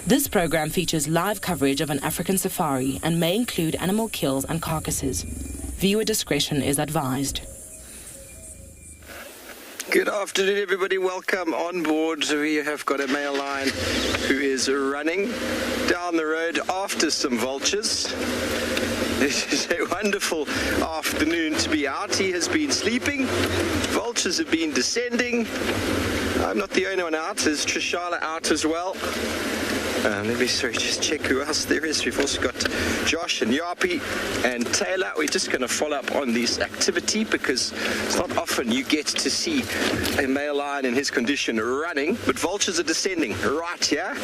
This program features live coverage of an African safari and may include animal kills and carcasses. Viewer discretion is advised. Good afternoon, everybody. Welcome on board. We have got a male lion who is running down the road after some vultures. This is a wonderful afternoon to be out. He has been sleeping. Vultures have been descending. I'm not the only one out. There's Trish out as well. Let me just check who else there is. We've also got Josh and Yapi and Taylor. We're just going to follow up on this activity because it's not often you get to see a male lion in his condition running, but vultures are descending right here.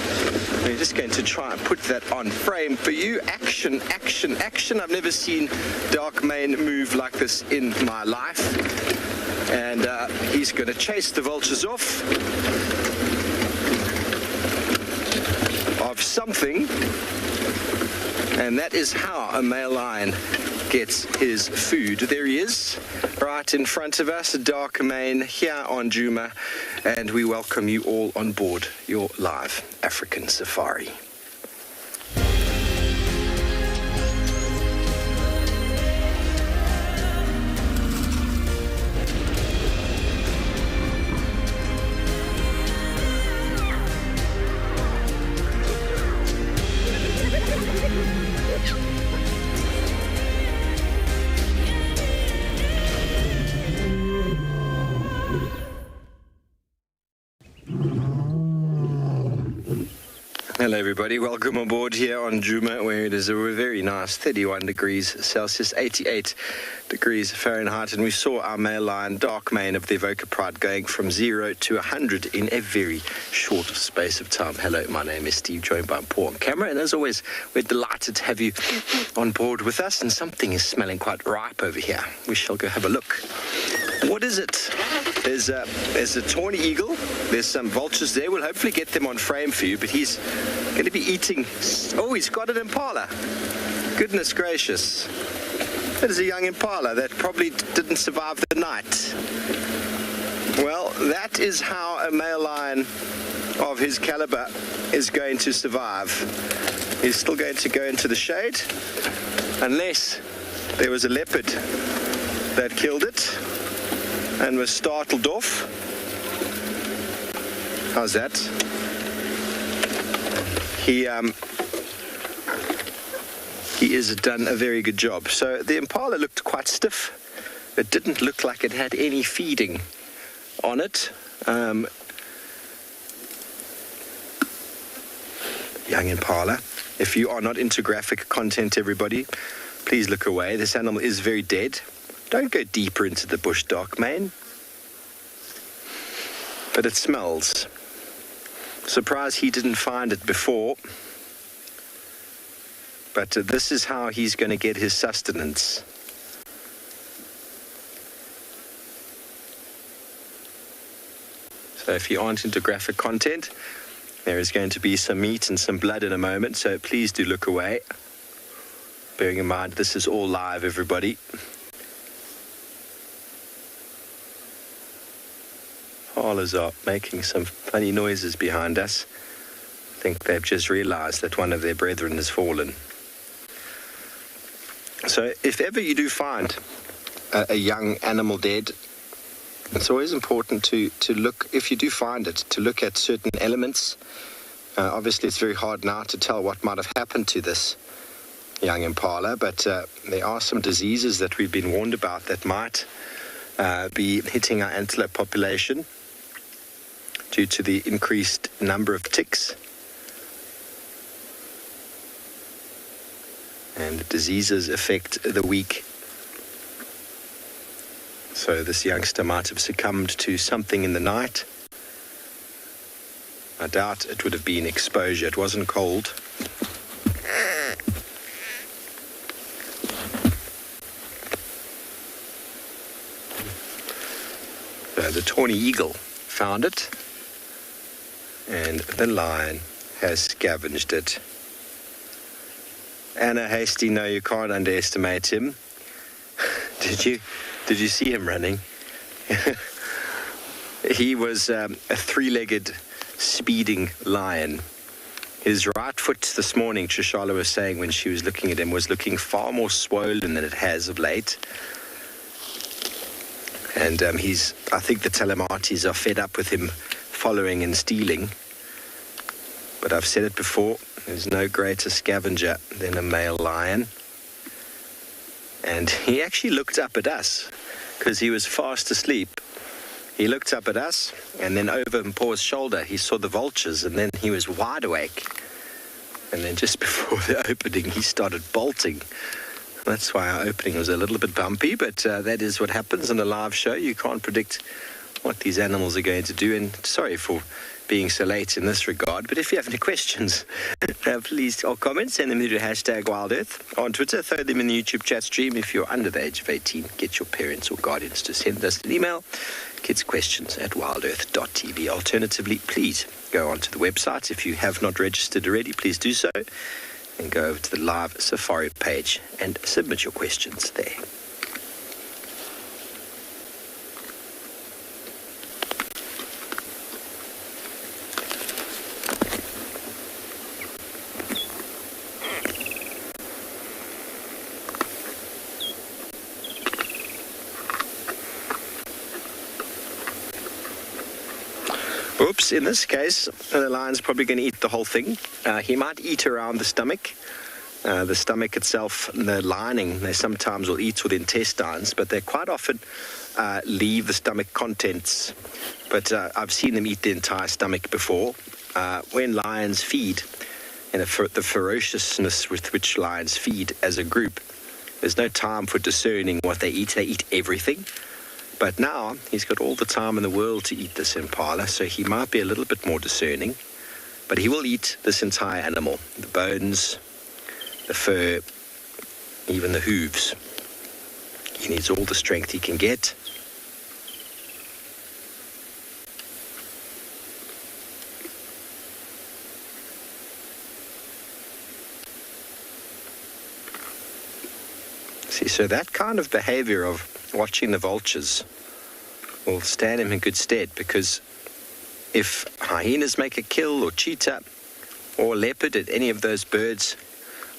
We're just going to try and put that on frame for you. Action, action, action. I've never seen dark mane move like this in my life. And he's going to chase the vultures off of something, and that is how a male lion gets his food. There he is, right in front of us, a dark mane here on Djuma, and we welcome you all on board your live African safari. Hello everybody, welcome on board here on Djuma, where it is a very nice 31 degrees Celsius, 88 degrees Fahrenheit, and we saw our male lion, dark mane of the Evoker Pride, going from 0 to 100 in a very short space of time. Hello, my name is Steve, joined by Paul on camera, and as always, we're delighted to have you on board with us, and something is smelling quite ripe over here. We shall go have a look. What is it? There's a tawny eagle. There's some vultures there. We'll hopefully get them on frame for you, but he's going to be eating. Oh, he's got an impala. Goodness gracious. That is a young impala that probably didn't survive the night. Well, that is how a male lion of his caliber is going to survive. He's still going to go into the shade unless there was a leopard that killed it and was startled off. How's that? He has done a very good job. So the impala looked quite stiff. It didn't look like it had any feeding on it. Young impala. If you are not into graphic content, everybody, please look away. This animal is very dead. Don't go deeper into the bush, dark mane. But it smells. Surprised he didn't find it before. But this is how he's going to get his sustenance. So if you aren't into graphic content, there is going to be some meat and some blood in a moment, so please do look away. Bearing in mind, this is all live, everybody. Koalas are making some funny noises behind us. I think they've just realized that one of their brethren has fallen. So if ever you do find a young animal dead, it's always important to look, if you do find it, to look at certain elements. Obviously, it's very hard now to tell what might have happened to this young impala, but there are some diseases that we've been warned about that might be hitting our antelope population due to the increased number of ticks. And diseases affect the weak. So this youngster might have succumbed to something in the night. I doubt it would have been exposure. It wasn't cold. So the tawny eagle found it, and the lion has scavenged it. Anna Hasty, no, you can't underestimate him. Did you see him running? He was a three-legged speeding lion. His right foot this morning, Trishala was saying when she was looking at him, was looking far more swollen than it has of late. And I think the Telematis are fed up with him following and stealing. But I've said it before, there's no greater scavenger than a male lion. And he actually looked up at us because he was fast asleep. He looked up at us, and then over Mpa's shoulder, he saw the vultures, and then he was wide awake. And then just before the opening, he started bolting. That's why our opening was a little bit bumpy, but that is what happens in a live show. You can't predict what these animals are going to do, and sorry for being so late in this regard. But if you have any questions, please, or comments, send them through to #WildEarth on Twitter. Throw them in the YouTube chat stream. If you're under the age of 18, get your parents or guardians to send us an email, kidsquestions@wildearth.tv. Alternatively, please go onto the website. If you have not registered already, please do so, and go over to the live Safari page and submit your questions there. Oops, in this case, the lion's probably going to eat the whole thing. He might eat around the stomach. The stomach itself, the lining, they sometimes will eat with intestines, but they quite often leave the stomach contents. But I've seen them eat the entire stomach before. When lions feed, and the ferociousness with which lions feed as a group, there's no time for discerning what they eat. They eat everything. But now he's got all the time in the world to eat this impala, so he might be a little bit more discerning. But he will eat this entire animal, the bones, the fur, even the hooves. He needs all the strength he can get. See, so that kind of behavior of watching the vultures will stand him in good stead, because if hyenas make a kill, or cheetah or leopard, and any of those birds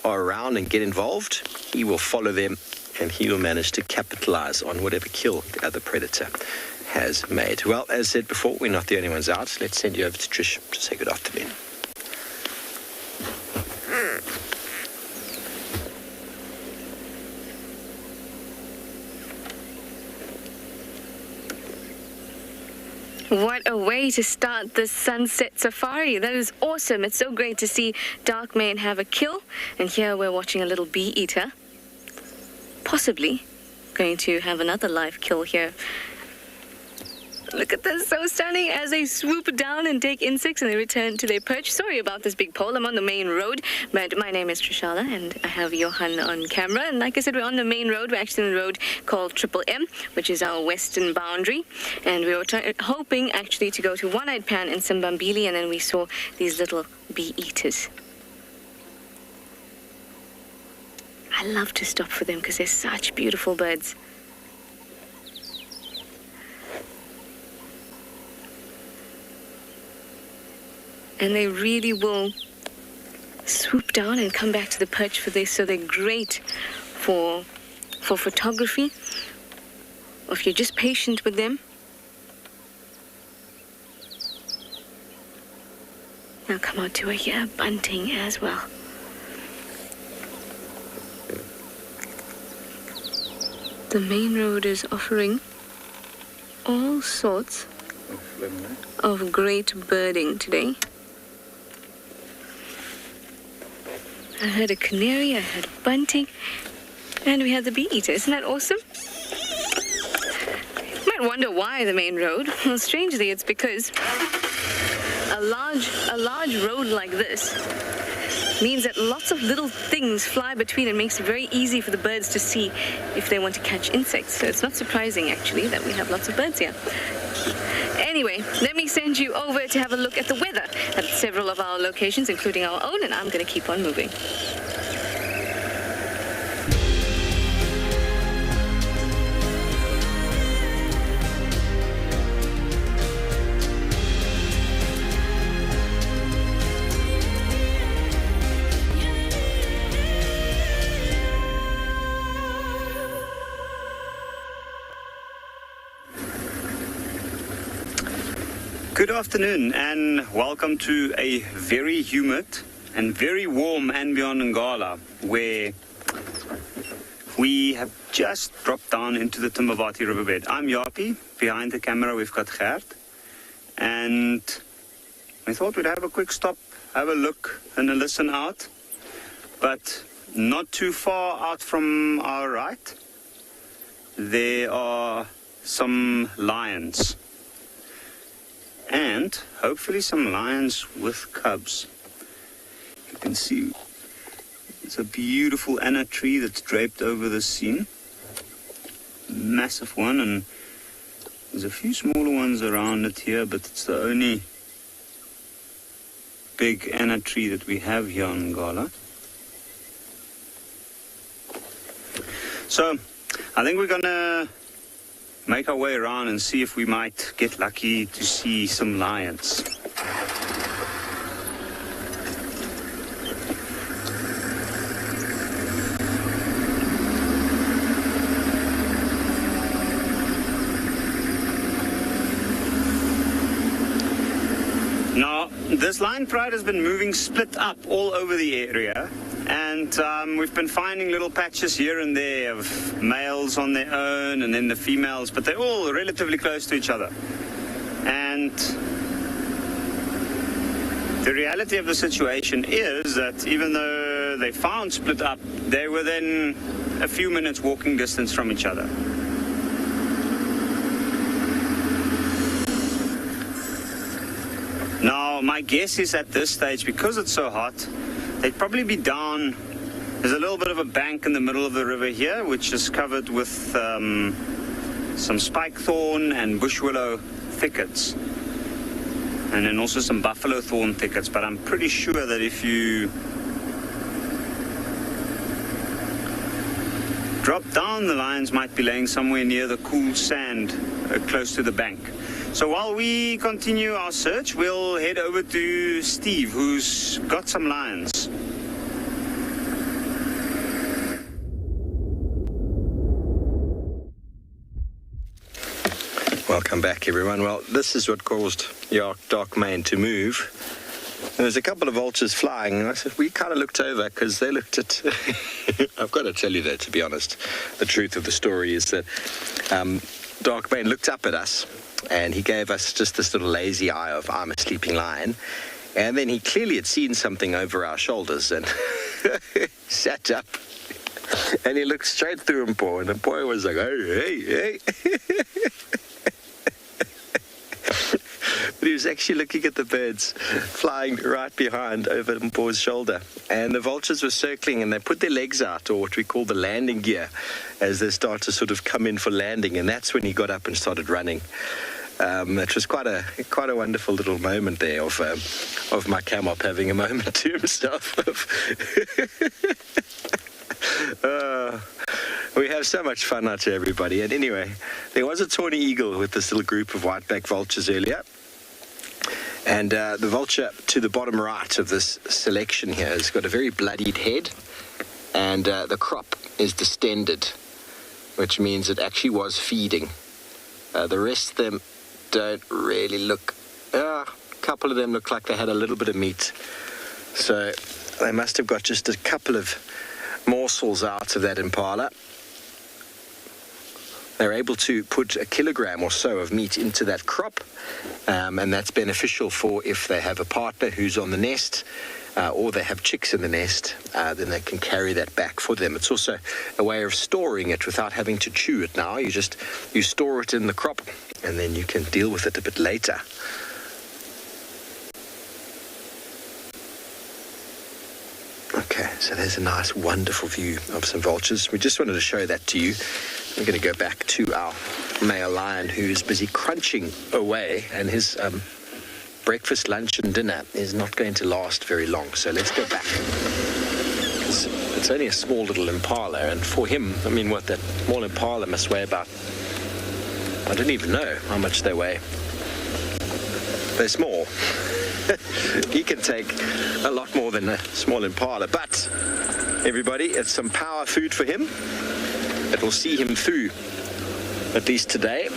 are around and get involved, he will follow them and he will manage to capitalize on whatever kill the other predator has made. Well, as said before, we're not the only ones out. Let's send you over to Trish to say good afternoon. What a way to start this sunset safari. That is awesome. It's so great to see dark mane have a kill. And here we're watching a little bee eater. Possibly going to have another live kill here. Look at this, so stunning as they swoop down and take insects and they return to their perch. Sorry about this big pole, I'm on the main road, but my name is Trishala and I have Johan on camera. And like I said, we're on the main road. We're actually on the road called M, which is our western boundary. And we were hoping actually to go to One-Eyed Pan and Simbambili, and then we saw these little bee eaters. I love to stop for them because they're such beautiful birds. And they really will swoop down and come back to the perch for this. So they're great for photography. Or if you're just patient with them. Now come on to here, bunting as well. The main road is offering all sorts of great birding today. I heard a canary, I heard bunting, and we had the bee eater. Isn't that awesome? You might wonder why the main road. Well, strangely, it's because a large road like this means that lots of little things fly between and makes it very easy for the birds to see if they want to catch insects. So it's not surprising, actually, that we have lots of birds here. Anyway, let me send you over to have a look at the weather at several of our locations, including our own, and I'm going to keep on moving. Good afternoon and welcome to a very humid and very warm andBeyond Ngala, where we have just dropped down into the Timbavati riverbed. I'm Yapi. Behind the camera we've got Gert, and we thought we'd have a quick stop, have a look and a listen out, but not too far out from our right there are some lions, and hopefully some lions with cubs. You can see it's a beautiful anna tree that's draped over the scene. Massive one, and there's a few smaller ones around it here, but it's the only big anna tree that we have here in Ngala. So I think we're gonna make our way around and see if we might get lucky to see some lions. Now, this lion pride has been moving split up all over the area, and we've been finding little patches here and there of males on their own and then the females, but they're all relatively close to each other. And the reality of the situation is that even though they found split up, they were then a few minutes walking distance from each other. Now, my guess is at this stage, because it's so hot, they'd probably be down. There's a little bit of a bank in the middle of the river here, which is covered with some spike thorn and bush willow thickets. And then also some buffalo thorn thickets. But I'm pretty sure that if you drop down, the lions might be laying somewhere near the cool sand close to the bank. So while we continue our search, we'll head over to Steve, who's got some lions. Welcome back, everyone. Well, this is what caused dark mane to move. There was a couple of vultures flying, and I said, we kind of looked over because they looked at... I've got to tell you, though, to be honest, the truth of the story is that dark mane looked up at us, and he gave us just this little lazy eye of, I'm a sleeping lion. And then he clearly had seen something over our shoulders and sat up. And he looked straight through him, Paul, and the boy was like, hey. But he was actually looking at the birds flying right behind over Paul's shoulder. And the vultures were circling, and they put their legs out, or what we call the landing gear, as they start to sort of come in for landing. And that's when he got up and started running. It was quite a wonderful little moment there of my camop having a moment to himself. We have so much fun out here, everybody. And anyway, there was a tawny eagle with this little group of whiteback vultures earlier. And the vulture to the bottom right of this selection here has got a very bloodied head, and the crop is distended, which means it actually was feeding. The rest of them don't really look... a couple of them look like they had a little bit of meat. So they must have got just a couple of morsels out of that impala. They're able to put 1 kilogram or so of meat into that crop, and that's beneficial for if they have a partner who's on the nest, or they have chicks in the nest, then they can carry that back for them. It's also a way of storing it without having to chew it now. You store it in the crop, and then you can deal with it a bit later. Okay, so there's a nice, wonderful view of some vultures. We just wanted to show that to you. We're going to go back to our male lion, who's busy crunching away, and his breakfast, lunch and dinner is not going to last very long. So let's go back. It's only a small little impala, and for him, I mean, what, that small impala must weigh about, I don't even know how much they weigh. They're small. He can take a lot more than a small impala, but everybody, it's some power food for him. It will see him through, at least today.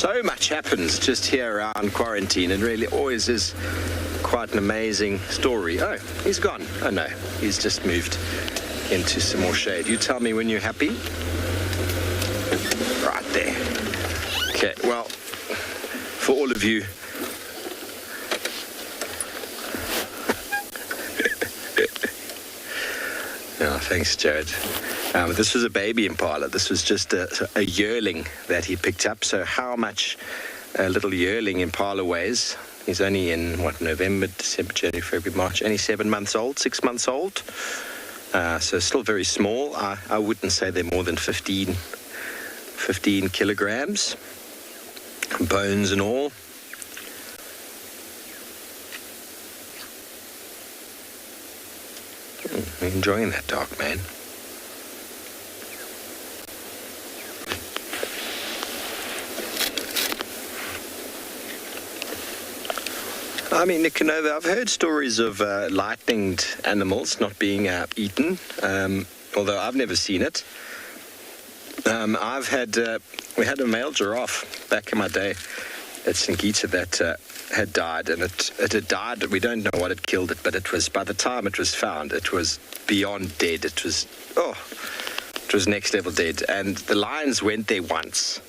So much happens just here around quarantine. It really always is quite an amazing story. Oh, he's gone. Oh no, he's just moved into some more shade. You tell me when you're happy. Right there. Okay, well, for all of you oh, thanks, Jared. This was a baby Impala. This was just a yearling that he picked up. So how much a little yearling Impala weighs? He's only in, November, December, January, February, March. Only 7 months old, 6 months old. So still very small. I wouldn't say they're more than 15 kilograms. Bones and all. Enjoying that dark man. I mean, Nicanova, I've heard stories of lightninged animals not being eaten, although I've never seen it. We had a male giraffe back in my day at St. Gita that had died, and it had died. We don't know what had killed it, but it was, by the time it was found, it was beyond dead. It was next level dead. And the lions went there once,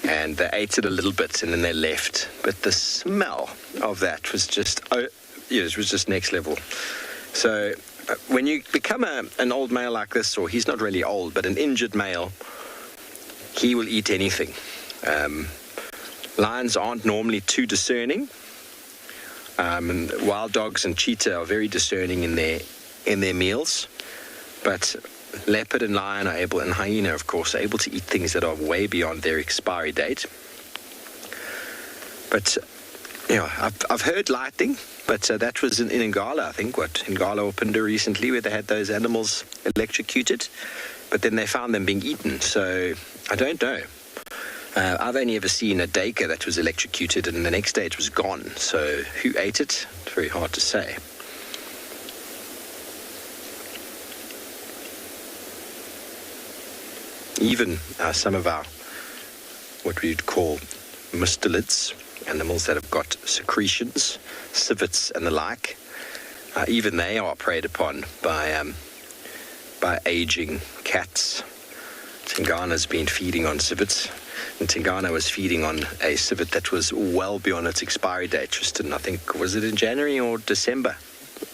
and they ate it a little bit, and then they left. But the smell of that was just, it was just next level. So when you become an old male like this, or he's not really old, but an injured male, he will eat anything. Lions aren't normally too discerning. And wild dogs and cheetah are very discerning in their meals, but leopard and lion are able, and hyena, of course, are able to eat things that are way beyond their expiry date. But I've heard lightning, but that was in Ngala, I think, Ngala or Phinda recently, where they had those animals electrocuted, but then they found them being eaten. So I don't know. I've only ever seen a duiker that was electrocuted, and the next day it was gone. So who ate it? It's very hard to say. Even some of our, what we'd call mustelids, animals that have got secretions, civets and the like, even they are preyed upon by aging cats. Tingana's been feeding on civets. And Tingana was feeding on a civet that was well beyond its expiry date. Tristan, I think, was it in January or December?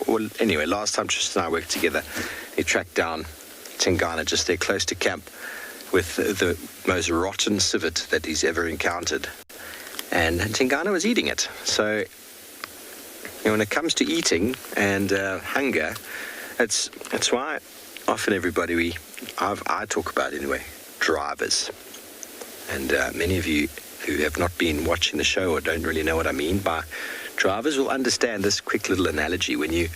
Well, anyway, last time Tristan and I worked together, he tracked down Tingana just there close to camp with the most rotten civet that he's ever encountered. And Tingana was eating it. So, when it comes to eating and hunger, it's why often everybody I talk about anyway, drivers. And many of you who have not been watching the show or don't really know what I mean by drivers will understand this quick little analogy. When you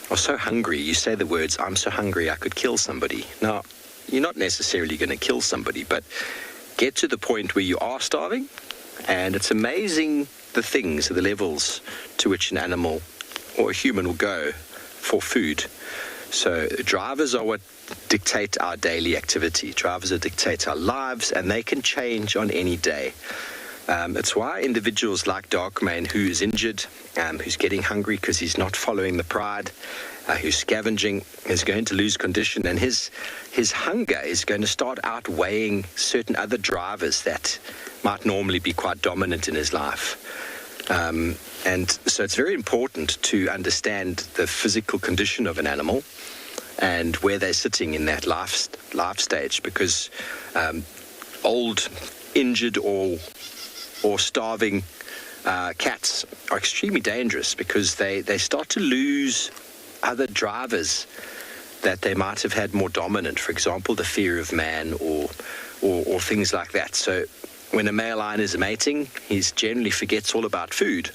are so hungry, you say the words, "I'm so hungry I could kill somebody." Now, you're not necessarily going to kill somebody, but get to the point where you are starving, and it's amazing the levels to which an animal or a human will go for food. So drivers are what dictate our daily activity. Drivers that dictate our lives, and they can change on any day. It's why individuals like Darkmane, who is injured, who's getting hungry because he's not following the pride, who's scavenging, is going to lose condition, and his hunger is going to start outweighing certain other drivers that might normally be quite dominant in his life. And so it's very important to understand the physical condition of an animal and where they're sitting in that life stage, because old, injured or starving cats are extremely dangerous, because they start to lose other drivers that they might have had more dominant, for example, the fear of man or things like that. So when a male lion is mating, he generally forgets all about food,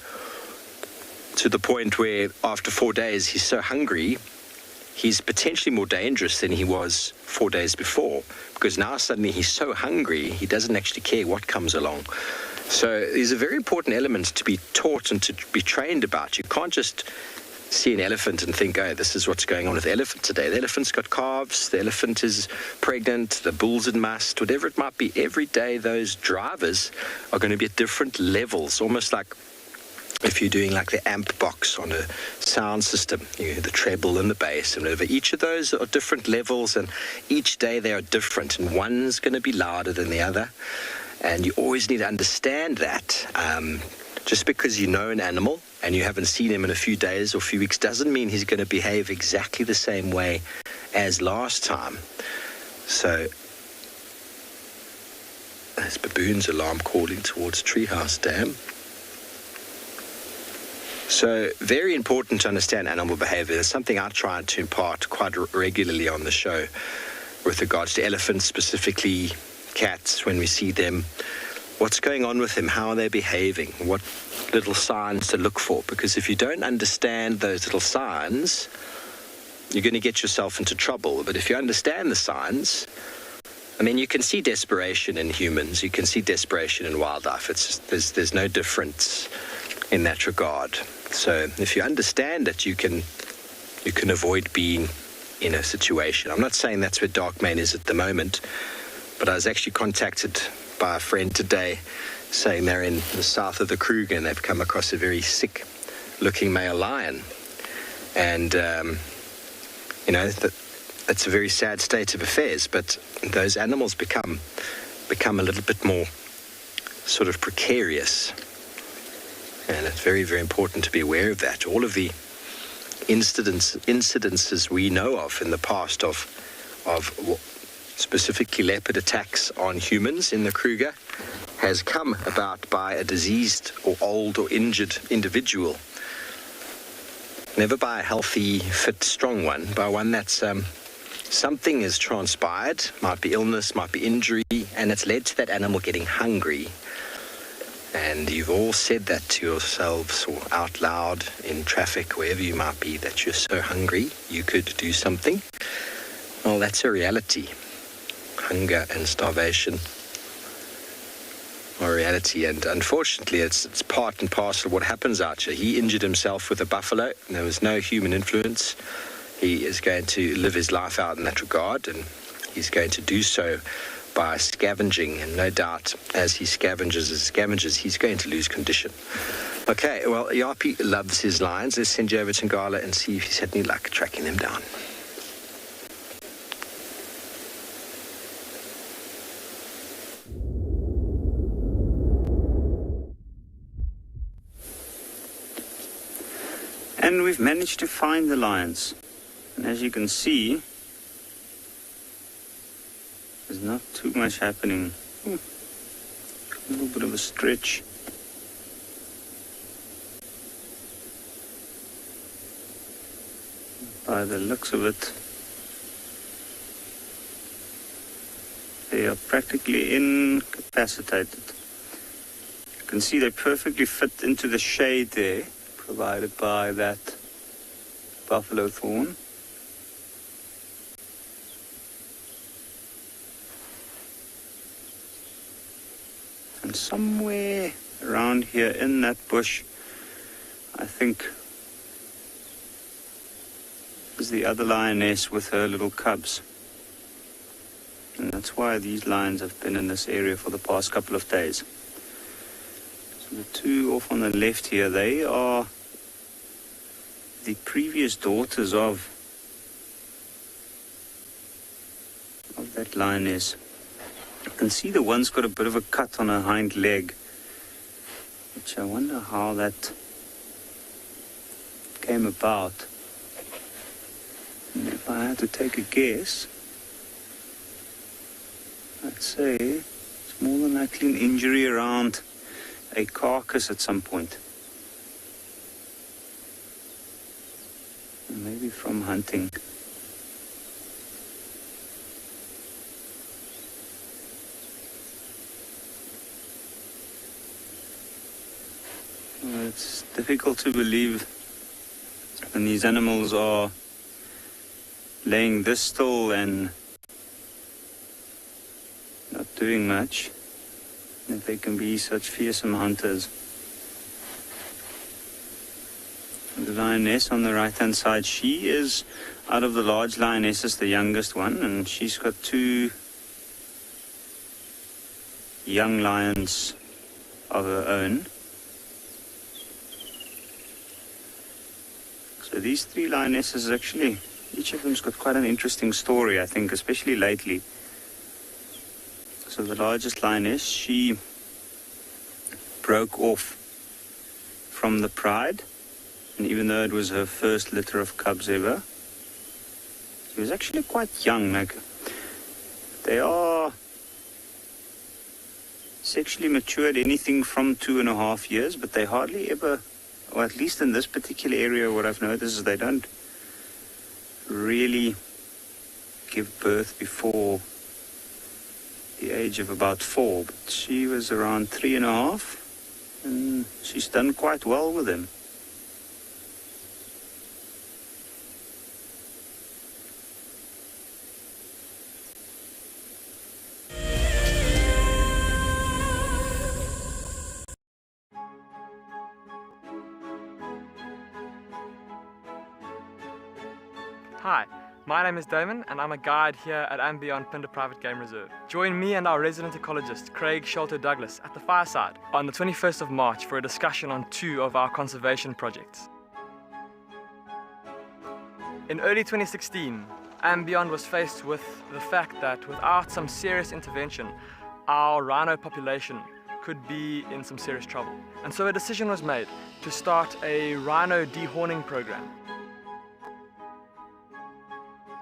to the point where after 4 days he's so hungry, he's potentially more dangerous than he was 4 days before, because now suddenly he's so hungry he doesn't actually care what comes along. So there's a very important element to be taught and to be trained about. You can't just see an elephant and think, oh, this is what's going on with the elephant today. The elephant's got calves, the elephant is pregnant, the bull's in must, whatever it might be. Every day those drivers are going to be at different levels, almost like if you're doing like the amp box on a sound system, you know, the treble and the bass and whatever. Each of those are different levels, and each day they are different, and one's going to be louder than the other. And you always need to understand that. Just because you know an animal and you haven't seen him in a few days or a few weeks doesn't mean he's going to behave exactly the same way as last time. So there's Baboons alarm calling towards Treehouse Dam. So very important to understand animal behavior. It's something I try to impart quite regularly on the show with regards to elephants, specifically cats, when we see them. What's going on with them? How are they behaving? What little signs to look for? Because if you don't understand those little signs, you're going to get yourself into trouble. But if you understand the signs, I mean, you can see desperation in humans. You can see desperation in wildlife. It's just, there's no difference in that regard. So if you understand it, you can avoid being in a situation. I'm not saying that's where Darkmane is at the moment, but I was actually contacted by a friend today saying they're in the south of the Kruger and they've come across a very sick looking male lion. And, you know, that's a very sad state of affairs, but those animals become a little bit more sort of precarious. And it's very, very important to be aware of that. All of the incidences we know of in the past of specifically leopard attacks on humans in the Kruger has come about by a diseased or old or injured individual. Never by a healthy, fit, strong one, by one that's something has transpired, might be illness, might be injury, and it's led to that animal getting hungry. And you've all said that to yourselves or out loud in traffic, wherever you might be, that you're so hungry you could do something. Well, that's a reality. Hunger and starvation are a reality, and unfortunately it's part and parcel of what happens out here. He injured himself with a buffalo, and there was no human influence. He is going to live his life out in that regard, and he's going to do so by scavenging, and no doubt as he scavenges, he's going to lose condition. Okay, well, Yapi loves his lions. Let's send you over to Ngala and see if he's had any luck tracking them down. And we've managed to find the lions. And as you can see, there's not too much happening. A little bit of a stretch. By the looks of it, they are practically incapacitated. You can see they perfectly fit into the shade there, provided by that buffalo thorn. And somewhere around here in that bush, I think, is the other lioness with her little cubs. And that's why these lions have been in this area for the past couple of days. So the two off on the left here, they are the previous daughters of that lioness. You can see the one's got a bit of a cut on her hind leg, which I wonder how that came about. And if I had to take a guess, I'd say it's more than likely an injury around a carcass at some point. Maybe from hunting. Well, it's difficult to believe when these animals are laying this still and not doing much, that they can be such fearsome hunters. The lioness on the right-hand side, she is, out of the large lionesses, the youngest one, and she's got 2 young lions of her own. So these 3 lionesses actually, each of them's got quite an interesting story, I think, especially lately. So the largest lioness, she broke off from the pride, and even though it was her first litter of cubs ever, she was actually quite young. Like, they are sexually matured anything from 2.5 years, but they hardly ever, or at least in this particular area, what I've noticed is they don't really give birth before the age of about 4. But she was around 3.5, and she's done quite well with him. Hi, my name is Damon and I'm a guide here at andBeyond Phinda Private Game Reserve. Join me and our resident ecologist Craig Sholto Douglas at the fireside on the 21st of March for a discussion on 2 of our conservation projects. In early 2016, andBeyond was faced with the fact that without some serious intervention, our rhino population could be in some serious trouble. And so a decision was made to start a rhino dehorning program.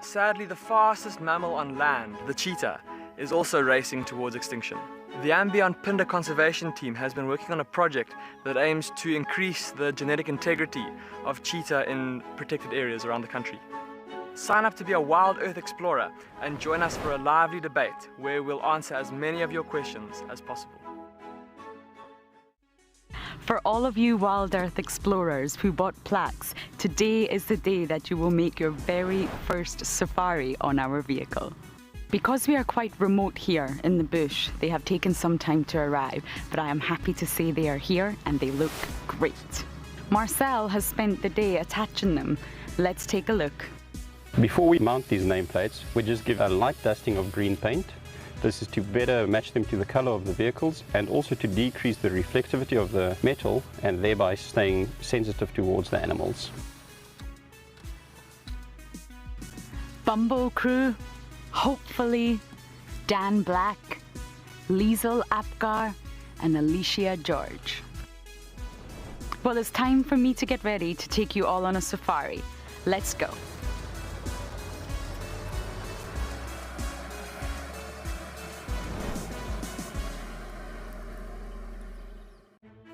Sadly, the fastest mammal on land, the cheetah, is also racing towards extinction. The andBeyond Phinda conservation team has been working on a project that aims to increase the genetic integrity of cheetah in protected areas around the country. Sign up to be a WildEarth explorer and join us for a lively debate where we'll answer as many of your questions as possible. For all of you WildEarth explorers who bought plaques, today is the day that you will make your very first safari on our vehicle. Because we are quite remote here in the bush, they have taken some time to arrive, but I am happy to say they are here and they look great. Marcel has spent the day attaching them. Let's take a look. Before we mount these nameplates, we just give a light dusting of green paint. This is to better match them to the color of the vehicles and also to decrease the reflectivity of the metal and thereby staying sensitive towards the animals. Bumbo crew, hopefully Dan Black, Liesel Apgar and Alicia George. Well, it's time for me to get ready to take you all on a safari. Let's go.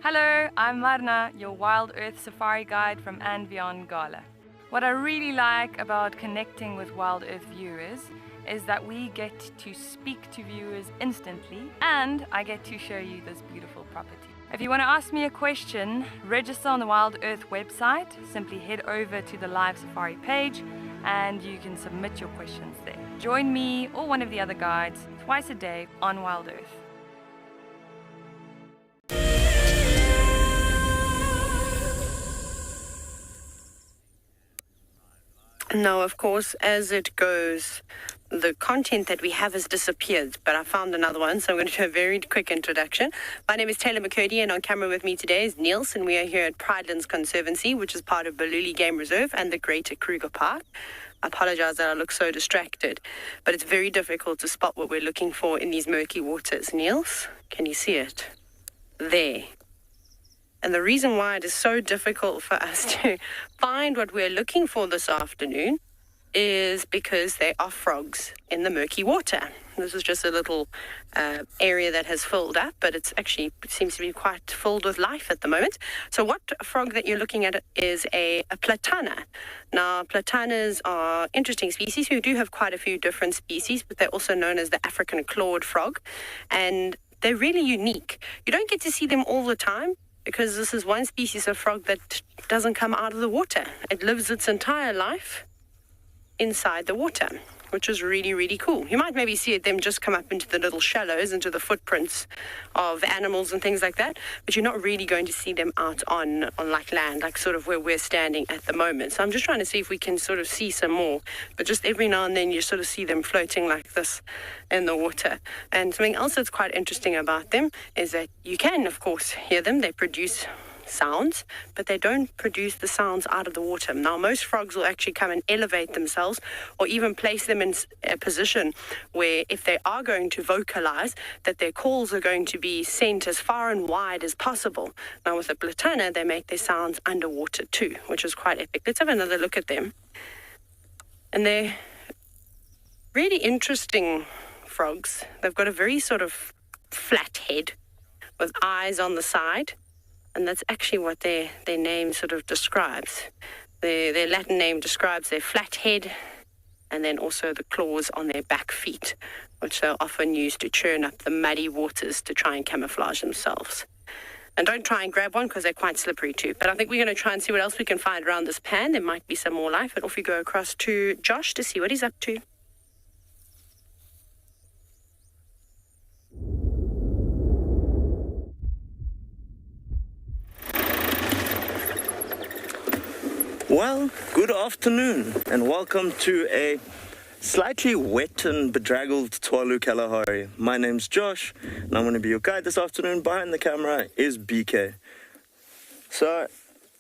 Hello, I'm Marna, your WildEarth Safari Guide from andBeyond Ngala. What I really like about connecting with WildEarth viewers is that we get to speak to viewers instantly and I get to show you this beautiful property. If you want to ask me a question, register on the WildEarth website. Simply head over to the live safari page and you can submit your questions there. Join me or one of the other guides twice a day on WildEarth. Now, of course, as it goes, the content that we have has disappeared, but I found another one, so I'm going to do a very quick introduction. My name is Taylor McCurdy, and on camera with me today is Niels, and we are here at Pridelands Conservancy, which is part of Tswalu Game Reserve and the Greater Kruger Park. I apologize that I look so distracted, but it's very difficult to spot what we're looking for in these murky waters. Niels, can you see it? There. And the reason why it is so difficult for us to find what we're looking for this afternoon is because there are frogs in the murky water. This is just a little area that has filled up, but it seems to be quite filled with life at the moment. So what frog that you're looking at is a platana. Now, platanas are interesting species. We do have quite a few different species, but they're also known as the African clawed frog. And they're really unique. You don't get to see them all the time, because this is one species of frog that doesn't come out of the water. It lives its entire life inside the water. which is really, really cool. You might maybe see them just come up into the little shallows, into the footprints of animals and things like that, but you're not really going to see them out on like land, like sort of where we're standing at the moment. So I'm just trying to see if we can sort of see some more, but just every now and then you sort of see them floating like this in the water. And something else that's quite interesting about them is that you can, of course, hear them. They produce sounds, but they don't produce the sounds out of the water. Now, most frogs will actually come and elevate themselves or even place them in a position where if they are going to vocalize, that their calls are going to be sent as far and wide as possible. Now, with a platana, they make their sounds underwater too, which is quite epic. Let's have another look at them. And they're really interesting frogs. They've got a very sort of flat head with eyes on the side. And that's actually what their name sort of describes. Their Latin name describes their flat head and then also the claws on their back feet, which they'll often use to churn up the muddy waters to try and camouflage themselves. And don't try and grab one because they're quite slippery too. But I think we're going to try and see what else we can find around this pan. There might be some more life. But off we go across to Josh to see what he's up to. Well, good afternoon and welcome to a slightly wet and bedraggled Tswalu Kalahari. My name's Josh and I'm going to be your guide this afternoon. Behind the camera is BK. So,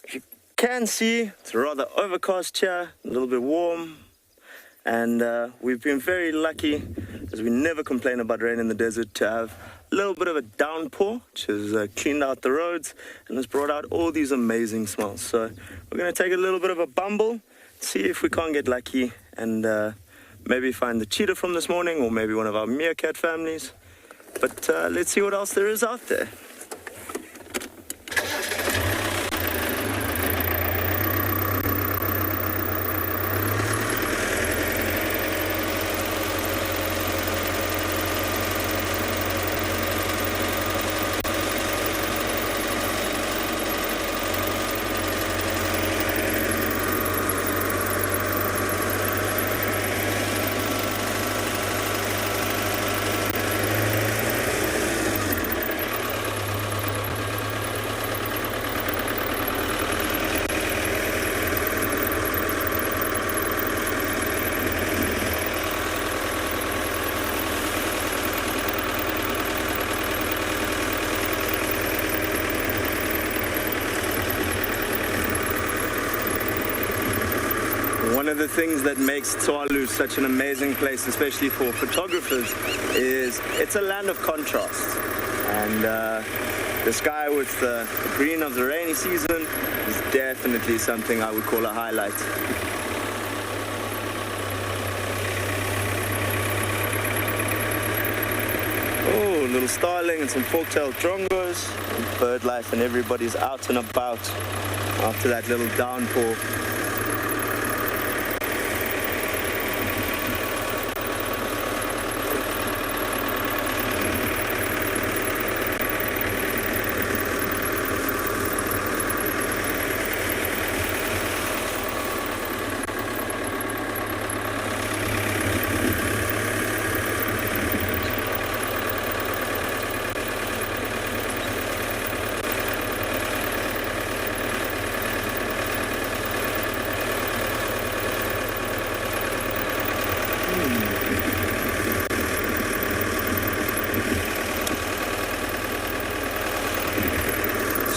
as you can see, it's rather overcast here, a little bit warm, and we've been very lucky, as we never complain about rain in the desert, to have a little bit of a downpour, which has cleaned out the roads and has brought out all these amazing smells. So we're going to take a little bit of a bumble, see if we can't get lucky and maybe find the cheetah from this morning or maybe one of our meerkat families. But let's see what else there is out there. One of the things that makes Tswalu such an amazing place, especially for photographers, is it's a land of contrast. And the sky with the green of the rainy season is definitely something I would call a highlight. Oh, little starling and some fork-tailed drongos, and bird life, and everybody's out and about after that little downpour.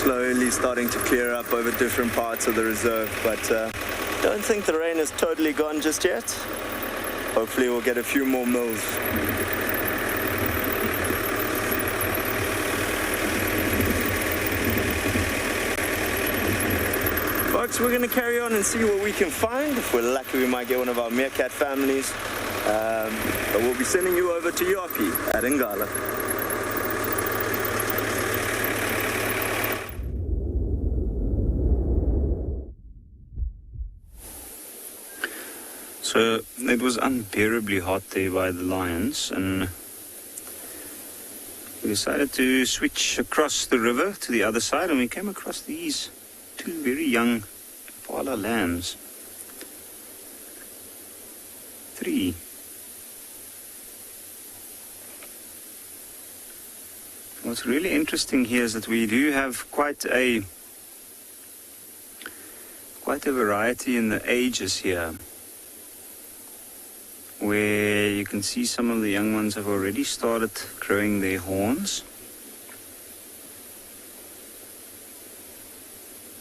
Slowly starting to clear up over different parts of the reserve, but don't think the rain is totally gone just yet. Hopefully we'll get a few more mills. Folks, we're going to carry on and see what we can find. If we're lucky, we might get one of our meerkat families. But we'll be sending you over to Yopi at Ngala. So it was unbearably hot there by the lions, and we decided to switch across the river to the other side, and we came across these two very young Impala lambs. 3 What's really interesting here is that we do have quite a variety in the ages here, where you can see some of the young ones have already started growing their horns.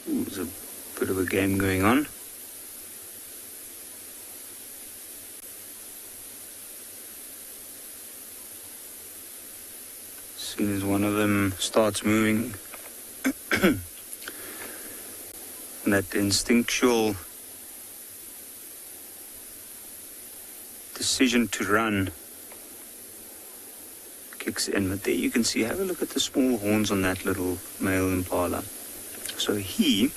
Ooh, there's a bit of a game going on. As soon as one of them starts moving, that instinctual decision to run kicks in. But there you can see, have a look at the small horns on that little male impala. So he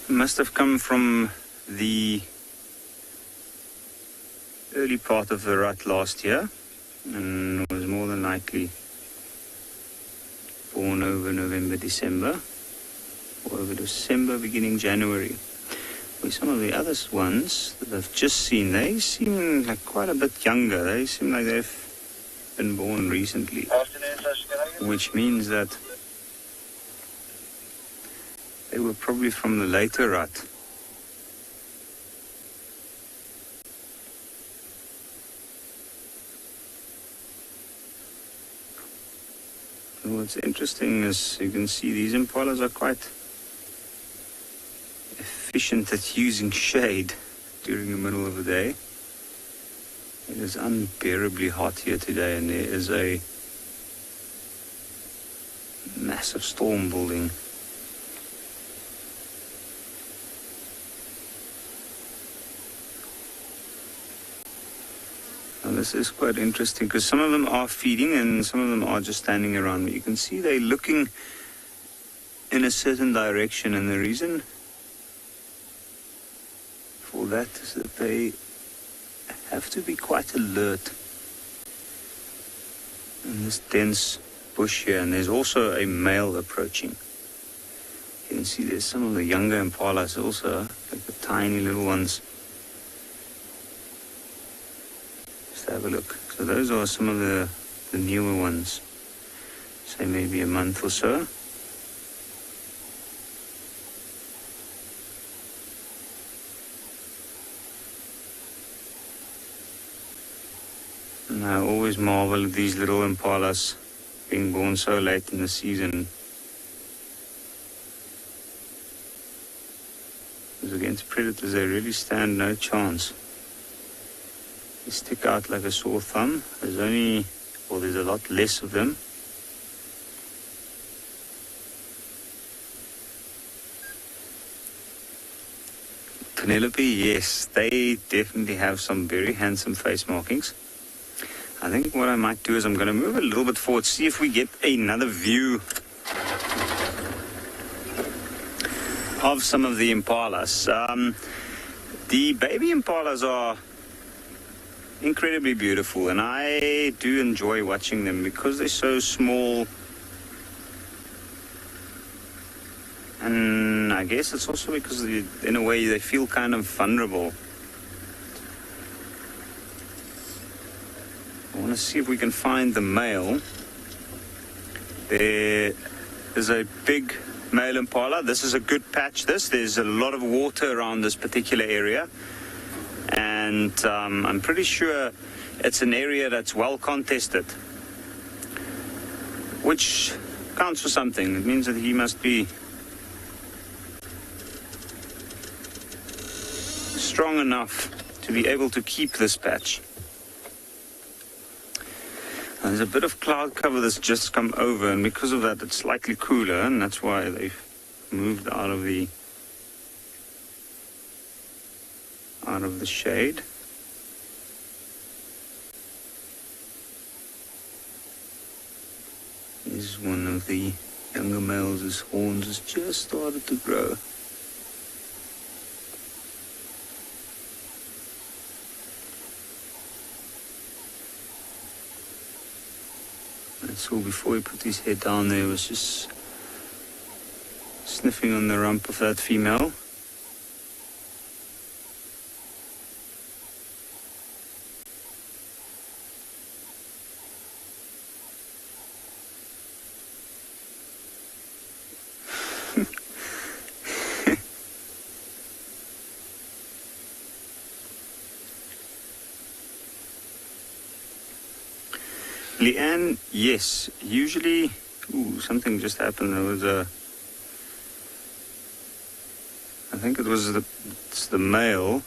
must have come from the early part of the rut last year, and was more than likely born over November, December, or over December, beginning January. Where some of the other ones that I've just seen, they seem like quite a bit younger. They seem like they've been born recently, which means that they were probably from the later rut. What's interesting is you can see these impalas are quite efficient at using shade during the middle of the day. It is unbearably hot here today, and there is a massive storm building. Now this is quite interesting because some of them are feeding and some of them are just standing around. But you can see they're looking in a certain direction, and the reason for that is that they have to be quite alert in this dense bush here. And there's also a male approaching. You can see there's some of the younger impalas also, like the tiny little ones. Just have a look. So those are some of the newer ones, say maybe a month or so. And I always marvel at these little impalas being born so late in the season. Because against predators they really stand no chance. They stick out like a sore thumb. There's a lot less of them. Penelope, yes, they definitely have some very handsome face markings. I think what I might do is I'm going to move a little bit forward, see if we get another view of some of the impalas. The baby impalas are incredibly beautiful, and I do enjoy watching them because they're so small. And I guess it's also because in a way they feel kind of vulnerable. I want to see if we can find the male. There is a big male impala. This is a good patch. There's a lot of water around this particular area, and I'm pretty sure it's an area that's well contested, which counts for something. It means that he must be strong enough to be able to keep this patch. Now, there's a bit of cloud cover that's just come over, and because of that it's slightly cooler, and that's why they've moved out of the shade. Here's one of the younger males. His horns has just started to grow. I saw before he put his head down there, was just sniffing on the rump of that female. Leanne, yes. Usually, something just happened. There was I think it was the male,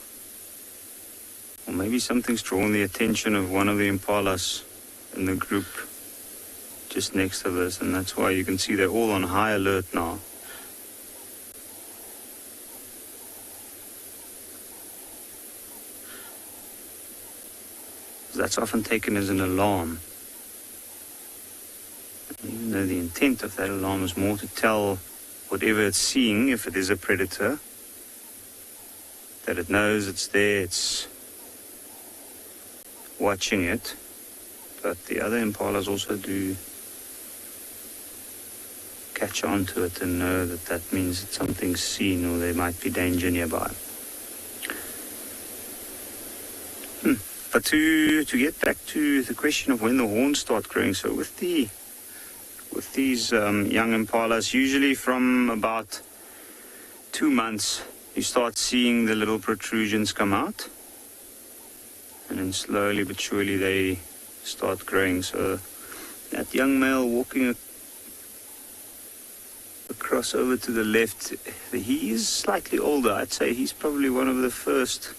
or maybe something's drawn the attention of one of the impalas in the group just next to this, and that's why you can see they're all on high alert now. That's often taken as an alarm. Even though the intent of that alarm is more to tell whatever it's seeing, if it is a predator, that it knows it's there, it's watching it. But the other impalas also do catch on to it and know that that means that something's seen or there might be danger nearby. But to get back to the question of when the horns start growing, so with these young impalas, usually from about 2 months, you start seeing the little protrusions come out, and then slowly but surely they start growing. So that young male walking across over to the left, he is slightly older. I'd say he's probably one of the first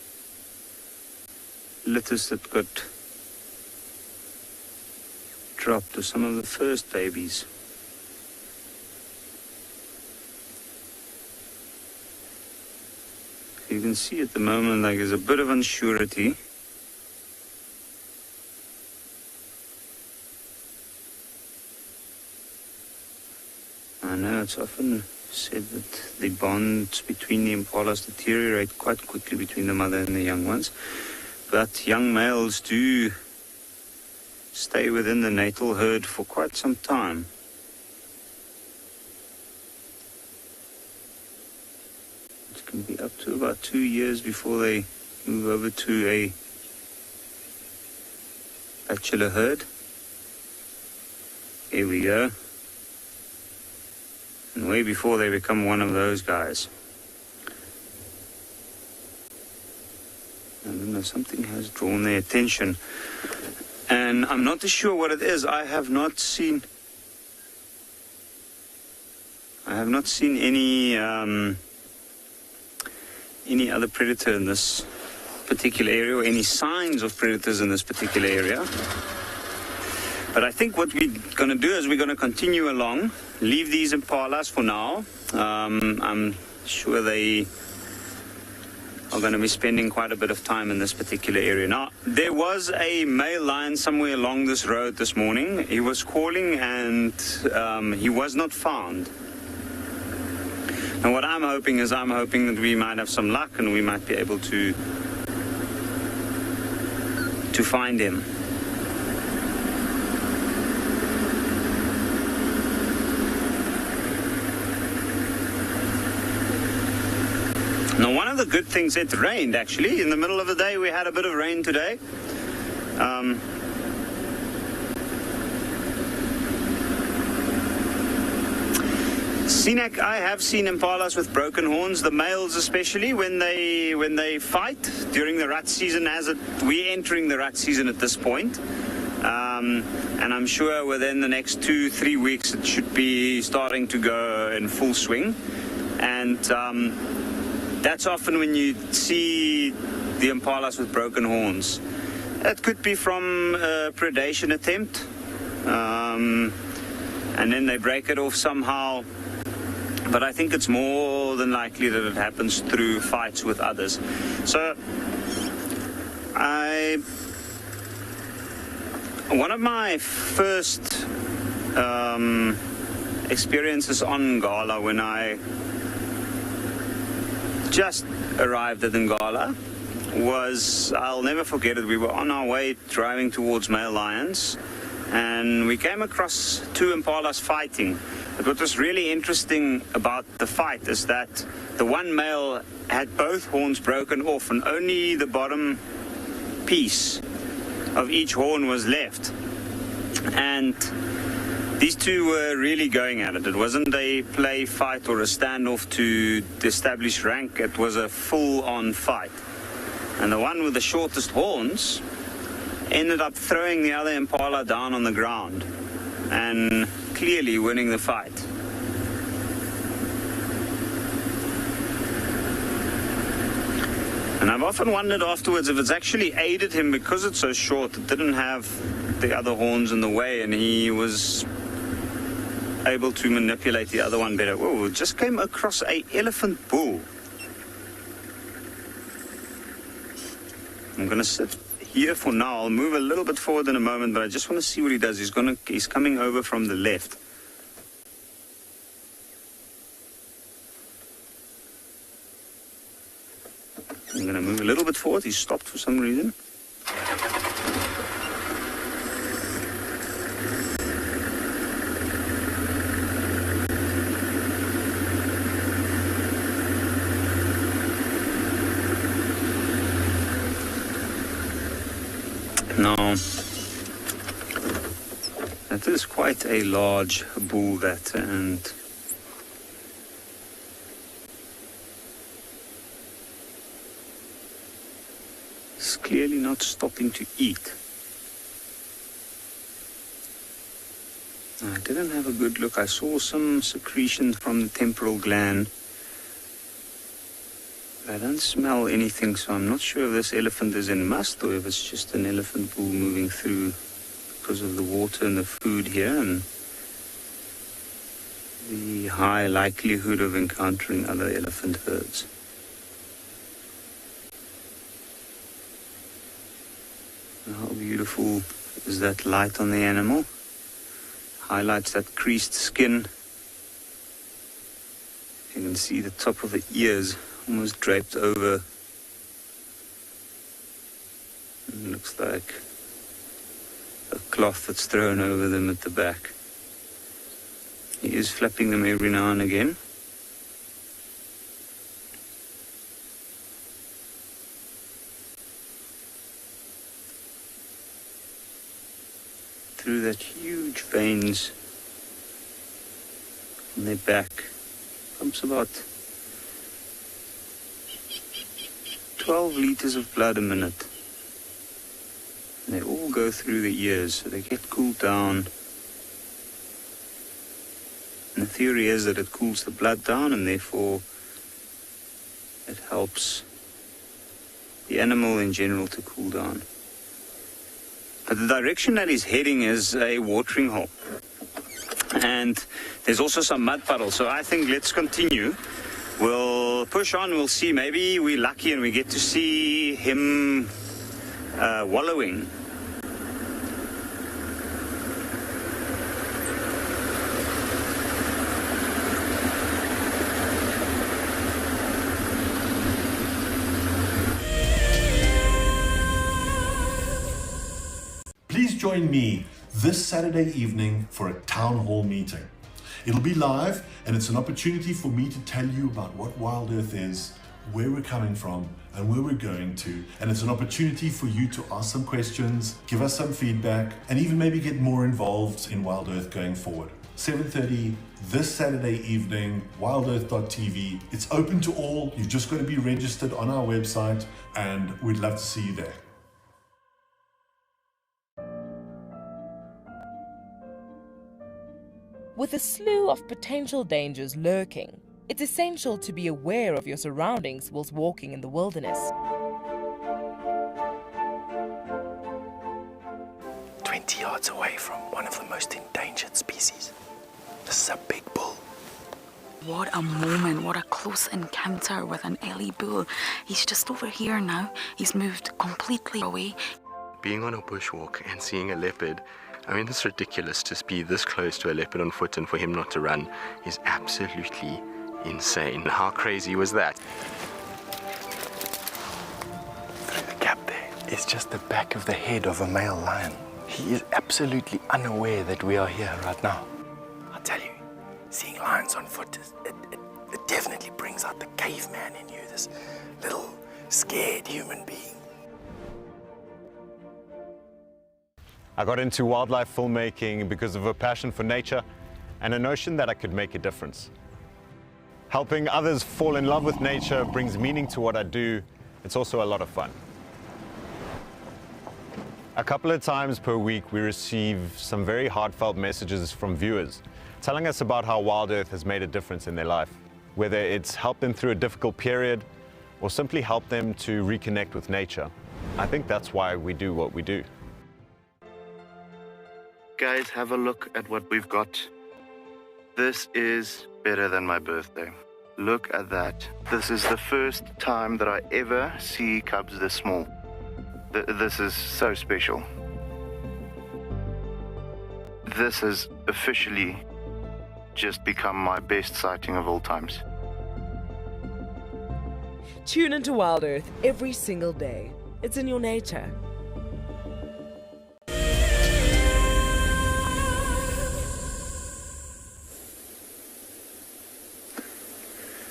litters that got dropped, or some of the first babies. You can see at the moment like there's a bit of unsurety. I know it's often said that the bonds between the impalas deteriorate quite quickly between the mother and the young ones. But young males do stay within the natal herd for quite some time. It can be up to about 2 years before they move over to a bachelor herd. Here we go. And way before they become one of those guys. I don't know, something has drawn their attention, and I'm not too sure what it is. I have not seen any other predator in this particular area, or any signs of predators in this particular area. But I think what we're going to do is we're going to continue along, leave these impalas for now. I'm sure they are going to be spending quite a bit of time in this particular area. Now, there was a male lion somewhere along this road this morning. He was calling and he was not found. And what I'm hoping that we might have some luck and we might be able to find him. Now, one of the good things, it rained actually. In the middle of the day, we had a bit of rain today. I have seen impalas with broken horns, the males especially, when they fight during the rut season. We're entering the rut season at this point. And I'm sure within the next 2-3 weeks, it should be starting to go in full swing. And that's often when you see the impalas with broken horns. It could be from a predation attempt, and then they break it off somehow. But I think it's more than likely that it happens through fights with others. So one of my first experiences on Ngala, when I just arrived at Ngala, was, I'll never forget it, we were on our way driving towards male lions, and we came across 2 impalas fighting. But what was really interesting about the fight is that the one male had both horns broken off, and only the bottom piece of each horn was left. And these two were really going at it. It wasn't a play fight or a standoff to establish rank. It was a full-on fight. And the one with the shortest horns ended up throwing the other Impala down on the ground and clearly winning the fight. And I've often wondered afterwards if it's actually aided him because it's so short. It didn't have the other horns in the way and he was able to manipulate the other one better. Whoa, just came across an elephant bull. I'm going to sit here for now. I'll move a little bit forward in a moment, but I just want to see what he does. He's coming over from the left. I'm going to move a little bit forward. He's stopped for some reason. Now, that is quite a large bull, that, and it's clearly not stopping to eat. I didn't have a good look. I saw some secretion from the temporal gland. I don't smell anything, so I'm not sure if this elephant is in must or if it's just an elephant bull moving through because of the water and the food here and the high likelihood of encountering other elephant herds. How beautiful is that light on the animal? Highlights that creased skin. You can see the top of the ears almost draped over. It looks like a cloth that's thrown over them at the back. He is flapping them every now and again. Through that huge veins on their back pumps about 12 liters of blood a minute. And they all go through the ears, so they get cooled down. And the theory is that it cools the blood down and therefore it helps the animal in general to cool down. But the direction that he's heading is a watering hole. And there's also some mud puddles, so I think let's continue. We'll push on, we'll see. Maybe we're lucky and we get to see him wallowing. Please join me this Saturday evening for a town hall meeting. It'll be live and it's an opportunity for me to tell you about what WildEarth is, where we're coming from and where we're going to. And it's an opportunity for you to ask some questions, give us some feedback and even maybe get more involved in WildEarth going forward. 7:30 this Saturday evening, wildearth.tv. It's open to all. You've just got to be registered on our website and we'd love to see you there. With a slew of potential dangers lurking, it's essential to be aware of your surroundings whilst walking in the wilderness. 20 yards away from one of the most endangered species. This is a big bull. What a moment, what a close encounter with an Ellie bull. He's just over here now. He's moved completely away. Being on a bushwalk and seeing a leopard, I mean, it's ridiculous to be this close to a leopard on foot and for him not to run is absolutely insane. How crazy was that? Through the gap there is just the back of the head of a male lion. He is absolutely unaware that we are here right now. I'll tell you, seeing lions on foot, it definitely brings out the caveman in you, this little scared human being. I got into wildlife filmmaking because of a passion for nature and a notion that I could make a difference. Helping others fall in love with nature brings meaning to what I do. It's also a lot of fun. A couple of times per week we receive some very heartfelt messages from viewers telling us about how WildEarth has made a difference in their life, whether it's helped them through a difficult period or simply helped them to reconnect with nature. I think that's why we do what we do. Guys, have a look at what we've got. This is better than my birthday. Look at that. This is the first time that I ever see cubs this small. This is so special. This has officially just become my best sighting of all times. Tune into WildEarth every single day. It's in your nature.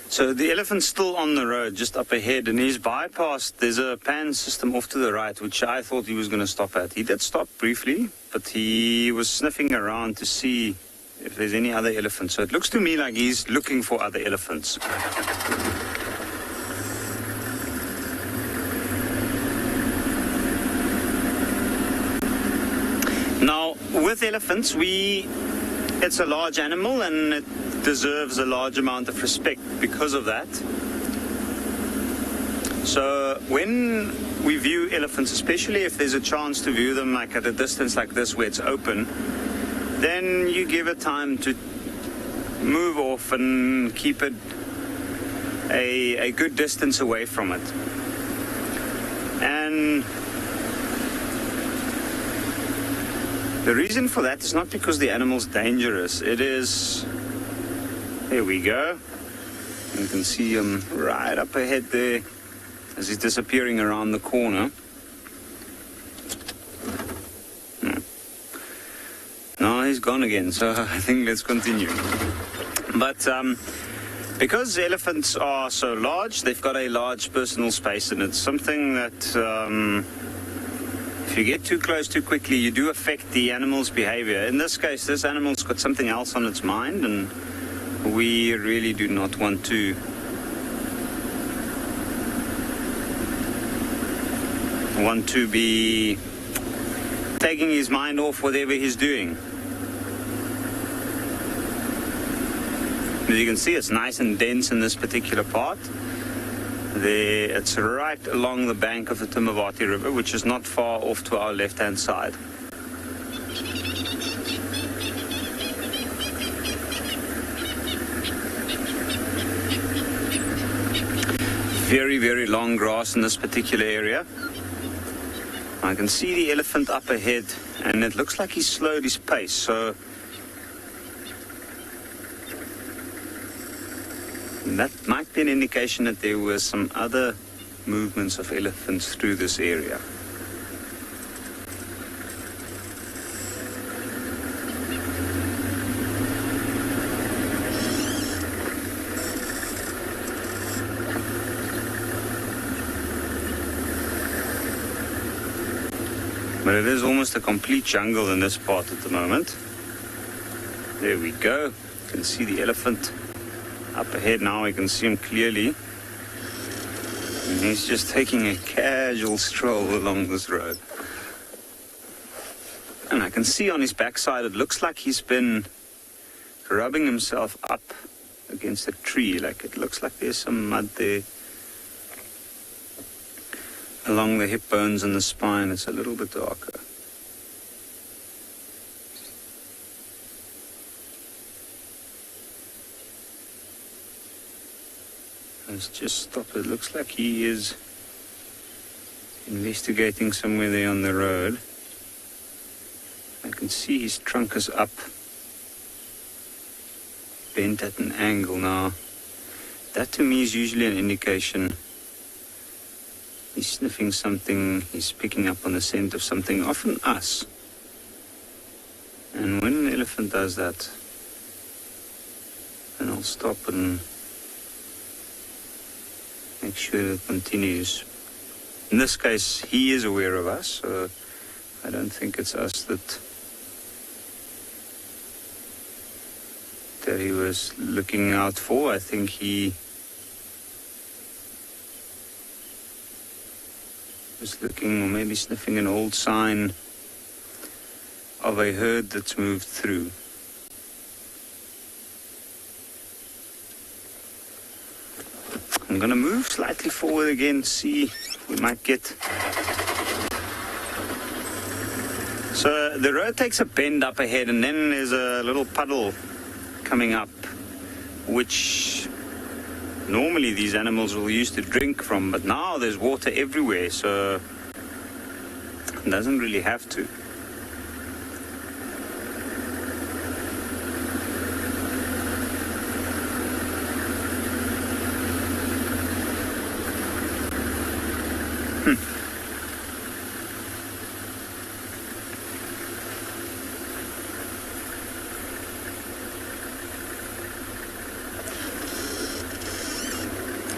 So the elephant's still on the road just up ahead, and he's bypassed. There's a pan system off to the right, which I thought he was going to stop at. He did stop briefly, but he was sniffing around to see if there's any other elephants. So it looks to me like he's looking for other elephants. Now, with elephants, it's a large animal and it deserves a large amount of respect because of that. So when we view elephants, especially if there's a chance to view them like at a distance like this where it's open, then you give it time to move off and keep it a good distance away from it. And the reason for that is not because the animal's dangerous. It is... There we go. You can see him right up ahead there as he's disappearing around the corner. No, he's gone again, so I think let's continue. But because elephants are so large, they've got a large personal space, and it's something that if you get too close too quickly, you do affect the animal's behavior. In this case, this animal's got something else on its mind, and we really do not want to be taking his mind off whatever he's doing. As you can see, it's nice and dense in this particular part. It's right along the bank of the Tswalu River, which is not far off to our left-hand side. Very, very long grass in this particular area. I can see the elephant up ahead, and it looks like he's slowed his pace, so that might be an indication that there were some other movements of elephants through this area. But it is almost a complete jungle in this part at the moment. There we go. You can see the elephant up ahead now. We can see him clearly. And he's just taking a casual stroll along this road. And I can see on his backside, it looks like he's been rubbing himself up against a tree. Like it looks like there's some mud there. Along the hip bones and the spine, it's a little bit darker. Let's just stop. It looks like he is investigating somewhere there on the road. I can see his trunk is up, bent at an angle now. That to me is usually an indication he's sniffing something, he's picking up on the scent of something, often us. And when an elephant does that, then I'll stop and make sure it continues. In this case, he is aware of us, so I don't think it's us that he was looking out for. I think he Just looking, or maybe sniffing an old sign of a herd that's moved through. I'm going to move slightly forward again, see if we might get... So the road takes a bend up ahead, and then there's a little puddle coming up, which normally these animals will use to drink from, but now there's water everywhere, so it doesn't really have to.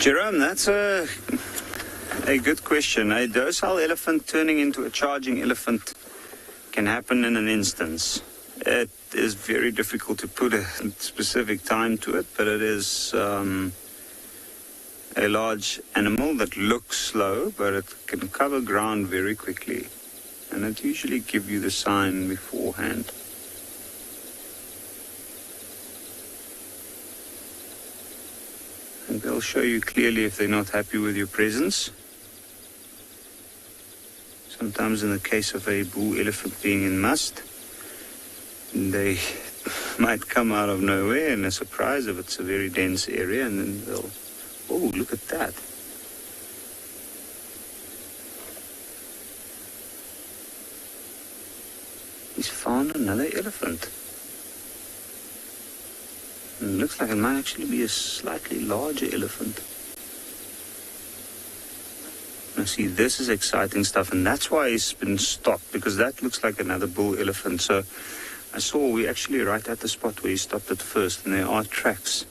Jerome, that's a good question. A docile elephant turning into a charging elephant can happen in an instance. It is very difficult to put a specific time to it, but it is a large animal that looks slow, but it can cover ground very quickly. And it usually gives you the sign beforehand. And they'll show you clearly if they're not happy with your presence. Sometimes in the case of a bull elephant being in must, they might come out of nowhere and a surprise if it's a very dense area, and then they'll, oh, look at that. He's found another elephant. And it looks like it might actually be a slightly larger elephant. Now see, this is exciting stuff, and that's why he's been stopped, because that looks like another bull elephant. So I saw we're actually right at the spot where he stopped at first, and there are tracks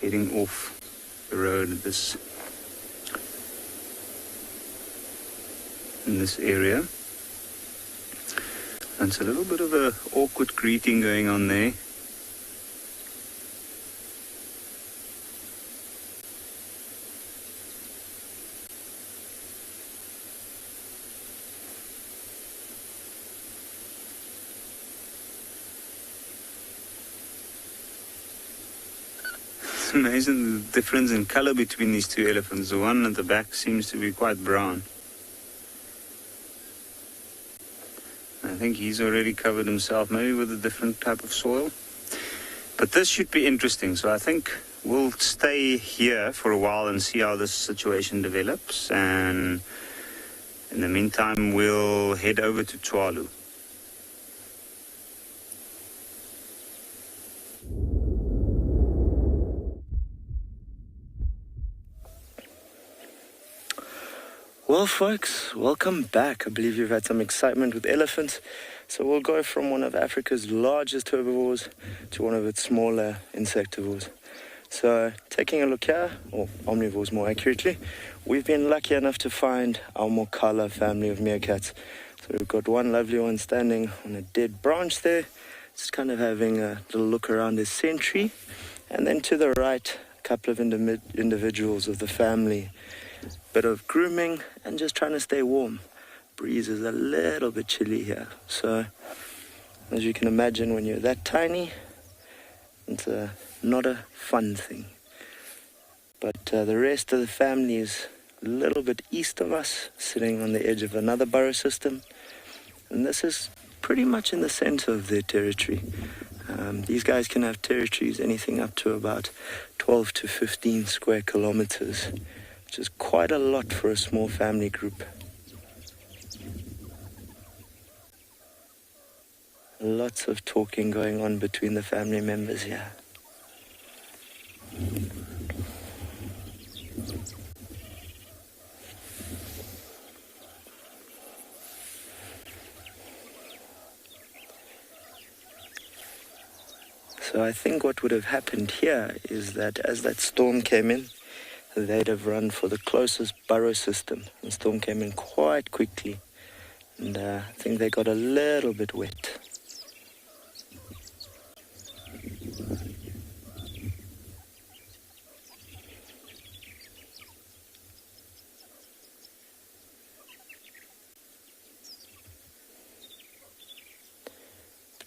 heading off the road in this area. And it's a little bit of an awkward greeting going on there. It's amazing the difference in color between these two elephants. The one at the back seems to be quite brown. I think he's already covered himself, maybe with a different type of soil. But this should be interesting, so I think we'll stay here for a while and see how this situation develops. And in the meantime, we'll head over to Tswalu. Well, folks, welcome back. I believe you've had some excitement with elephants. So we'll go from one of Africa's largest herbivores to one of its smaller insectivores. So taking a look here, or omnivores more accurately, we've been lucky enough to find our Mokala family of meerkats. So we've got one lovely one standing on a dead branch there, just kind of having a little look around his sentry. And then to the right, a couple of individuals of the family. Bit of grooming and just trying to stay warm. Breeze is a little bit chilly here, so as you can imagine, when you're that tiny, it's not a fun thing. But the rest of the family is a little bit east of us, sitting on the edge of another burrow system, and this is pretty much in the center of their territory. These guys can have territories anything up to about 12 to 15 square kilometers, which is quite a lot for a small family group. Lots of talking going on between the family members here. So I think what would have happened here is that as that storm came in, they'd have run for the closest burrow system. The storm came in quite quickly, and I think they got a little bit wet.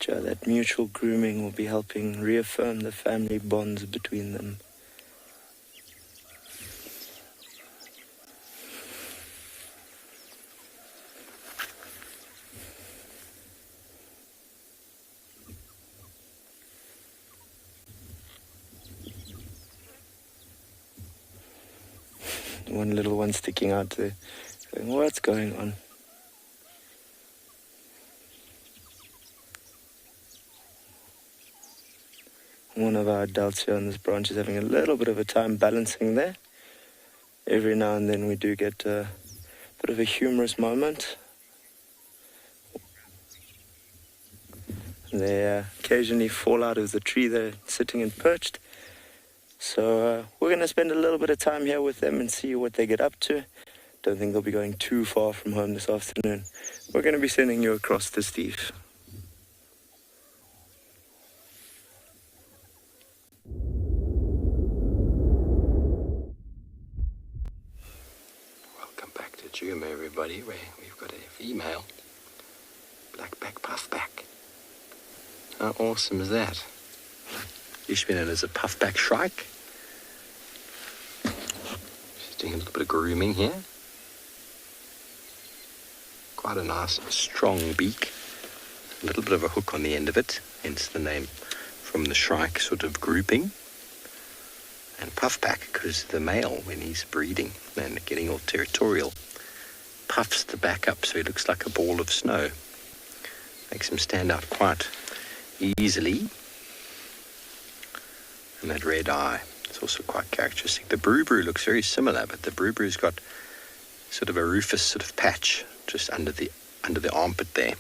future, that mutual grooming will be helping reaffirm the family bonds between them. One little one sticking out there, going, what's going on? One of our adults here on this branch is having a little bit of a time balancing there. Every now and then we do get a bit of a humorous moment. They occasionally fall out of the tree they're sitting and perched. So we're going to spend a little bit of time here with them and see what they get up to. Don't think they'll be going too far from home this afternoon. We're going to be sending you across to Steve. Welcome back to Djuma, everybody, where we've got a female blackback puffback. How awesome is that? Used to be known as a puffback shrike. She's doing a little bit of grooming here. Quite a nice, strong beak. A little bit of a hook on the end of it, hence the name from the shrike sort of grouping. And puffback, because the male, when he's breeding and getting all territorial, puffs the back up so he looks like a ball of snow. Makes him stand out quite easily. And that red eye, it's also quite characteristic. The Brubru looks very similar, but the Brubru's got sort of a rufous sort of patch just under the armpit there.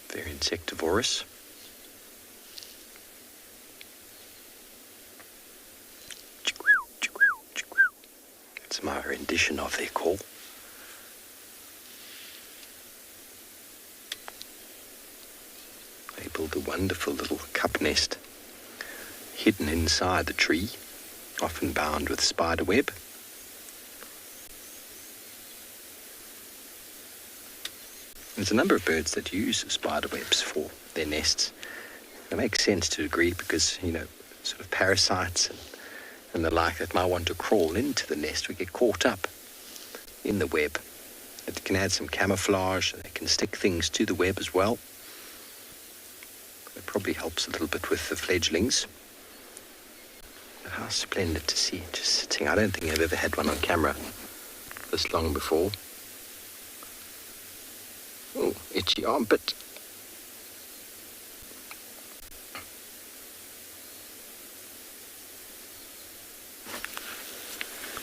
Very insectivorous. It's my rendition of their call. They build a wonderful little cup nest hidden inside the tree, often bound with spider web. There's a number of birds that use spider webs for their nests. It makes sense to a degree because, you know, sort of parasites and the like that might want to crawl into the nest. We get caught up in the web. It can add some camouflage. They can stick things to the web as well. It probably helps a little bit with the fledglings. But how splendid to see it just sitting. I don't think I've ever had one on camera this long before. Oh, itchy armpit.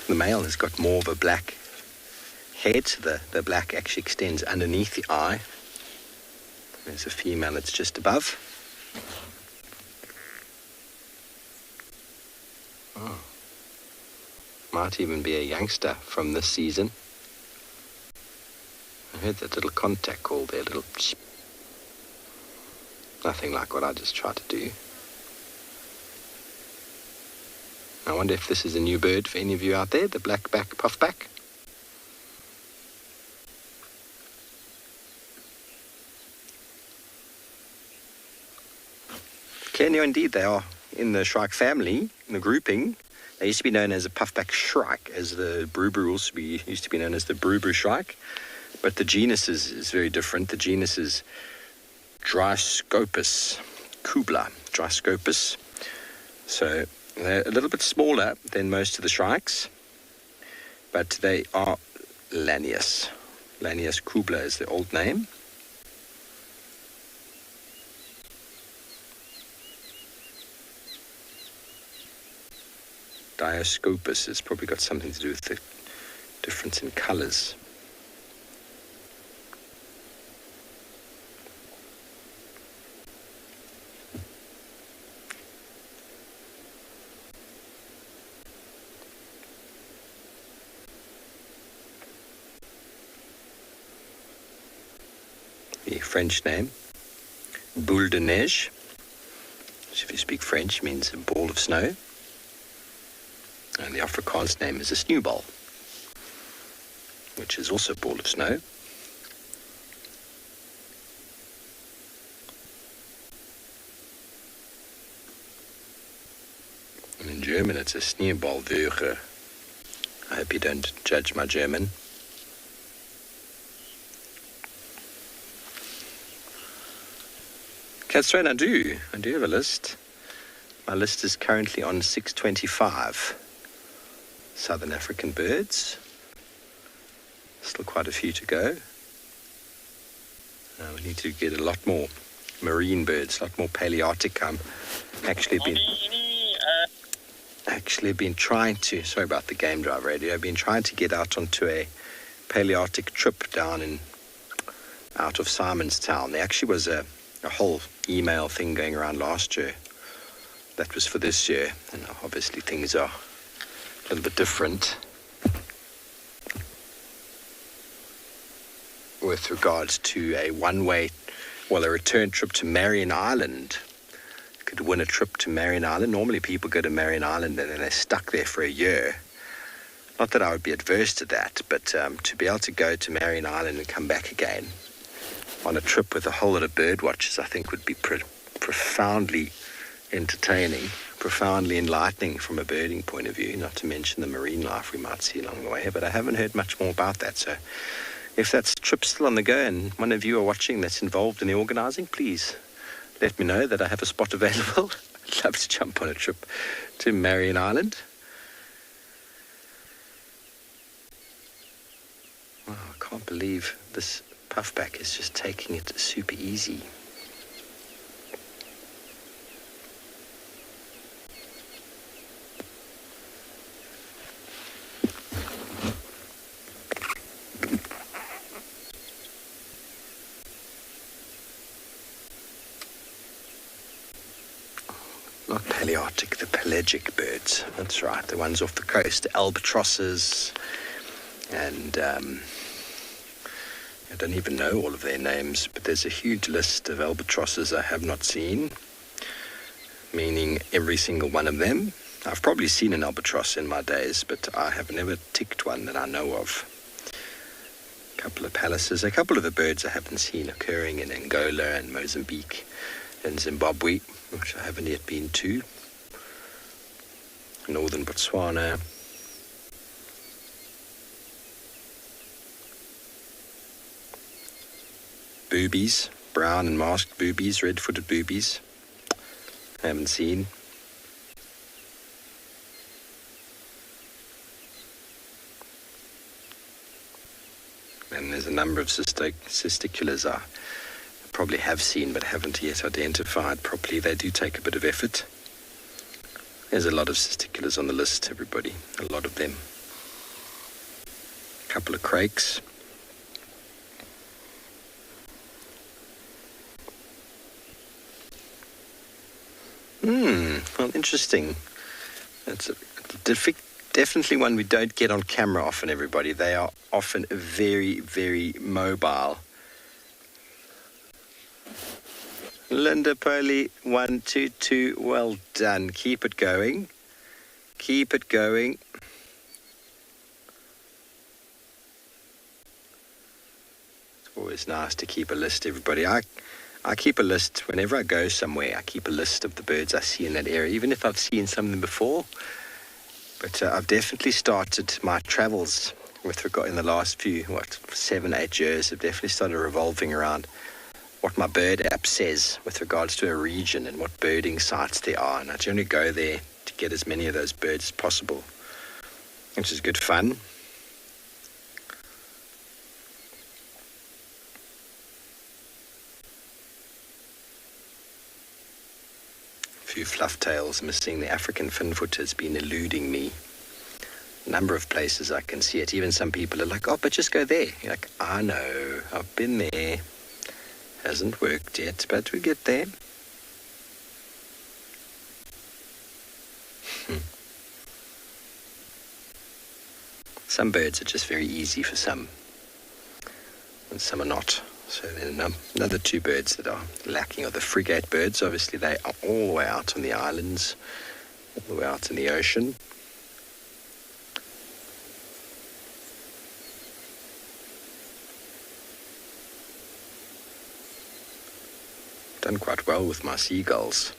The male has got more of a black head, so the black actually extends underneath the eye. There's a female that's just above. Oh. Might even be a youngster from this season. I heard that little contact call there, little chip. Nothing like what I just tried to do. I wonder if this is a new bird for any of you out there, the blackback puffback. Kenya, indeed, they are in the shrike family, in the grouping. They used to be known as a puffback shrike, as the Brubru used to be known as the Brubru shrike. But the genus is very different. The genus is Dryscopus kubla, Dryscopus. So they're a little bit smaller than most of the shrikes, but they are Lanius. Lanius kubla is the old name. Dioscopus has probably got something to do with the difference in colours. The French name, boule de neige, which if you speak French means a ball of snow. And the Afrikaans name is a sneeuwbal. which is also a ball of snow. And in German, it's a Schneeballwolke. I hope you don't judge my German. Catstrain, I do have a list. My list is currently on 625 Southern African birds. Still quite a few to go. We need to get a lot more marine birds, a lot more Palearctic. Actually been trying to, sorry about the game drive radio, I've been trying to get out onto a Palearctic trip down out of Simonstown. There actually was a whole email thing going around last year. That was for this year, and obviously things are a little bit different with regards to a return trip to Marion Island. You could win a trip to Marion Island. Normally people go to Marion Island and then they're stuck there for a year. Not that I would be adverse to that, but to be able to go to Marion Island and come back again on a trip with a whole lot of bird watchers, I think would be profoundly entertaining, profoundly enlightening from a birding point of view, not to mention the marine life we might see along the way. But I haven't heard much more about that, so if that trip's still on the go and one of you are watching that's involved in the organising, please let me know that I have a spot available. I'd love to jump on a trip to Marion Island. Wow, I can't believe this puffback is just taking it super easy. Not Palearctic, the pelagic birds. That's right, the ones off the coast, the albatrosses, and I don't even know all of their names, but there's a huge list of albatrosses I have not seen, meaning every single one of them. I've probably seen an albatross in my days, but I have never ticked one that I know of. A couple of palaces, a couple of the birds I haven't seen occurring in Angola and Mozambique and Zimbabwe, which I haven't yet been to. Northern Botswana. Boobies, brown and masked boobies, red-footed boobies. I haven't seen. And there's a number of cisticulars I probably have seen but haven't yet identified properly. They do take a bit of effort. There's a lot of cisticulars on the list, everybody. A lot of them. A couple of crakes. Well, interesting. That's definitely one we don't get on camera often, everybody. They are often very, very mobile. Linda Polly, 122, well done. Keep it going. Keep it going. It's always nice to keep a list, everybody. I keep a list whenever I go somewhere. I keep a list of the birds I see in that area, even if I've seen some of them before. But I've definitely started my travels with regard in the last few, 7-8 years. I've definitely started revolving around what my bird app says with regards to a region and what birding sites there are. And I generally go there to get as many of those birds as possible, which is good fun. Few flufftails missing. The African finfoot has been eluding me. A number of places I can see it. Even some people are like, oh, but just go there. You're like, I know, I've been there. Hasn't worked yet, but we get there. Some birds are just very easy for some, and some are not. So then another two birds that are lacking are the frigate birds. Obviously they are all the way out on the islands, all the way out in the ocean. done quite well with my seagulls.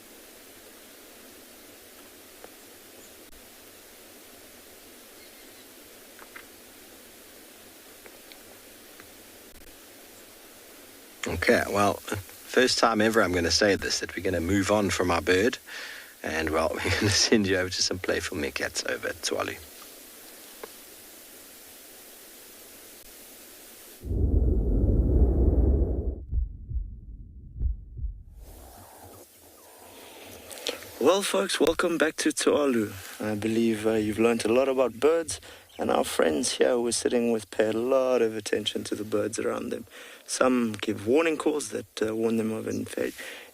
Okay, well, first time ever I'm going to say this, that we're going to move on from our bird, and well, we're going to send you over to some playful meerkats over at Tswalu. Well, folks, welcome back to Tswalu. I believe you've learned a lot about birds, and our friends here who we're sitting with pay a lot of attention to the birds around them. Some give warning calls that warn them of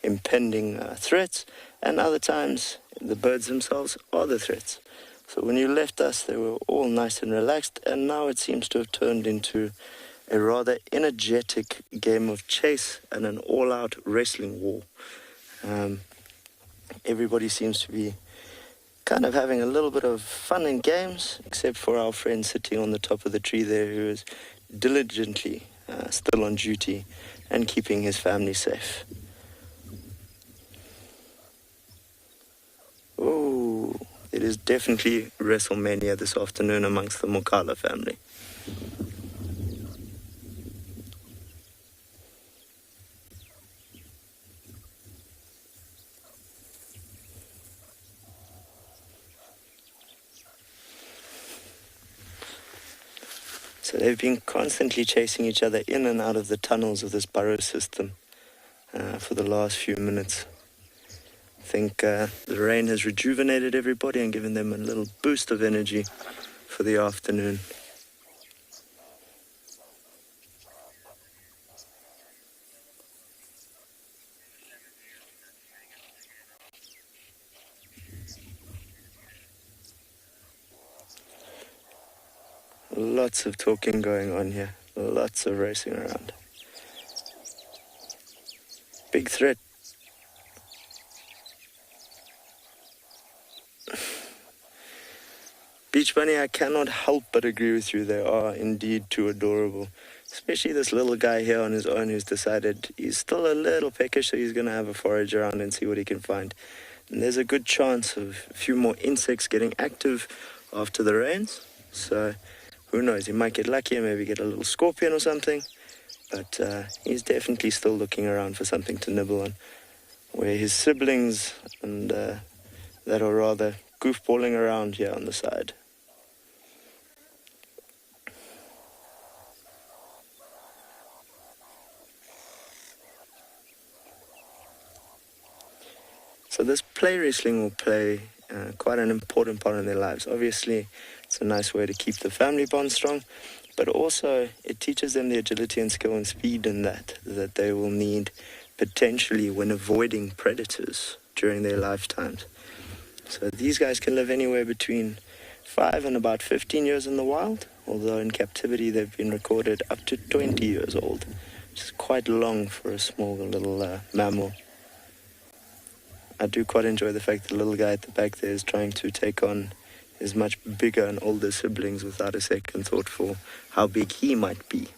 impending threats, and other times the birds themselves are the threats. So when you left us, they were all nice and relaxed, and now it seems to have turned into a rather energetic game of chase and an all-out wrestling war. Everybody seems to be kind of having a little bit of fun and games, except for our friend sitting on the top of the tree there, who is diligently still on duty and keeping his family safe. Oh, it is definitely WrestleMania this afternoon amongst the Mokala family. So they've been constantly chasing each other in and out of the tunnels of this burrow system for the last few minutes. I think the rain has rejuvenated everybody and given them a little boost of energy for the afternoon. Lots of talking going on here. Lots of racing around. Big threat. Beach Bunny, I cannot help but agree with you. They are indeed too adorable. Especially this little guy here on his own who's decided he's still a little peckish, so he's going to have a forage around and see what he can find. And there's a good chance of a few more insects getting active after the rains. So who knows, he might get lucky and maybe get a little scorpion or something. But he's definitely still looking around for something to nibble on. Where his siblings and that are rather goofballing around here on the side. So this play wrestling will play quite an important part in their lives. Obviously, it's a nice way to keep the family bond strong, but also it teaches them the agility and skill and speed in that they will need potentially when avoiding predators during their lifetimes. So these guys can live anywhere between 5 and about 15 years in the wild, although in captivity they've been recorded up to 20 years old, which is quite long for a small little mammal. I do quite enjoy the fact that the little guy at the back there is trying to take on his much bigger and older siblings without a second thought for how big he might be.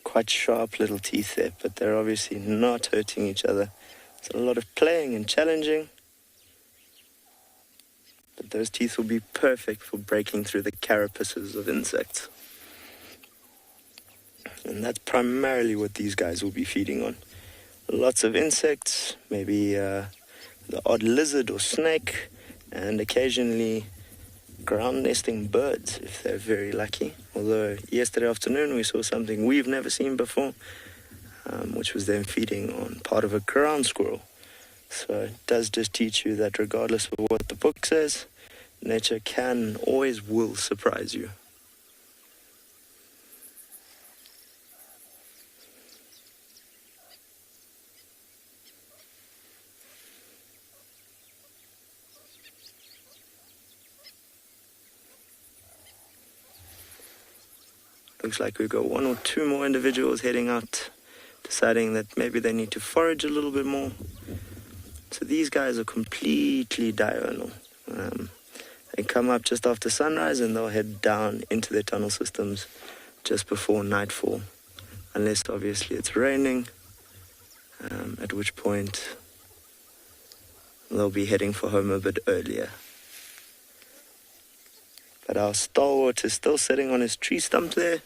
Quite sharp little teeth there, but they're obviously not hurting each other. There's a lot of playing and challenging, but those teeth will be perfect for breaking through the carapaces of insects. And that's primarily what these guys will be feeding on. Lots of insects, maybe the odd lizard or snake, and occasionally ground nesting birds if they're very lucky. Although yesterday afternoon we saw something we've never seen before, which was them feeding on part of a ground squirrel. So it does just teach you that regardless of what the book says, nature can always will surprise you. Looks like we've got 1 or 2 more individuals heading out, deciding that maybe they need to forage a little bit more. So these guys are completely diurnal. They come up just after sunrise and they'll head down into their tunnel systems just before nightfall, unless obviously it's raining, at which point they'll be heading for home a bit earlier. But our stalwart is still sitting on his tree stump there,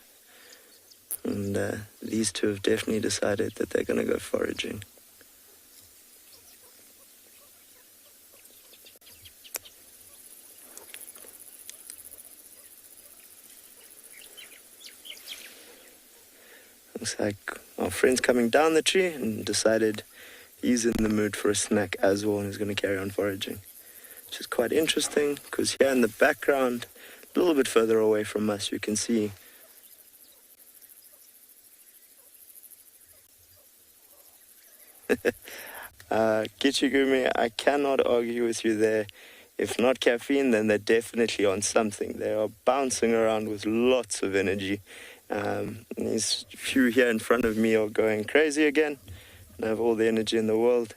and these two have definitely decided that they're going to go foraging. Looks like our friend's coming down the tree and decided he's in the mood for a snack as well and is going to carry on foraging. Which is quite interesting because here in the background, a little bit further away from us, you can see Kichigumi, I cannot argue with you there. If not caffeine, then they're definitely on something. They are bouncing around with lots of energy. These few here in front of me are going crazy again and have all the energy in the world.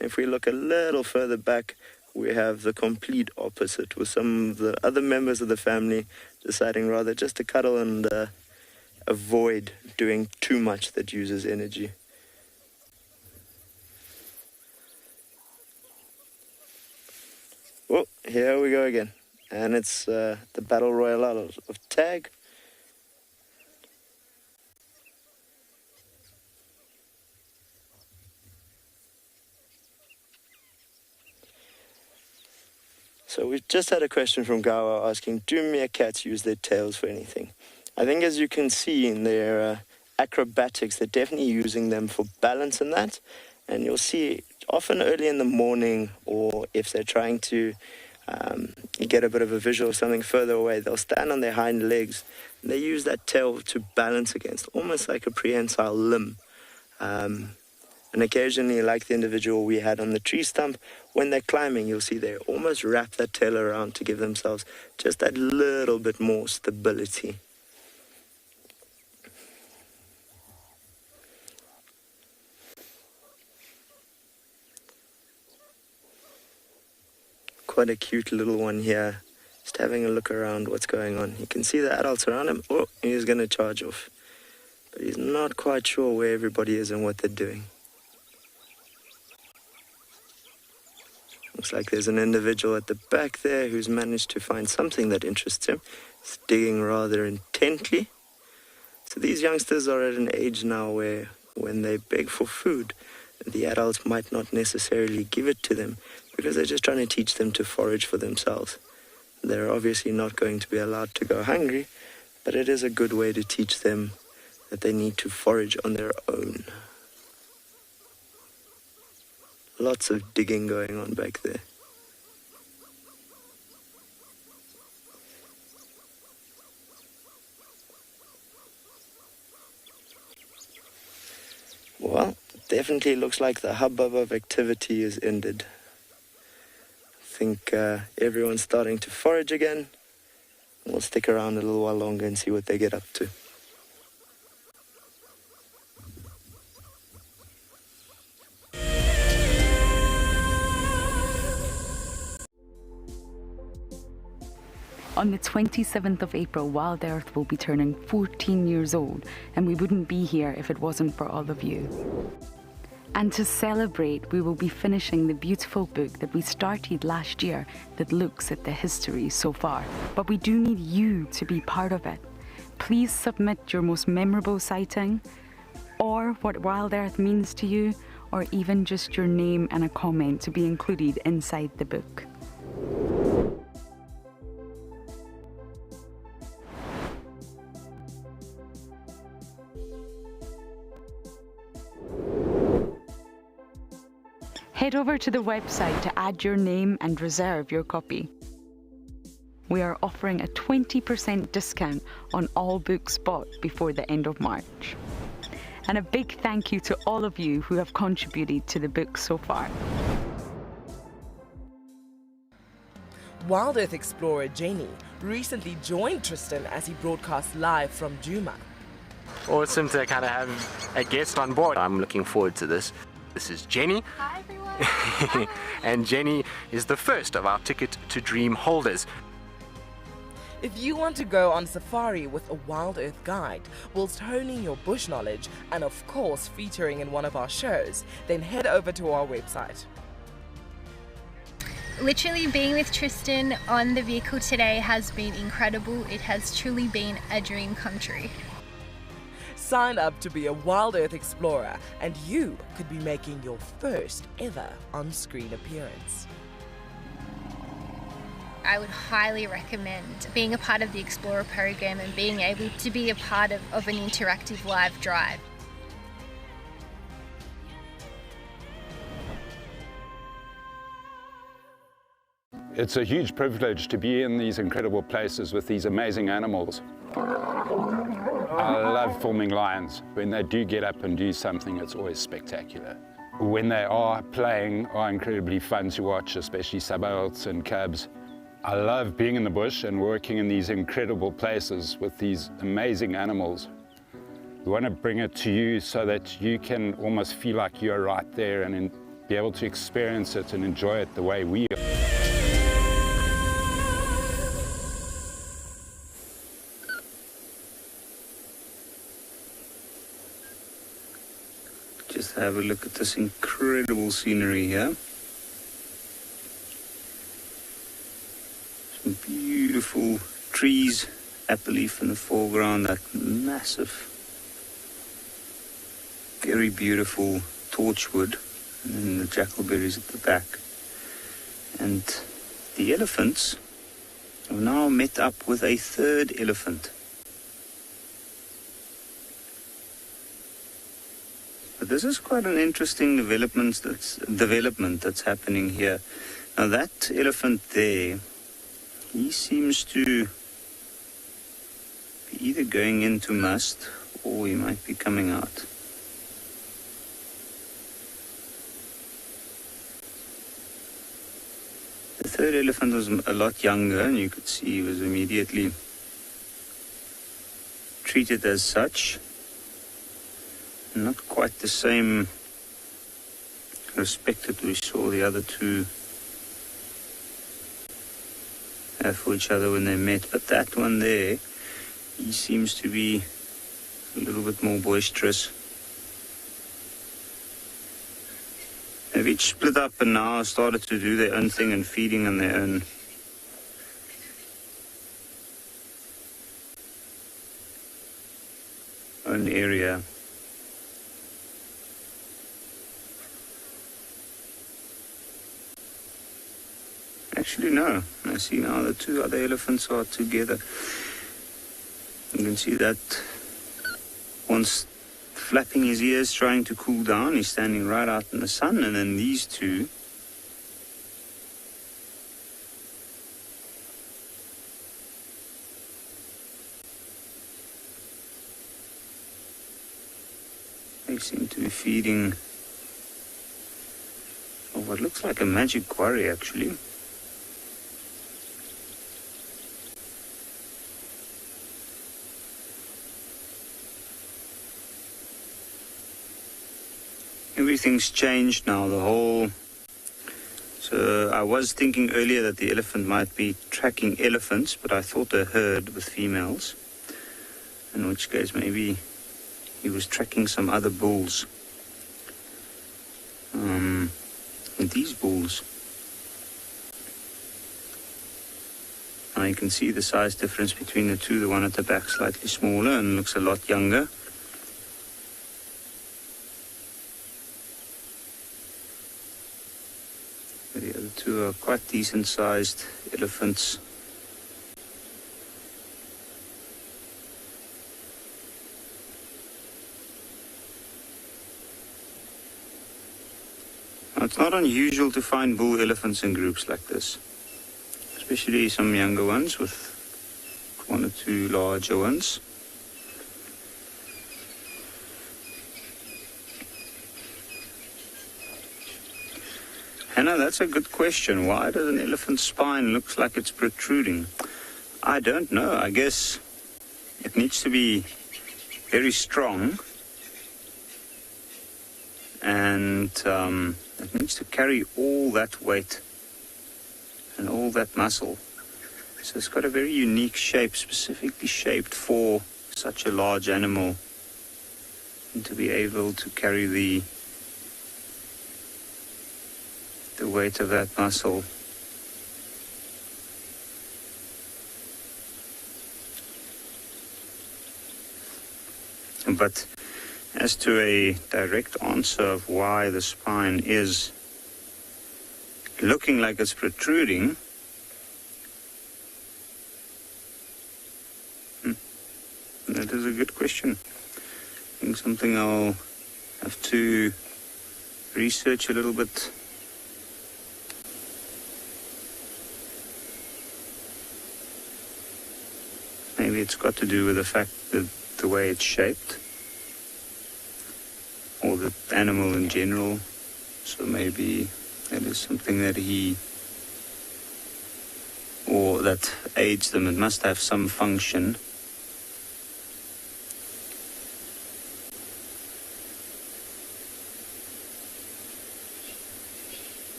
If we look a little further back, we have the complete opposite, with some of the other members of the family deciding rather just to cuddle and avoid doing too much that uses energy. Oh, here we go again. And it's the battle royale of tag. So we've just had a question from Gawa asking, do meerkats use their tails for anything? I think as you can see in their acrobatics, they're definitely using them for balance and that. And you'll see often early in the morning, or if they're trying to get a bit of a visual of something further away, they'll stand on their hind legs. And they use that tail to balance against, almost like a prehensile limb. And occasionally, like the individual we had on the tree stump, when they're climbing, you'll see they almost wrap that tail around to give themselves just that little bit more stability. Quite a cute little one here, just having a look around what's going on. You can see the adults around him. Oh, he's going to charge off. But he's not quite sure where everybody is and what they're doing. Looks like there's an individual at the back there who's managed to find something that interests him. He's digging rather intently. So these youngsters are at an age now where when they beg for food, the adults might not necessarily give it to them because they're just trying to teach them to forage for themselves. They're obviously not going to be allowed to go hungry, but it is a good way to teach them that they need to forage on their own. Lots of digging going on back there. Well, definitely looks like the hubbub of activity is ended. I think everyone's starting to forage again. We'll stick around a little while longer and see what they get up to. On the 27th of April, WildEarth will be turning 14 years old, and we wouldn't be here if it wasn't for all of you. And to celebrate, we will be finishing the beautiful book that we started last year that looks at the history so far. But we do need you to be part of it. Please submit your most memorable sighting, or what WildEarth means to you, or even just your name and a comment to be included inside the book. Head over to the website to add your name and reserve your copy. We are offering a 20% discount on all books bought before the end of March. And a big thank you to all of you who have contributed to the book so far. WildEarth explorer Jenny recently joined Tristan as he broadcast live from Djuma. Awesome to kind of have a guest on board. I'm looking forward to this. This is Jenny. Hi everyone. And Jenny is the first of our Ticket to Dream holders. If you want to go on safari with a WildEarth guide whilst honing your bush knowledge and of course featuring in one of our shows, then head over to our website. Literally being with Tristan on the vehicle today has been incredible. It has truly been a dream come true. Sign up to be a WildEarth explorer and you could be making your first ever on-screen appearance. I would highly recommend being a part of the Explorer program and being able to be a part of an interactive live drive. It's a huge privilege to be in these incredible places with these amazing animals. I love filming lions. When they do get up and do something, it's always spectacular. When they are playing, are incredibly fun to watch, especially subalterns and cubs. I love being in the bush and working in these incredible places with these amazing animals. We want to bring it to you so that you can almost feel like you're right there and be able to experience it and enjoy it the way we are. Just have a look at this incredible scenery here. Some beautiful trees, apple leaf in the foreground, that massive, very beautiful torchwood, and then the jackalberries at the back. And the elephants have now met up with a third elephant. But this is quite an interesting development that's happening here. Now that elephant there, he seems to be either going into must or he might be coming out. The third elephant was a lot younger, and you could see he was immediately treated as such. Not quite the same respect that we saw the other two have for each other when they met, but that one there, he seems to be a little bit more boisterous. They've each split up and now started to do their own thing and feeding on their own. Area. Actually, no. I see now the two other elephants are together. You can see that one's flapping his ears, trying to cool down. He's standing right out in the sun. And then these two they seem to be feeding on what looks like a magic quarry, actually. Everything's changed now, So I was thinking earlier that the elephant might be tracking elephants, but I thought a herd with females, in which case maybe he was tracking some other bulls. And these bulls, now you can see the size difference between the two. The one at the back slightly smaller and looks a lot younger. The other two are quite decent-sized elephants. Now, it's not unusual to find bull elephants in groups like this, especially some younger ones with one or two larger ones. Hannah, that's a good question. Why does an elephant's spine look like it's protruding? I don't know. I guess it needs to be very strong, and it needs to carry all that weight and all that muscle. So it's got a very unique shape, specifically shaped for such a large animal, and to be able to carry the weight of that muscle. But as to a direct answer of why the spine is looking like it's protruding, that is a good question. I think something I'll have to research a little bit. Maybe it's got to do with the fact that the way it's shaped, or the animal in general. So maybe that is something that or that aids them. It must have some function.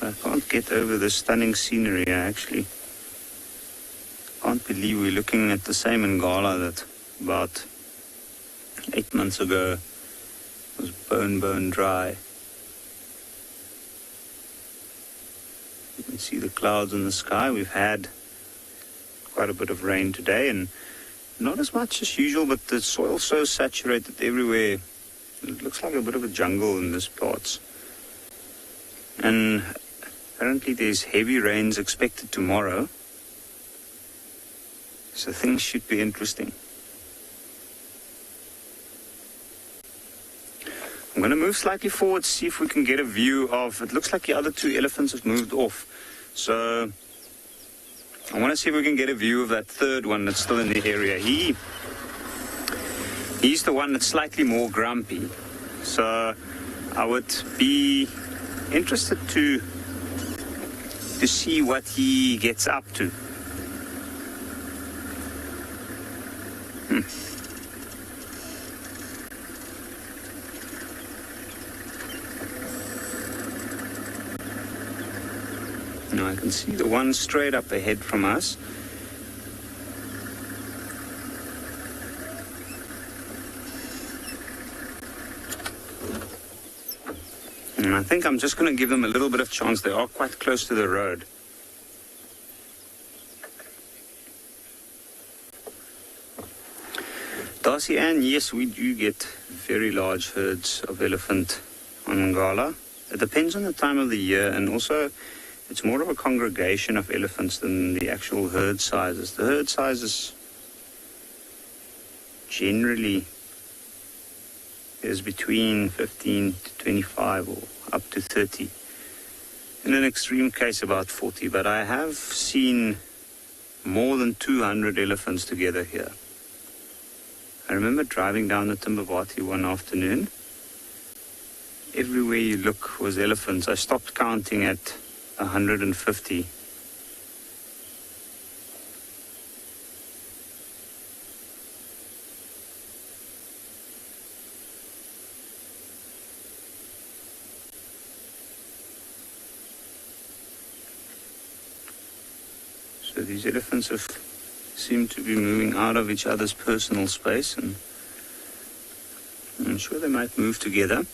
I can't get over the stunning scenery. I actually can't believe we're looking at the same Ngala that about 8 months ago was bone dry. You can see the clouds in the sky. We've had quite a bit of rain today, and not as much as usual, but the soil's so saturated everywhere. It looks like a bit of a jungle in this parts. And apparently there's heavy rains expected tomorrow. So things should be interesting. I'm going to move slightly forward, see if we can get a view of... It looks like the other two elephants have moved off. So I want to see if we can get a view of that third one that's still in the area. He's the one that's slightly more grumpy. So I would be interested to see what he gets up to. Now I can see the one straight up ahead from us. And I think I'm just going to give them a little bit of chance. They are quite close to the road. Darcy Ann, yes, we do get very large herds of elephant on Ngala. It depends on the time of the year, and also it's more of a congregation of elephants than the actual herd sizes. The herd sizes generally is between 15 to 25 or up to 30. In an extreme case, about 40. But I have seen more than 200 elephants together here. I remember driving down the Timbavati one afternoon. Everywhere you look was elephants. I stopped counting at 150. So these elephants seem to be moving out of each other's personal space, and I'm sure they might move together.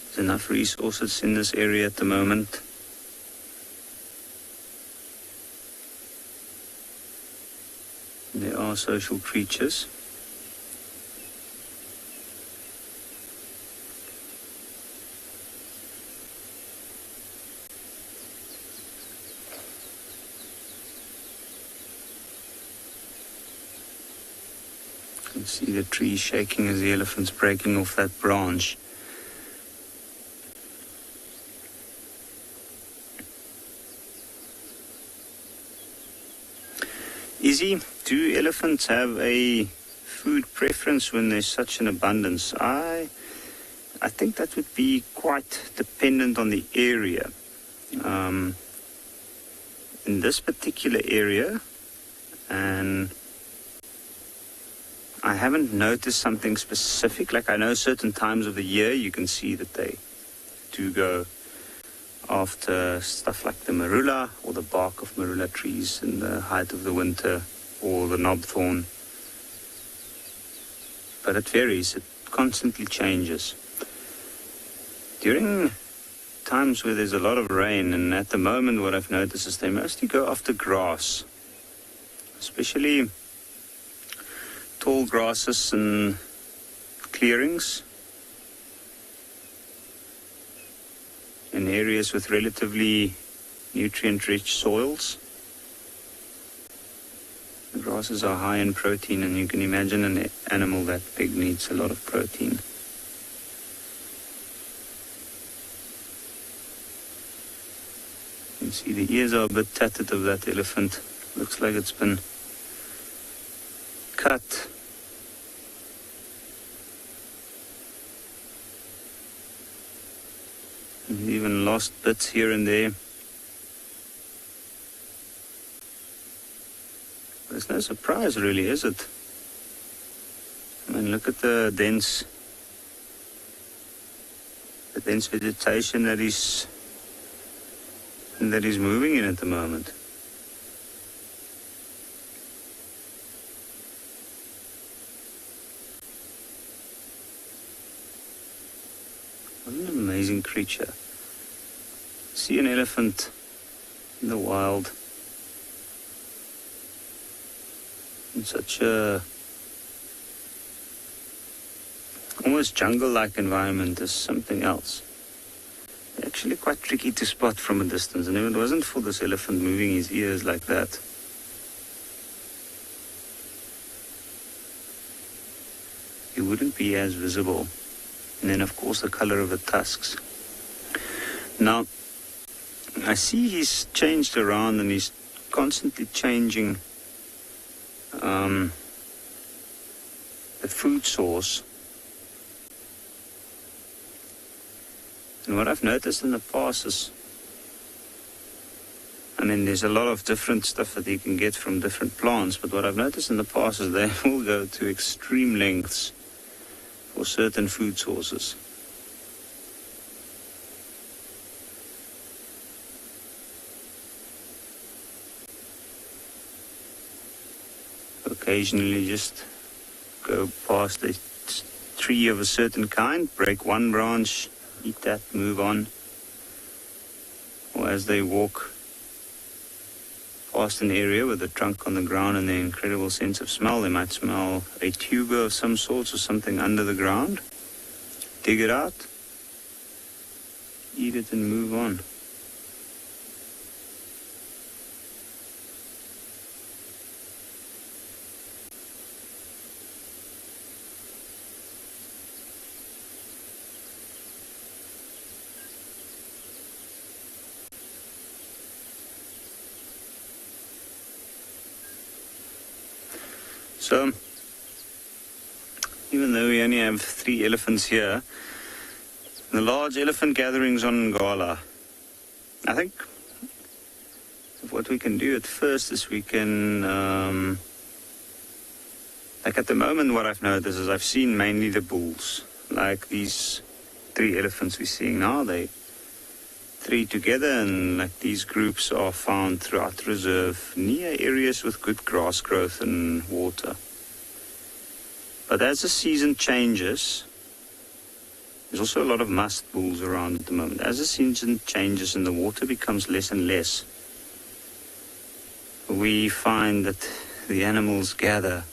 There's enough resources in this area at the moment. They are social creatures. You can see the tree shaking as the elephant's breaking off that branch. Izzy, do elephants have a food preference when there's such an abundance? I I think that would be quite dependent on the area. In this particular area, and I haven't noticed something specific. Like I know certain times of the year you can see that they do go after stuff like the marula or the bark of marula trees in the height of the winter, or the knobthorn. But it varies, it constantly changes. During times where there's a lot of rain, and at the moment what I've noticed is they mostly go after grass, especially tall grasses and clearings in areas with relatively nutrient-rich soils. The grasses are high in protein, and you can imagine an animal that big needs a lot of protein. You can see the ears are a bit tattered of that elephant. Looks like it's been cut. He's even lost bits here and there. There's no surprise really, is it? I mean, look at the dense vegetation that he's moving in at the moment. What an amazing creature. See an elephant in the wild in such a almost jungle-like environment is something else. They're actually quite tricky to spot from a distance, and if it wasn't for this elephant moving his ears like that, he wouldn't be as visible. And then of course the color of the tusks. Now I see he's changed around, and he's constantly changing the food source. And what I've noticed in the past is, I mean, there's a lot of different stuff that you can get from different plants, but what I've noticed in the past is they will go to extreme lengths for certain food sources. Occasionally just go past a tree of a certain kind, break one branch, eat that, move on. Or as they walk past an area with a trunk on the ground and their incredible sense of smell, they might smell a tuber of some sort or something under the ground, dig it out, eat it and move on. So, even though we only have 3 elephants here, the large elephant gatherings on Ngala, I think what we can do at first is we can, like at the moment what I've noticed is I've seen mainly the bulls. Like these 3 elephants we're seeing now, they 3 together, and like these groups are found throughout the reserve near areas with good grass growth and water. But as the season changes, there's also a lot of musk bulls around at the moment. As the season changes and the water becomes less and less, we find that the animals gather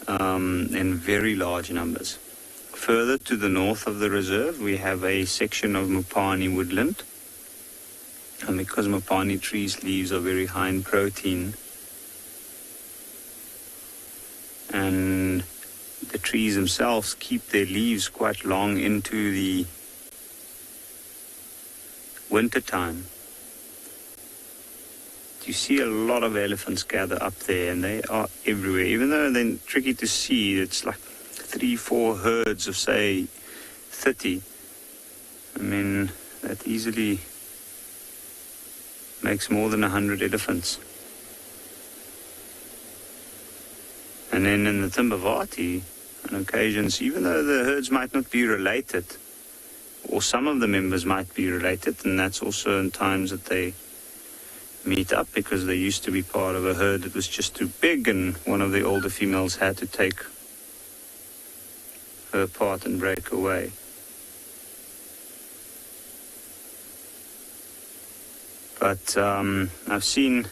in very large numbers. Further to the north of the reserve, we have a section of Mopani woodland. And because Mopani trees' leaves are very high in protein, and the trees themselves keep their leaves quite long into the winter time, you see a lot of elephants gather up there, and they are everywhere. Even though they're tricky to see, it's like 3-4 herds of, say, 30, I mean, that easily makes more than 100 elephants. And then in the Timbavati, on occasions, even though the herds might not be related, or some of the members might be related, and that's also in times that they meet up because they used to be part of a herd that was just too big, and one of the older females had to take her part and break away. But I've seen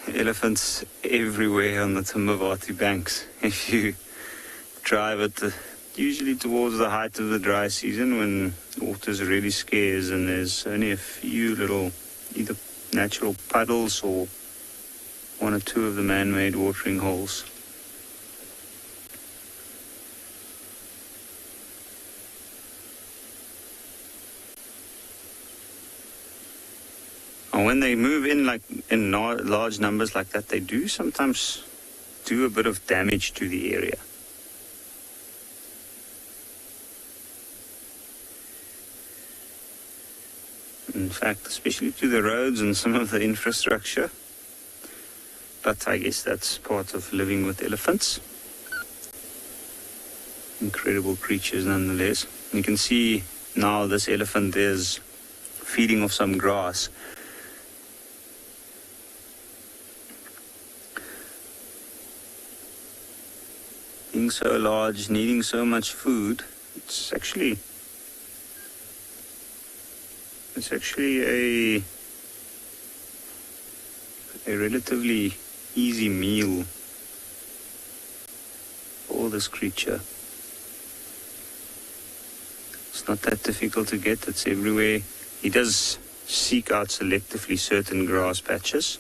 elephants everywhere on the Timbavati banks. If you drive usually towards the height of the dry season when water's really scarce and there's only a few little either natural puddles or 1 or 2 of the man-made watering holes. And when they move in large numbers like that, they do sometimes do a bit of damage to the area. In fact, especially to the roads and some of the infrastructure. But I guess that's part of living with elephants. Incredible creatures nonetheless. You can see now this elephant is feeding off some grass. Being so large, needing so much food, it's actually a relatively easy meal for this creature. It's not that difficult to get, it's everywhere. He does seek out selectively certain grass patches,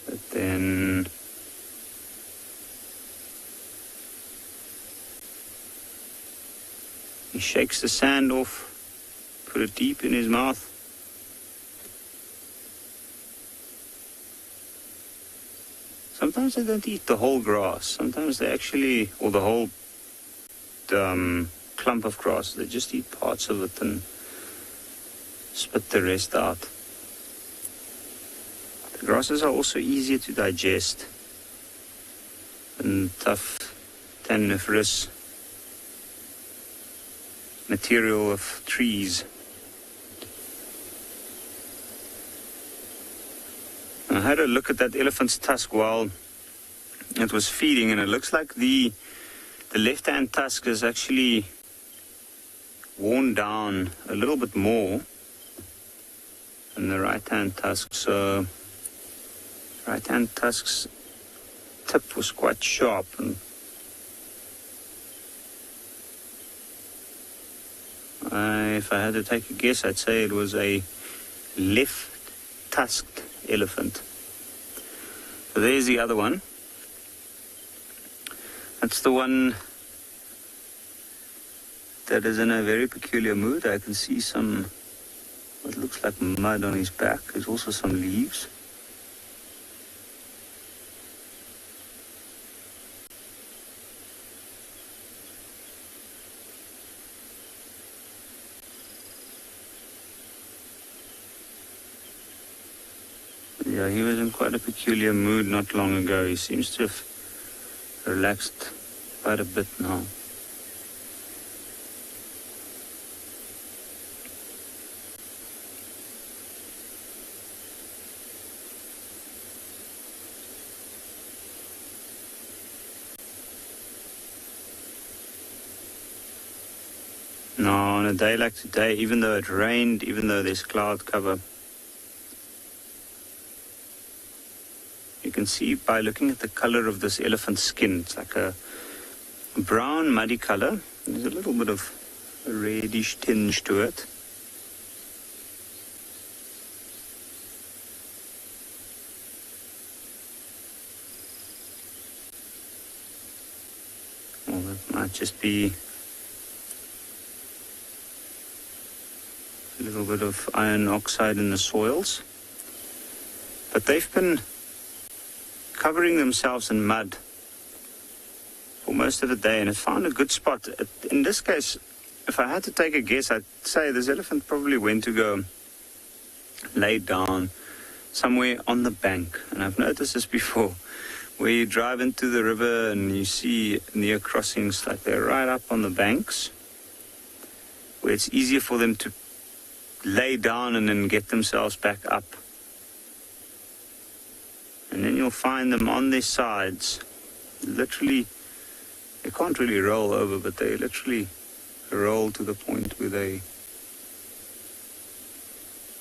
but then he shakes the sand off, put it deep in his mouth. Sometimes they don't eat the whole grass. Sometimes they actually, or the whole clump of grass, they just eat parts of it and spit the rest out. The grasses are also easier to digest than tough tanniferous material of trees. I had a look at that elephant's tusk while it was feeding, and it looks like the left-hand tusk is actually worn down a little bit more than the right-hand tusk. So right-hand tusk's tip was quite sharp, and if I had to take a guess, I'd say it was a left-tusked elephant. So there's the other one. That's the one that is in a very peculiar mood. I can see what looks like mud on his back. There's also some leaves. Yeah, he was in quite a peculiar mood not long ago. He seems to have relaxed quite a bit now. Now, on a day like today, even though it rained, even though there's cloud cover, you can see by looking at the color of this elephant's skin, it's like a brown, muddy color. There's a little bit of a reddish tinge to it. Well, that might just be a little bit of iron oxide in the soils. But they've been covering themselves in mud for most of the day, and it found a good spot. In this case, if I had to take a guess, I'd say this elephant probably went to go lay down somewhere on the bank. And I've noticed this before, where you drive into the river and you see near crossings, like they're right up on the banks, where it's easier for them to lay down and then get themselves back up. And then you'll find them on their sides, literally, they can't really roll over, but they literally roll to the point where they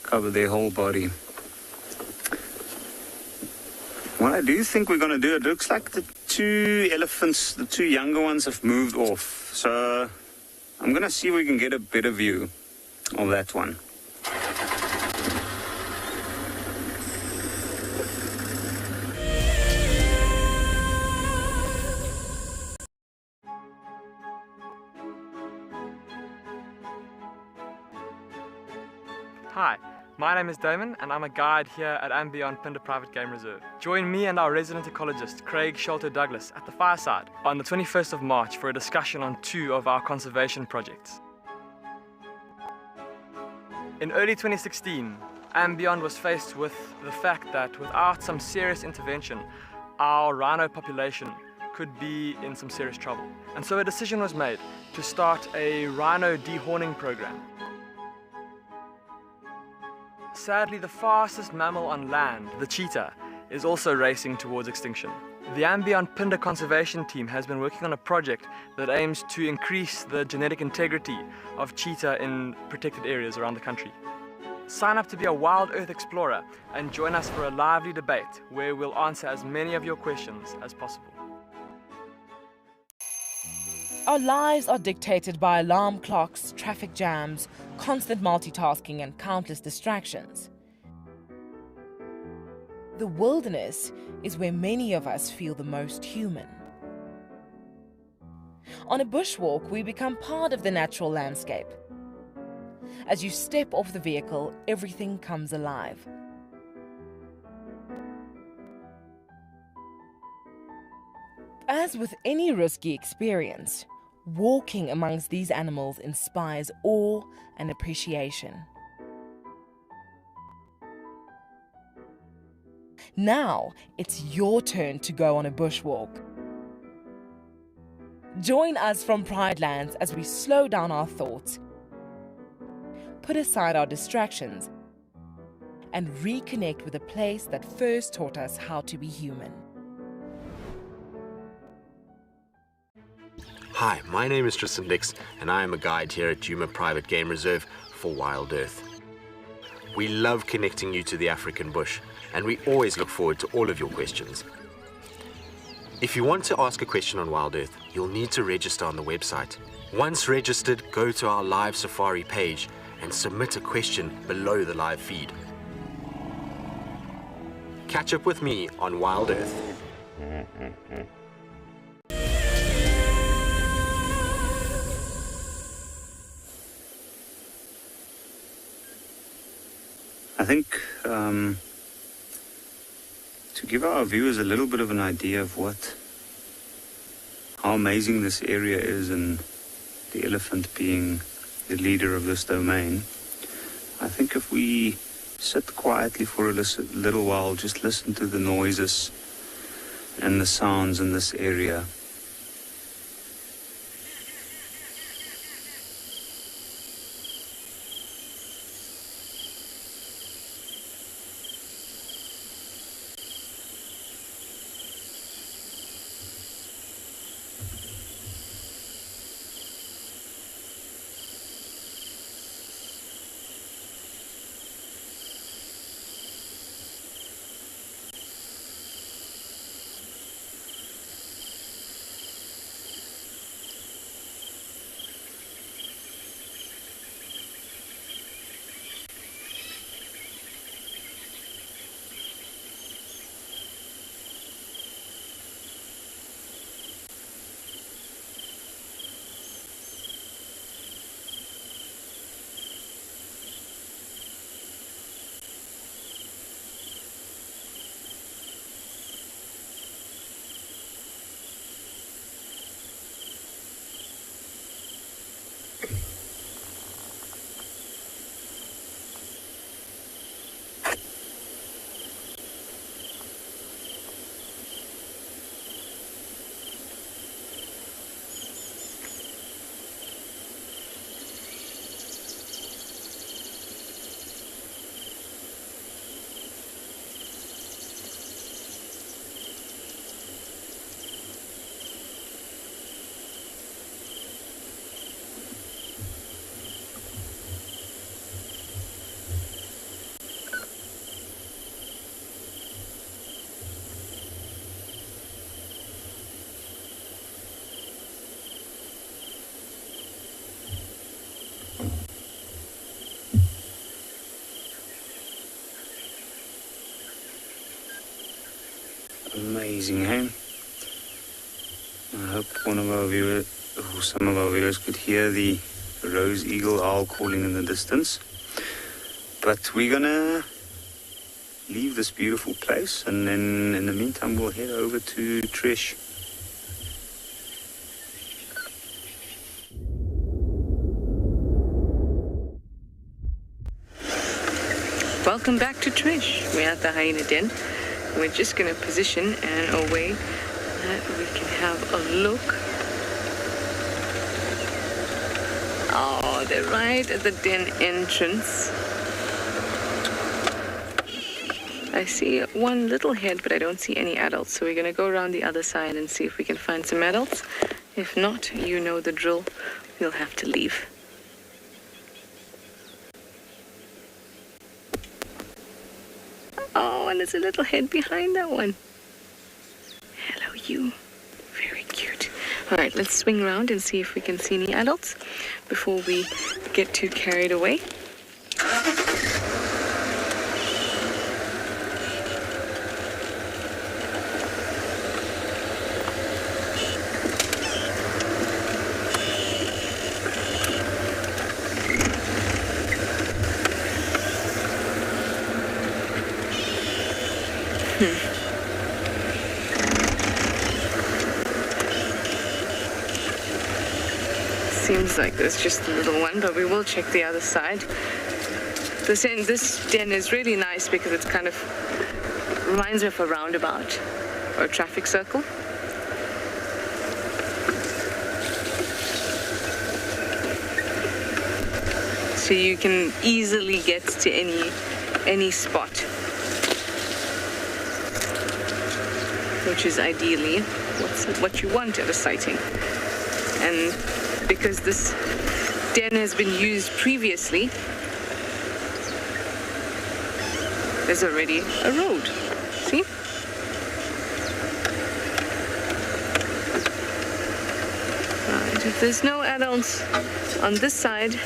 cover their whole body. What I do think we're going to do, it looks like the two elephants, the two younger ones, have moved off. So I'm going to see if we can get a better view of that one. Hi, my name is Damon and I'm a guide here at andBeyond Phinda Private Game Reserve. Join me and our resident ecologist Craig Sholto Douglas at the fireside on the 21st of March for a discussion on 2 of our conservation projects. In early 2016, andBeyond was faced with the fact that without some serious intervention, our rhino population could be in some serious trouble. And so a decision was made to start a rhino dehorning program. Sadly, the fastest mammal on land, the cheetah, is also racing towards extinction. The andBeyond Phinda conservation team has been working on a project that aims to increase the genetic integrity of cheetah in protected areas around the country. Sign up to be a WildEarth explorer and join us for a lively debate where we'll answer as many of your questions as possible. Our lives are dictated by alarm clocks, traffic jams, constant multitasking, and countless distractions. The wilderness is where many of us feel the most human. On a bushwalk, we become part of the natural landscape. As you step off the vehicle, everything comes alive. As with any risky experience, walking amongst these animals inspires awe and appreciation. Now, it's your turn to go on a bushwalk. Join us from Pride Lands as we slow down our thoughts, put aside our distractions, and reconnect with a place that first taught us how to be human. Hi, my name is Tristan Dix, and I am a guide here at Djuma Private Game Reserve for WildEarth. We love connecting you to the African bush, and we always look forward to all of your questions. If you want to ask a question on WildEarth, you'll need to register on the website. Once registered, go to our live safari page and submit a question below the live feed. Catch up with me on WildEarth. I think to give our viewers a little bit of an idea of how amazing this area is, and the elephant being the leader of this domain, I think if we sit quietly for a little while, just listen to the noises and the sounds in this area. Amazing, eh? I hope one of our viewers, or some of our viewers, could hear the rose eagle owl calling in the distance. But we're gonna leave this beautiful place, and then in the meantime we'll head over to Trish. Welcome back to Trish. We're at the hyena den. We're just going to position in a way that we can have a look. Oh, they're right at the den entrance. I see one little head, but I don't see any adults. So we're going to go around the other side and see if we can find some adults. If not, you know the drill. We'll have to leave. Oh, and there's a little head behind that one. Hello, you. Very cute. All right, let's swing around and see if we can see any adults before we get too carried away. Seems like there's just a little one, but we will check the other side. This den is really nice because it's kind of reminds me of a roundabout or a traffic circle. So you can easily get to any spot, which is ideally what you want at a sighting. And because this den has been used previously, there's already a road. See? Right, if there's no adults on this side,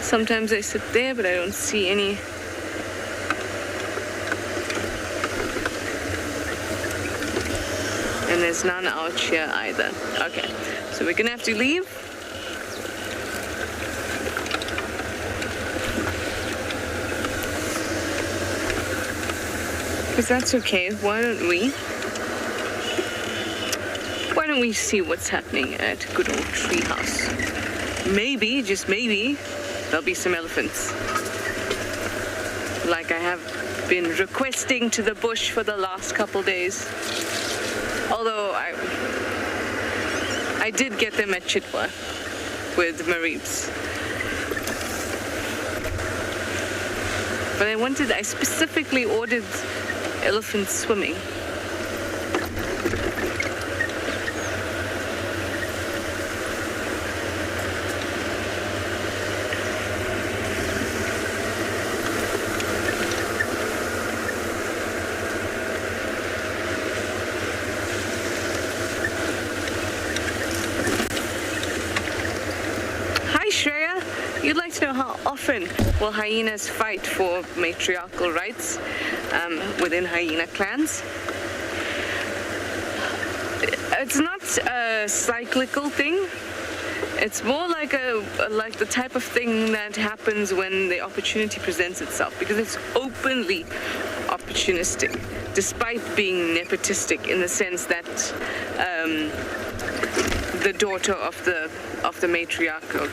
sometimes I sit there, but I don't see any. And there's none out here either. Okay, so we're gonna have to leave. Because that's okay. Why don't we see what's happening at good old Treehouse? Maybe, just maybe, there'll be some elephants. Like I have been requesting to the bush for the last couple days. Although I did get them at Chitwa with Mareebs. But I specifically ordered elephant swimming. You'd like to know how often will hyenas fight for matriarchal rights within hyena clans? It's not a cyclical thing. It's more like the type of thing that happens when the opportunity presents itself, because it's openly opportunistic, despite being nepotistic in the sense that the daughter of the matriarch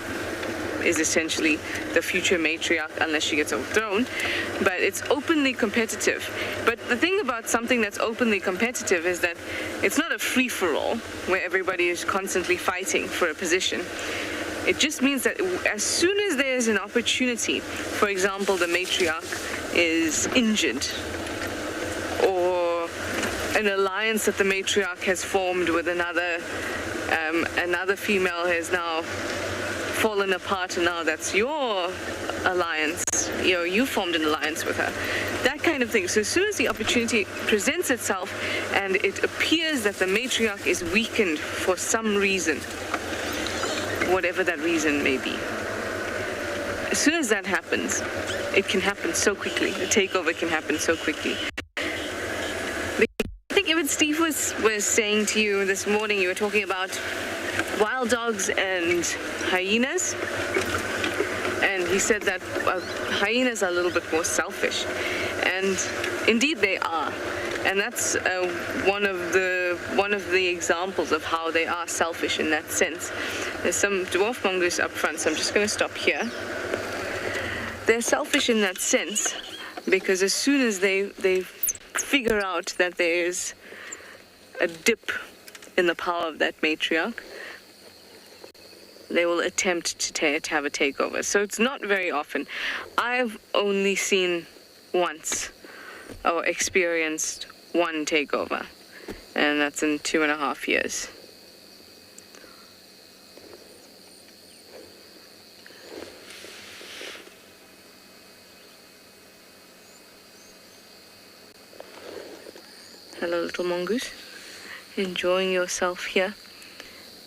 is essentially the future matriarch unless she gets overthrown, but it's openly competitive. But the thing about something that's openly competitive is that it's not a free-for-all where everybody is constantly fighting for a position. It just means that as soon as there's an opportunity, for example, the matriarch is injured, or an alliance that the matriarch has formed with another female has now fallen apart, and now that's your alliance. You formed an alliance with her. That kind of thing. So as soon as the opportunity presents itself and it appears that the matriarch is weakened for some reason, whatever that reason may be, as soon as that happens, it can happen so quickly. A takeover can happen so quickly. I think even Steve was saying to you this morning, you were talking about wild dogs and hyenas. And he said that hyenas are a little bit more selfish. And indeed they are. And that's one of the examples of how they are selfish in that sense. There's some dwarf mongoose up front, so I'm just going to stop here. They're selfish in that sense because as soon as they figure out that there's a dip in the power of that matriarch, they will attempt to have a takeover. So it's not very often. I've only seen once or experienced one takeover, and that's in 2.5 years. Hello, little mongoose. Enjoying yourself here?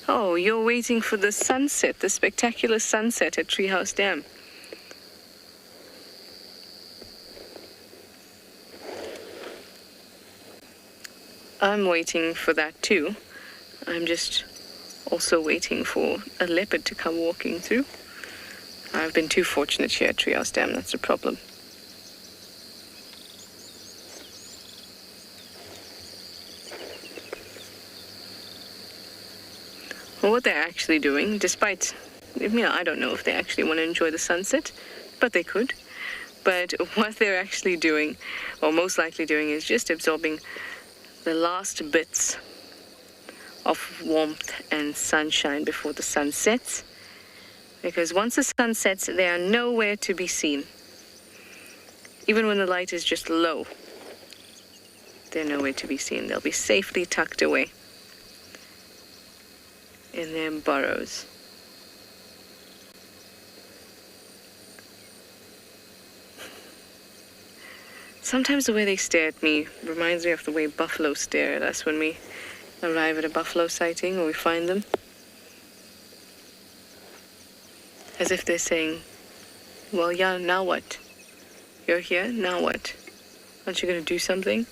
Oh, you're waiting for the sunset, the spectacular sunset at Treehouse Dam. I'm waiting for that too. I'm just also waiting for a leopard to come walking through. I've been too fortunate here at Treehouse Dam, that's a problem. Well, what they're actually doing, despite, I don't know if they actually want to enjoy the sunset, but they could. But what they're actually doing, or most likely doing, is just absorbing the last bits of warmth and sunshine before the sun sets. Because once the sun sets, they are nowhere to be seen. Even when the light is just low, they're nowhere to be seen. They'll be safely tucked away in their burrows. Sometimes the way they stare at me reminds me of the way buffalo stare at us when we arrive at a buffalo sighting or we find them. As if they're saying, well, yeah, now what? You're here, now what? Aren't you going to do something?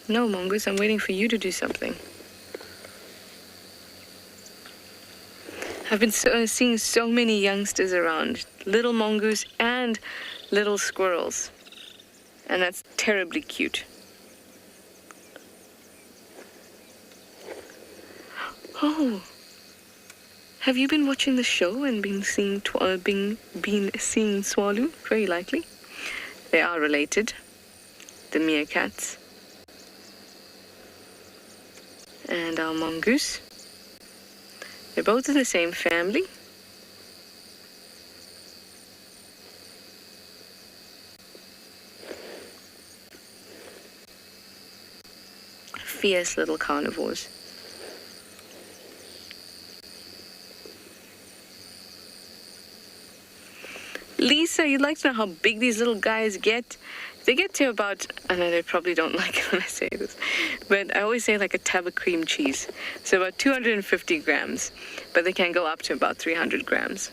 No, mongoose, I'm waiting for you to do something. I've been seeing so many youngsters around, little mongoose and little squirrels. And that's terribly cute. Oh, have you been watching the show and been seeing Tswalu? Very likely. They are related, the meerkats. And our mongoose. They're both in the same family. Fierce little carnivores. Lisa, you'd like to know how big these little guys get? They get to about, I know they probably don't like it when I say this, but I always say like a tub of cream cheese. So about 250 grams, but they can go up to about 300 grams.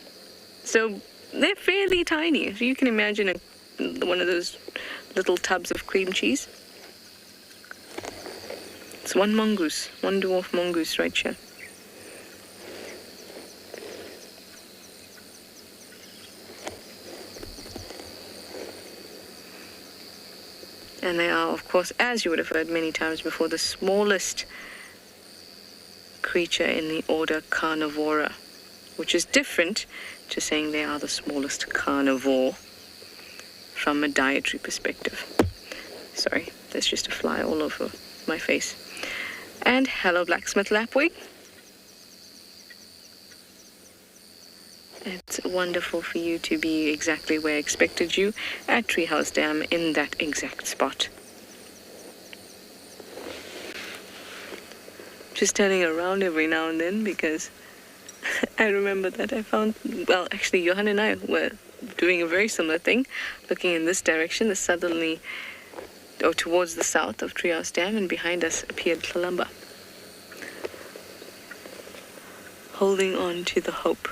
So they're fairly tiny. So you can imagine one of those little tubs of cream cheese. It's one mongoose, one dwarf mongoose right here. And they are, of course, as you would have heard many times before, the smallest creature in the order Carnivora, which is different to saying they are the smallest carnivore from a dietary perspective. Sorry, there's just a fly all over my face. And hello, Blacksmith Lapwing. It's wonderful for you to be exactly where I expected you, at Treehouse Dam, in that exact spot. Just turning around every now and then because I remember that I found, well, actually, Johan and I were doing a very similar thing, looking in this direction, the southerly, or towards the south of Treehouse Dam, and behind us appeared Tlalamba, holding on to the hope.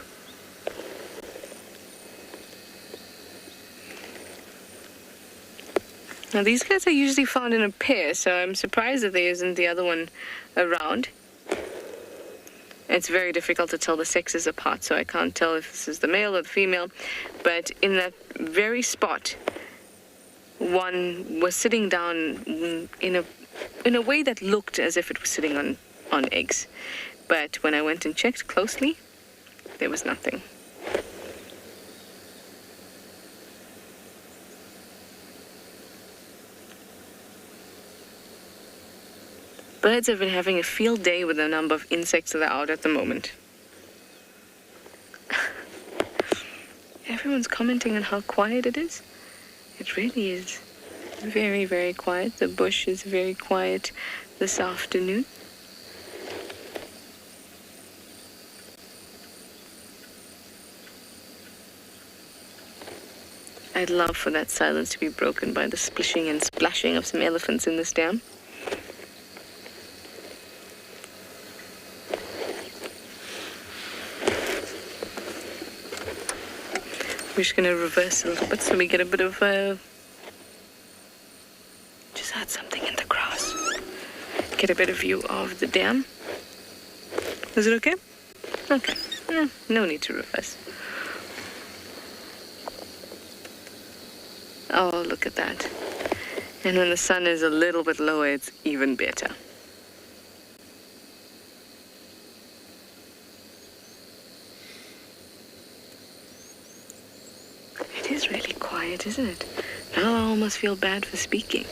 Now these guys are usually found in a pair, so I'm surprised that there isn't the other one around. It's very difficult to tell the sexes apart, so I can't tell if this is the male or the female. But in that very spot, one was sitting down in a way that looked as if it was sitting on eggs. But when I went and checked closely, there was nothing. Birds have been having a field day with the number of insects that are out at the moment. Everyone's commenting on how quiet it is. It really is very, very quiet. The bush is very quiet this afternoon. I'd love for that silence to be broken by the splishing and splashing of some elephants in this dam. We're just going to reverse a little bit so we get a bit of, just add something in the grass. Get a better view of the dam. Is it okay? Okay. No need to reverse. Oh, look at that. And when the sun is a little bit lower, it's even better. It is really quiet, isn't it? Now I almost feel bad for speaking.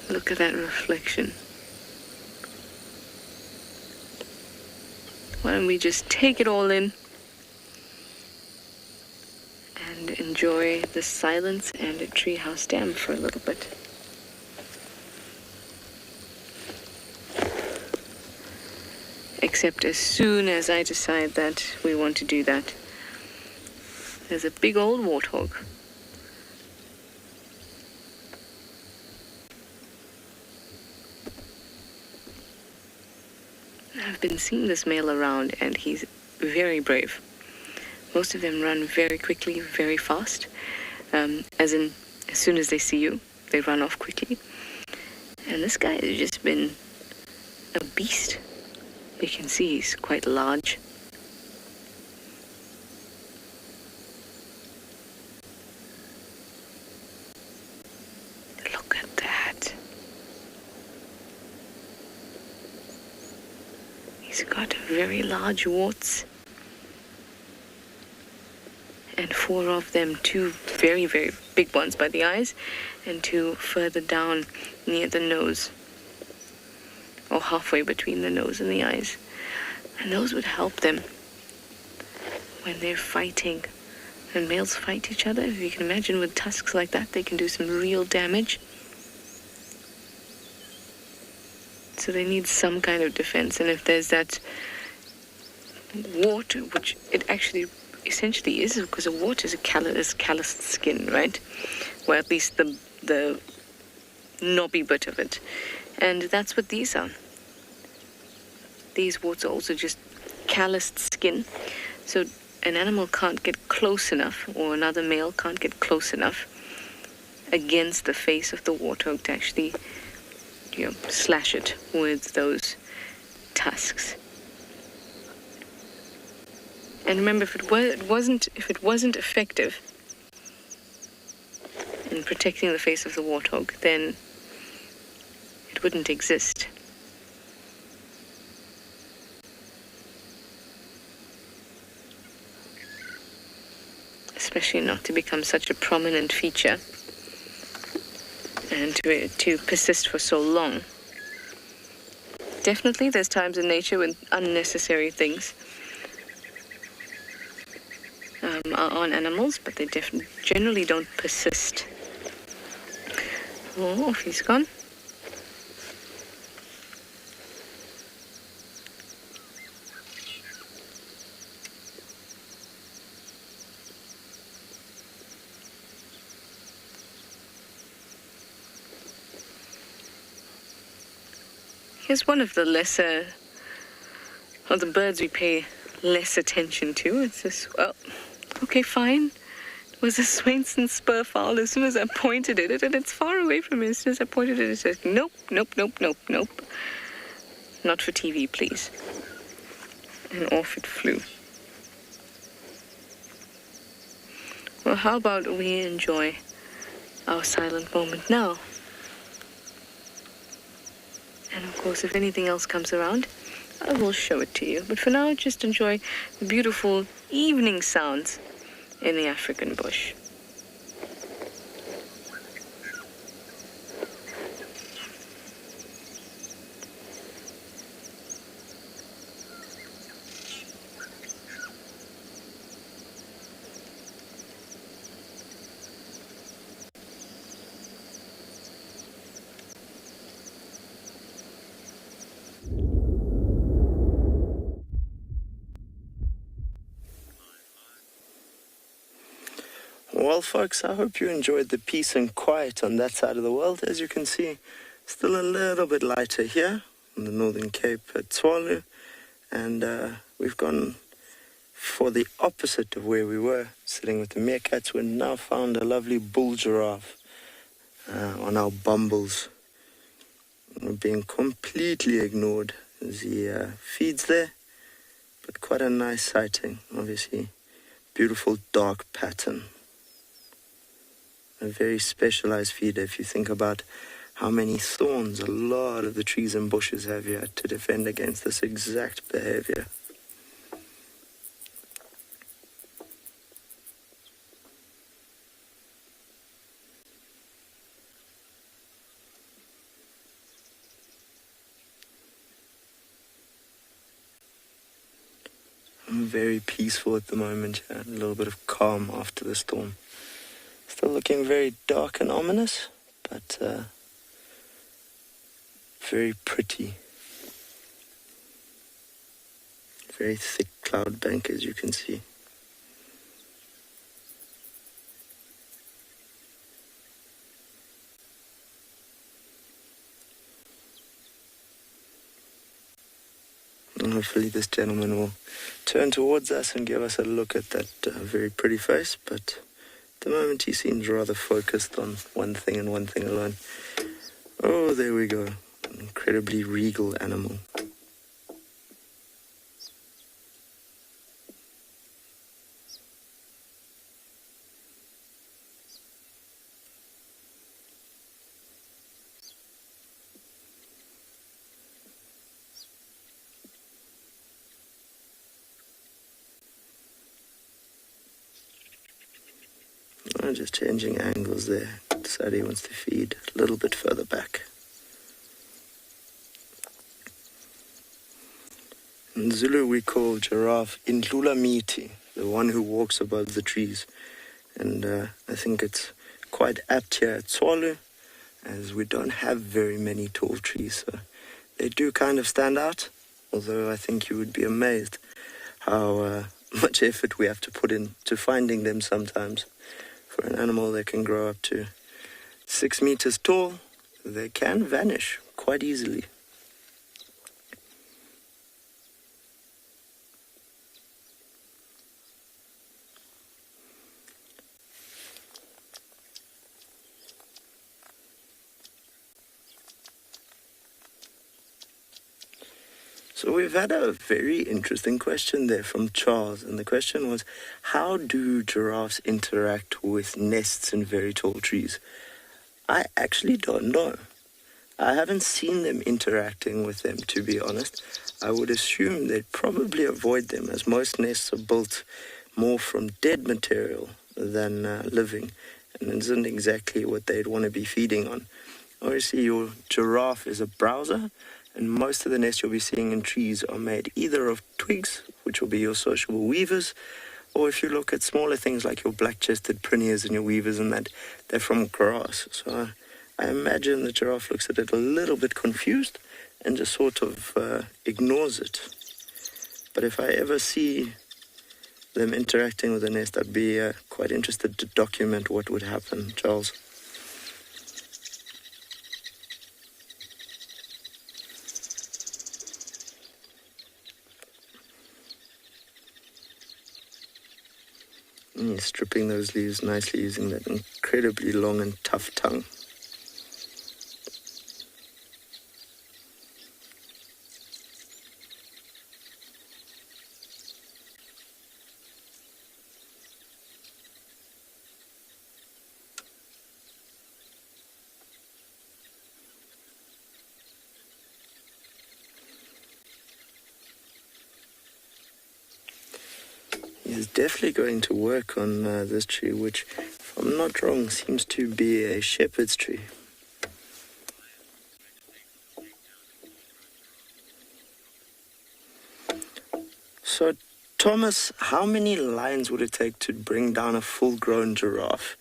Look at that reflection. Why don't we just take it all in and enjoy the silence and a treehouse dam for a little bit. Except as soon as I decide that we want to do that, there's a big old warthog. I've been seeing this male around, and he's very brave. Most of them run very quickly, very fast. As soon as they see you, they run off quickly. And this guy has just been a beast. You can see he's quite large. Look at that. He's got very large warts. And 4 of them, 2 very, very big ones by the eyes, and 2 further down near the nose, or halfway between the nose and the eyes. And those would help them when they're fighting. When males fight each other, if you can imagine with tusks like that, they can do some real damage. So they need some kind of defense. And if there's that wart, which it actually essentially is, because a wart is a calloused skin, right? Well, at least the knobby bit of it. And that's what these are. These warts are also just calloused skin. So an animal can't get close enough, or another male can't get close enough against the face of the warthog to actually, slash it with those tusks. And remember, if it wasn't effective in protecting the face of the warthog, then it wouldn't exist. Especially not to become such a prominent feature and to persist for so long. Definitely, there's times in nature when unnecessary things are on animals, but they generally don't persist. Oh, off he's gone. guess one of the lesser, of the birds we pay less attention to. It's this, well, okay, fine. It was a Swainson spur fowl. As soon as I pointed at it, and it's far away from me, as soon as I pointed at it, it says, nope, nope, nope, nope, nope. Not for TV, please. And off it flew. Well, how about we enjoy our silent moment now? And of course, if anything else comes around, I will show it to you. But for now, just enjoy the beautiful evening sounds in the African bush. Well, folks, I hope you enjoyed the peace and quiet on that side of the world. As you can see, still a little bit lighter here on the Northern Cape at Tswalu. And we've gone for the opposite of where we were, sitting with the meerkats. We've now found a lovely bull giraffe on our bumbles. We're being completely ignored as he feeds there. But quite a nice sighting, obviously. Beautiful dark pattern. A very specialized feeder if you think about how many thorns a lot of the trees and bushes have here to defend against this exact behavior. Very peaceful at the moment, a little bit of calm after the storm. Still looking very dark and ominous, but very pretty. Very thick cloud bank, as you can see. And hopefully this gentleman will turn towards us and give us a look at that very pretty face, but at the moment he seems rather focused on one thing and one thing alone. Oh, there we go. An incredibly regal animal. Just changing angles there. Sabi wants to feed a little bit further back. In Zulu we call giraffe Indlula Miti, the one who walks above the trees. And I think it's quite apt here at Tswalu, as we don't have very many tall trees. So they do kind of stand out, although I think you would be amazed how much effort we have to put into finding them sometimes. For an animal that can grow up to 6 meters tall, they can vanish quite easily. So we've had a very interesting question there from Charles, and the question was, how do giraffes interact with nests in very tall trees? I actually don't know. I haven't seen them interacting with them, to be honest. I would assume they'd probably avoid them, as most nests are built more from dead material than living, and it isn't exactly what they'd want to be feeding on. Obviously, your giraffe is a browser, and most of the nests you'll be seeing in trees are made either of twigs, which will be your sociable weavers, or if you look at smaller things like your black-chested prinias and your weavers and that, they're from grass. So I imagine the giraffe looks at it a little bit confused and just sort of ignores it. But if I ever see them interacting with a nest, I'd be quite interested to document what would happen, Charles. And he's stripping those leaves nicely using that incredibly long and tough tongue. He's definitely going to work on this tree, which, if I'm not wrong, seems to be a shepherd's tree. So, Thomas, how many lions would it take to bring down a full-grown giraffe?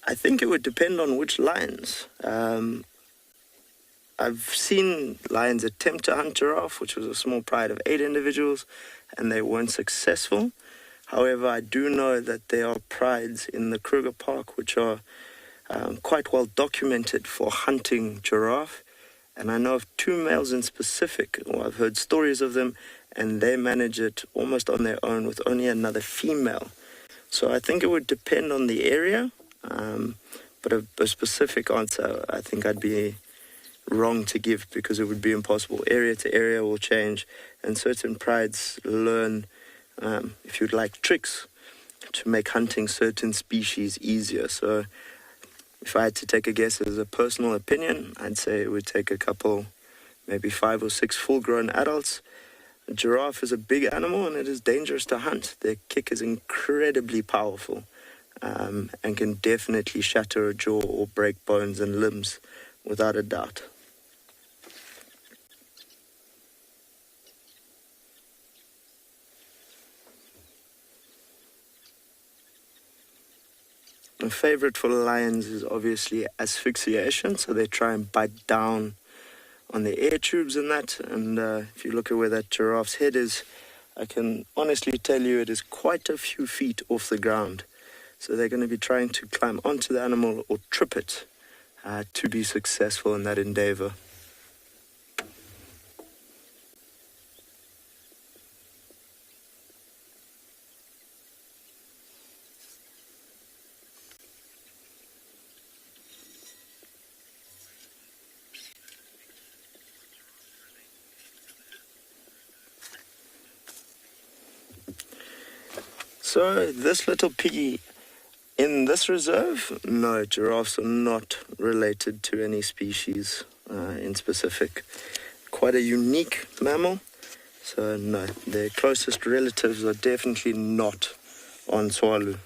I think it would depend on which lions. I've seen lions attempt to hunt giraffe, which was a small pride of 8 individuals, and they weren't successful. However, I do know that there are prides in the Kruger Park which are quite well documented for hunting giraffe. And I know of 2 males in specific, or I've heard stories of them, and they manage it almost on their own with only another female. So I think it would depend on the area, but a specific answer I think I'd be wrong to give because it would be impossible. Area to area will change, and certain prides learn, if you'd like, tricks to make hunting certain species easier. So if I had to take a guess as a personal opinion, I'd say it would take a couple, maybe 5 or 6 full-grown adults. A giraffe is a big animal and it is dangerous to hunt. Their kick is incredibly powerful and can definitely shatter a jaw or break bones and limbs without a doubt. My favorite for lions is obviously asphyxiation, so they try and bite down on the air tubes and that. And if you look at where that giraffe's head is, I can honestly tell you it is quite a few feet off the ground. So they're going to be trying to climb onto the animal or trip it to be successful in that endeavor. So this little piggy in this reserve, no, giraffes are not related to any species in specific. Quite a unique mammal, so no, their closest relatives are definitely not on Tswalu.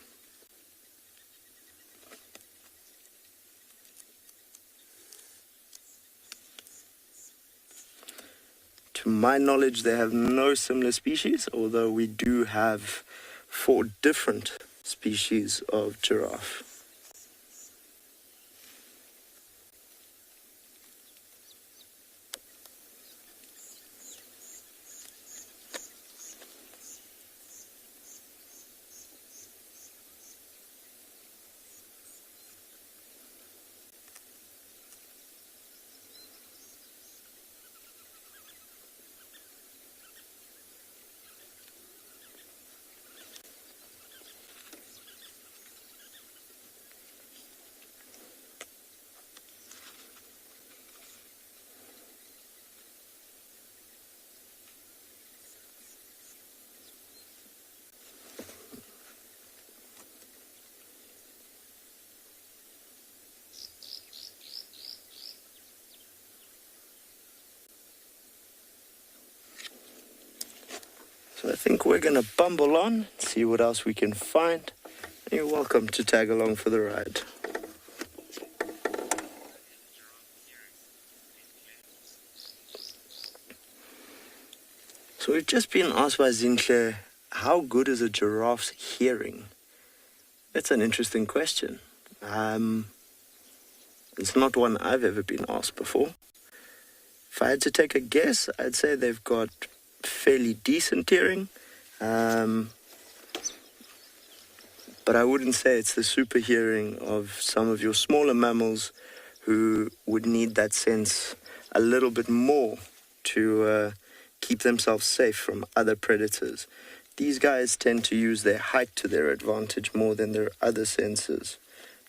To my knowledge, they have no similar species, although we do have 4 different species of giraffe. So I think we're going to bumble on, see what else we can find. You're welcome to tag along for the ride. So we've just been asked by Zinhle, how good is a giraffe's hearing? That's an interesting question. It's not one I've ever been asked before. If I had to take a guess, I'd say they've got fairly decent hearing, but I wouldn't say it's the super hearing of some of your smaller mammals who would need that sense a little bit more to keep themselves safe from other predators. these guys tend to use their height to their advantage more than their other senses?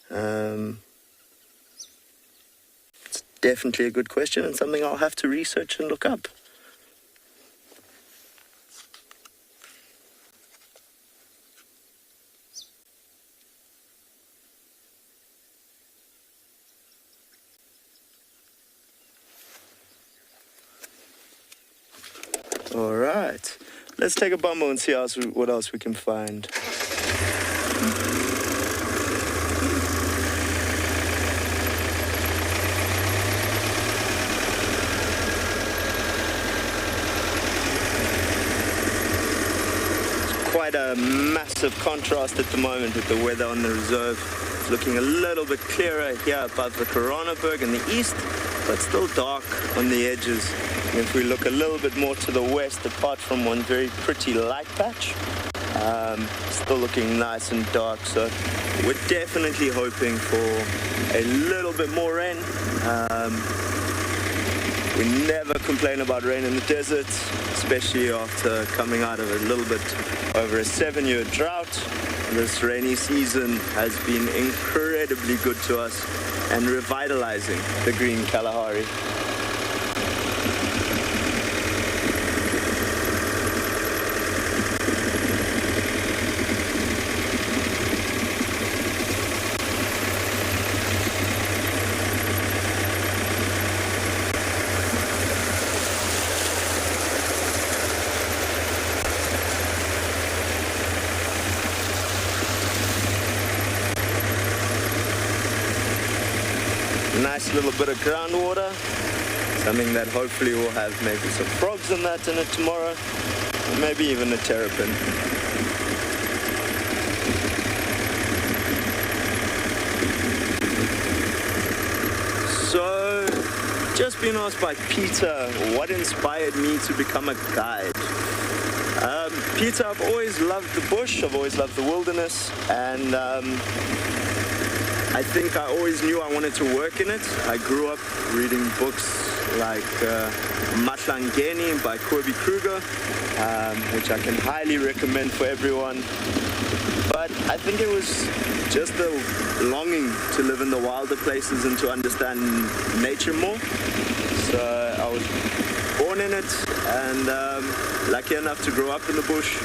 It's definitely a good question and something I'll have to research and look up. All right, let's take a bumble and see what else we can find. It's quite a massive contrast at the moment with the weather on the reserve. It's looking a little bit clearer here above the Coronaberg in the east, but still dark on the edges. And if we look a little bit more to the west, apart from one very pretty light patch, still looking nice and dark. So we're definitely hoping for a little bit more rain. We never complain about rain in the desert, especially after coming out of a little bit over a 7-year drought. This rainy season has been incredibly good to us and revitalizing the green Kalahari. Nice little bit of groundwater, something that hopefully will have maybe some frogs in that in it tomorrow, or maybe even a terrapin. So, just been asked by Peter what inspired me to become a guide. Peter, I've always loved the bush, I've always loved the wilderness, and I think I always knew I wanted to work in it. I grew up reading books like Matlangeni by Corby Kruger, which I can highly recommend for everyone. But I think it was just the longing to live in the wilder places and to understand nature more. So I was born in it and lucky enough to grow up in the bush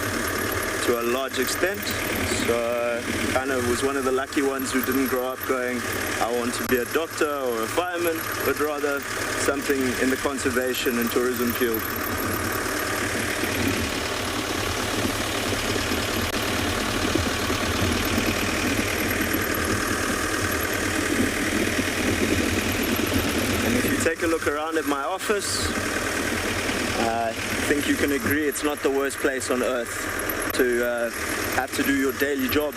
to a large extent. So kind of was one of the lucky ones who didn't grow up going, I want to be a doctor or a fireman, but rather something in the conservation and tourism field. And if you take a look around at my office, I think you can agree it's not the worst place on earth to have to do your daily job.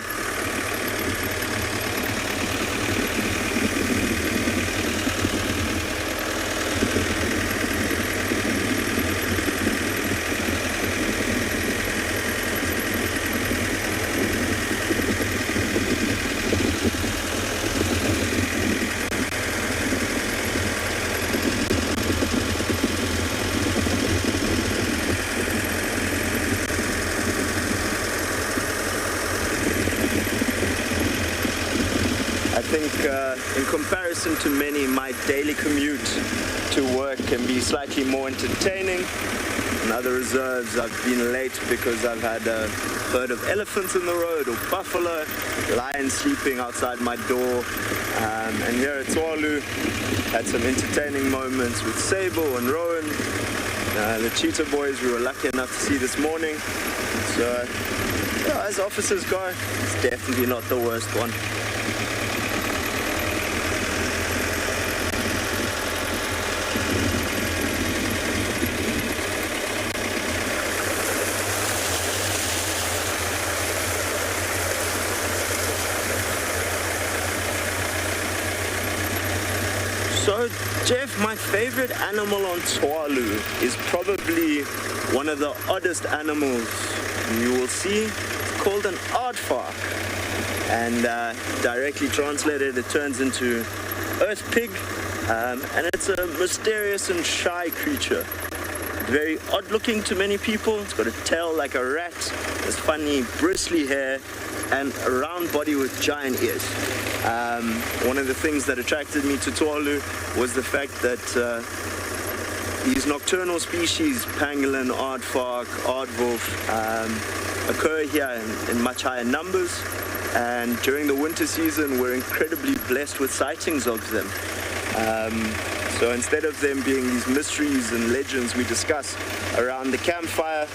In comparison to many, my daily commute to work can be slightly more entertaining. In other reserves, I've been late because I've had a herd of elephants in the road, or buffalo, lions sleeping outside my door. And here at Tswalu, had some entertaining moments with Sable and Rowan, the cheetah boys we were lucky enough to see this morning. So, yeah, as officers go, it's definitely not the worst one. So, Jeff, my favorite animal on Tswalu is probably one of the oddest animals you will see. It's called an aardvark. And directly translated, it turns into earth pig. And it's a mysterious and shy creature. very odd looking to many people. It's got a tail like a rat, this funny bristly hair, and a round body with giant ears. One of the things that attracted me to Tswalu was the fact that these nocturnal species, pangolin, aardvark, aardwolf, occur here in much higher numbers, and during the winter season we're incredibly blessed with sightings of them. So instead of them being these mysteries and legends we discuss around the campfire,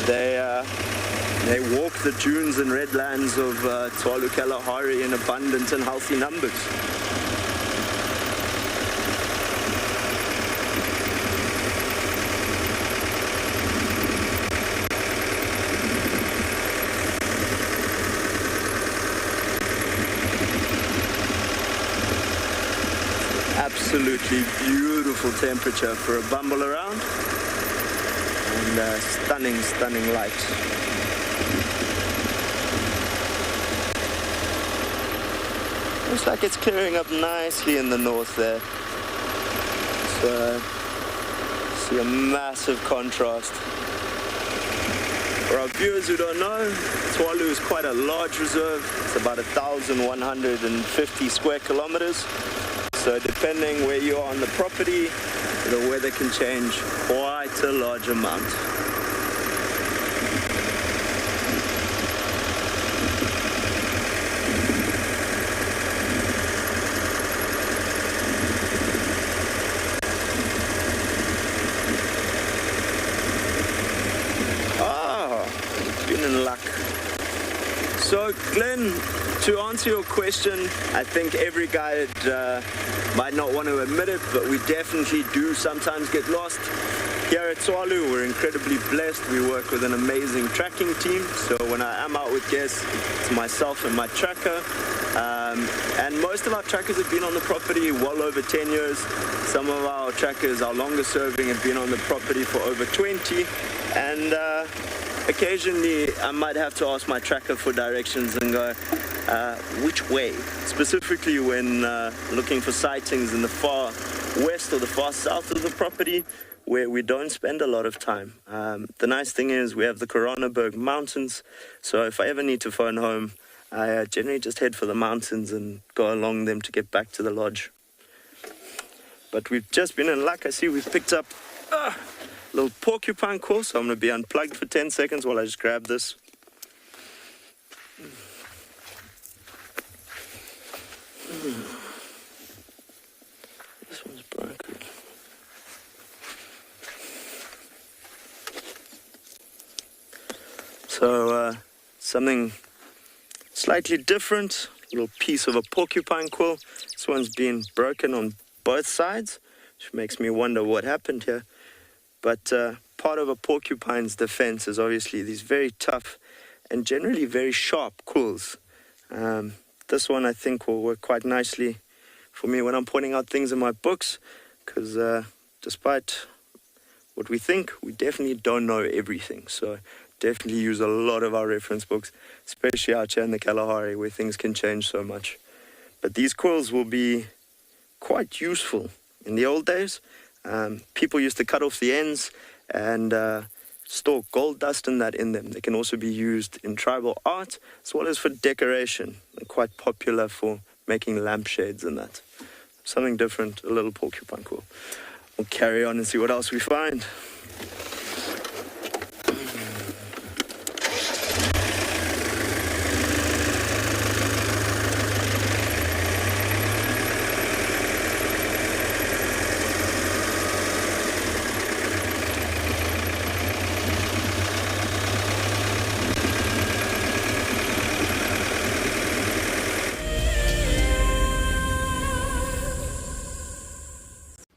they walk the dunes and redlands of Tswalu Kalahari in abundant and healthy numbers. Absolutely beautiful temperature for a bumble around, and stunning light. Looks like it's clearing up nicely in the north there. So, see a massive contrast. For our viewers who don't know, Tswalu is quite a large reserve. It's about 1,150 square kilometers. So depending where you are on the property, the weather can change quite a large amount. Been in luck. So Glenn, to answer your question, I think every guide might not want to admit it, but we definitely do sometimes get lost. Here at Tswalu, we're incredibly blessed. We work with an amazing tracking team. So when I am out with guests, it's myself and my tracker. And most of our trackers have been on the property well over 10 years. Some of our trackers, our longest serving, have been on the property for over 20. And occasionally I might have to ask my tracker for directions and go, which way? Specifically when looking for sightings in the far west or the far south of the property, where we don't spend a lot of time. The nice thing is we have the Coronaberg Mountains, so if I ever need to phone home, I generally just head for the mountains and go along them to get back to the lodge. But we've just been in luck. I see we've picked up a little porcupine quill, so I'm going to be unplugged for 10 seconds while I just grab this. This one's broken. So something slightly different, a little piece of a porcupine quill. This one's been broken on both sides, which makes me wonder what happened here. But part of a porcupine's defense is obviously these very tough and generally very sharp quills. This one I think will work quite nicely for me when I'm pointing out things in my books, because despite what we think, we definitely don't know everything. So definitely use a lot of our reference books, especially out here in the Kalahari where things can change so much. But these quills will be quite useful. In the old days, people used to cut off the ends and store gold dust and that in them. They can also be used in tribal art as well as for decoration. They're quite popular for making lampshades and that. Something different, a little porcupine quill. We'll carry on and see what else we find.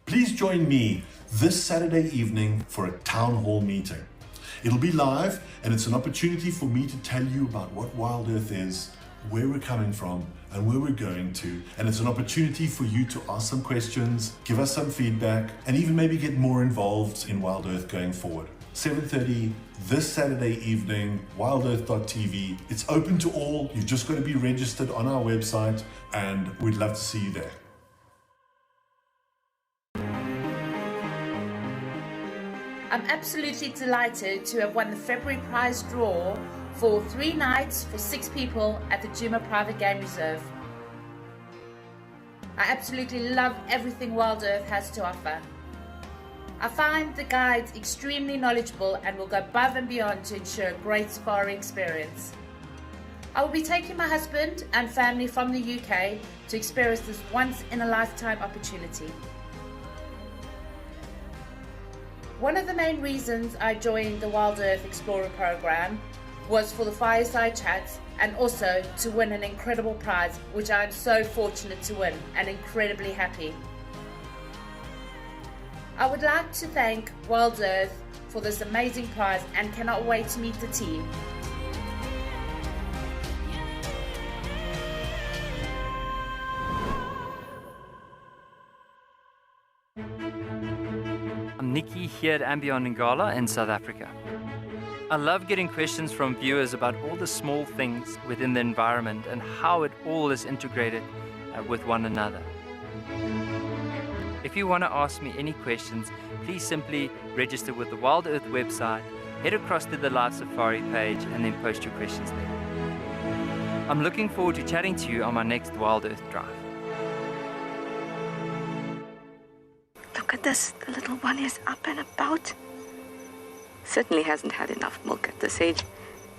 Please join me this Saturday evening for a town hall meeting. It'll be live, and it's an opportunity for me to tell you about what WildEarth is, where we're coming from, and where we're going to. And it's an opportunity for you to ask some questions, give us some feedback, and even maybe get more involved in WildEarth going forward. 7:30 this Saturday evening, wildearth.tv. It's open to all. You've just got to be registered on our website, and we'd love to see you there. I'm absolutely delighted to have won the February prize draw for 3 nights for 6 people at the Djuma Private Game Reserve. I absolutely love everything WildEarth has to offer. I find the guides extremely knowledgeable and will go above and beyond to ensure a great safari experience. I will be taking my husband and family from the UK to experience this once-in-a-lifetime opportunity. One of the main reasons I joined the WildEarth Explorer program was for the fireside chats and also to win an incredible prize, which I am so fortunate to win and incredibly happy. I would like to thank WildEarth for this amazing prize and cannot wait to meet the team. I'm Nikki here at andBeyond Ngala in South Africa. I love getting questions from viewers about all the small things within the environment and how it all is integrated with one another. If you want to ask me any questions, please simply register with the WildEarth website, head across to the Live Safari page and then post your questions there. I'm looking forward to chatting to you on my next WildEarth drive. Look at this, the little one is up and about. Certainly hasn't had enough milk at this age.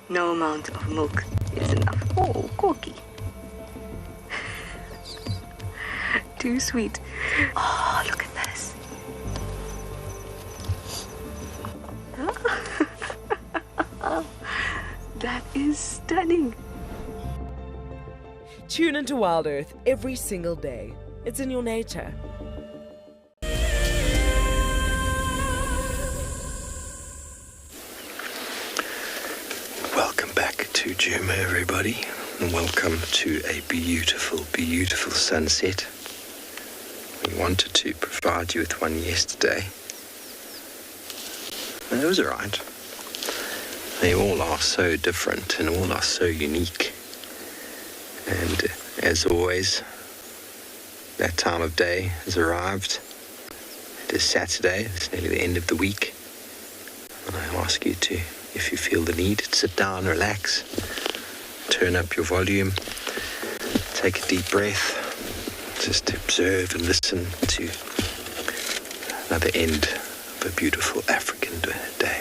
No amount of milk is enough. Oh, corky. Too sweet. Oh, look at this. That is stunning. Tune into WildEarth every single day. It's in your nature. Welcome back to Djuma, everybody, and welcome to a beautiful, beautiful sunset. We wanted to provide you with one yesterday, and it was alright. They all are so different and all are so unique. And as always, that time of day has arrived. It is Saturday, it's nearly the end of the week. And I ask you to, if you feel the need, sit down, relax, turn up your volume, take a deep breath, just observe and listen to another end of a beautiful African day.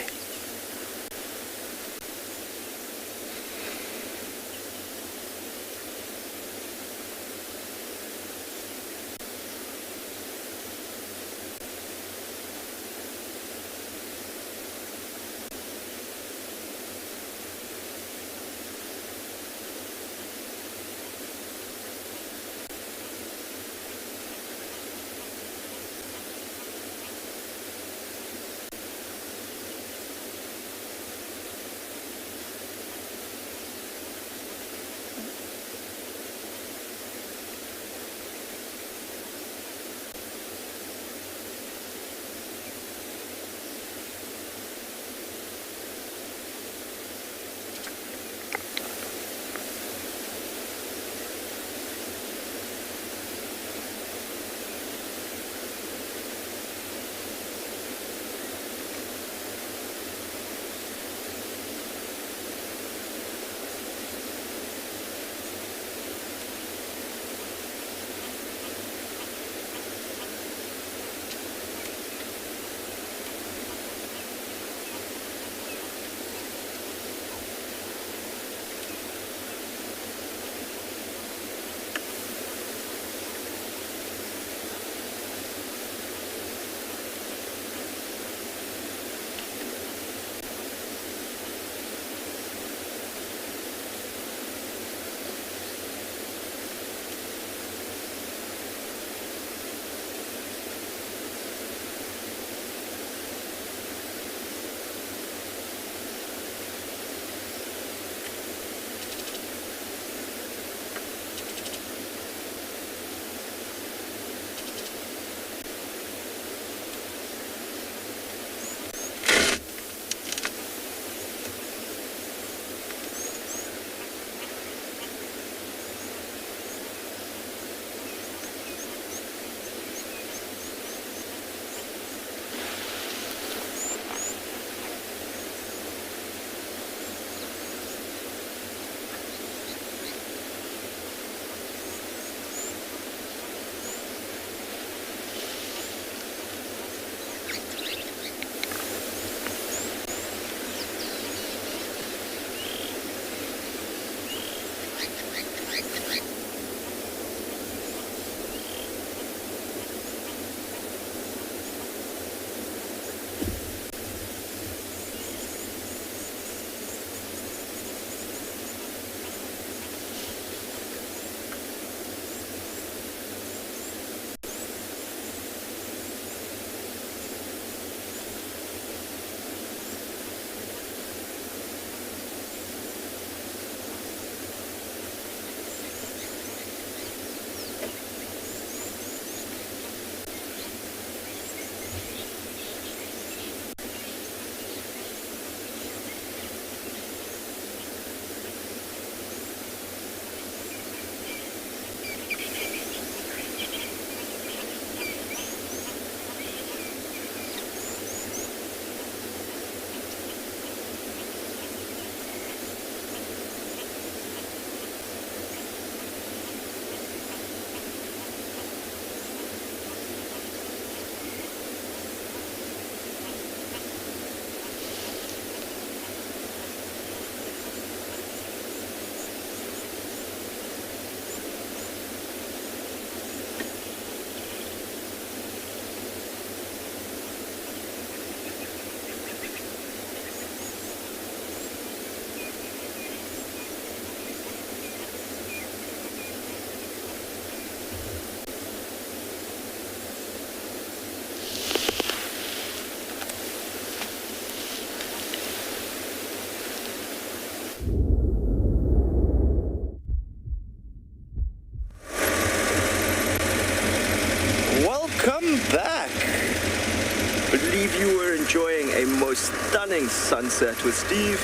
most stunning sunset with Steve.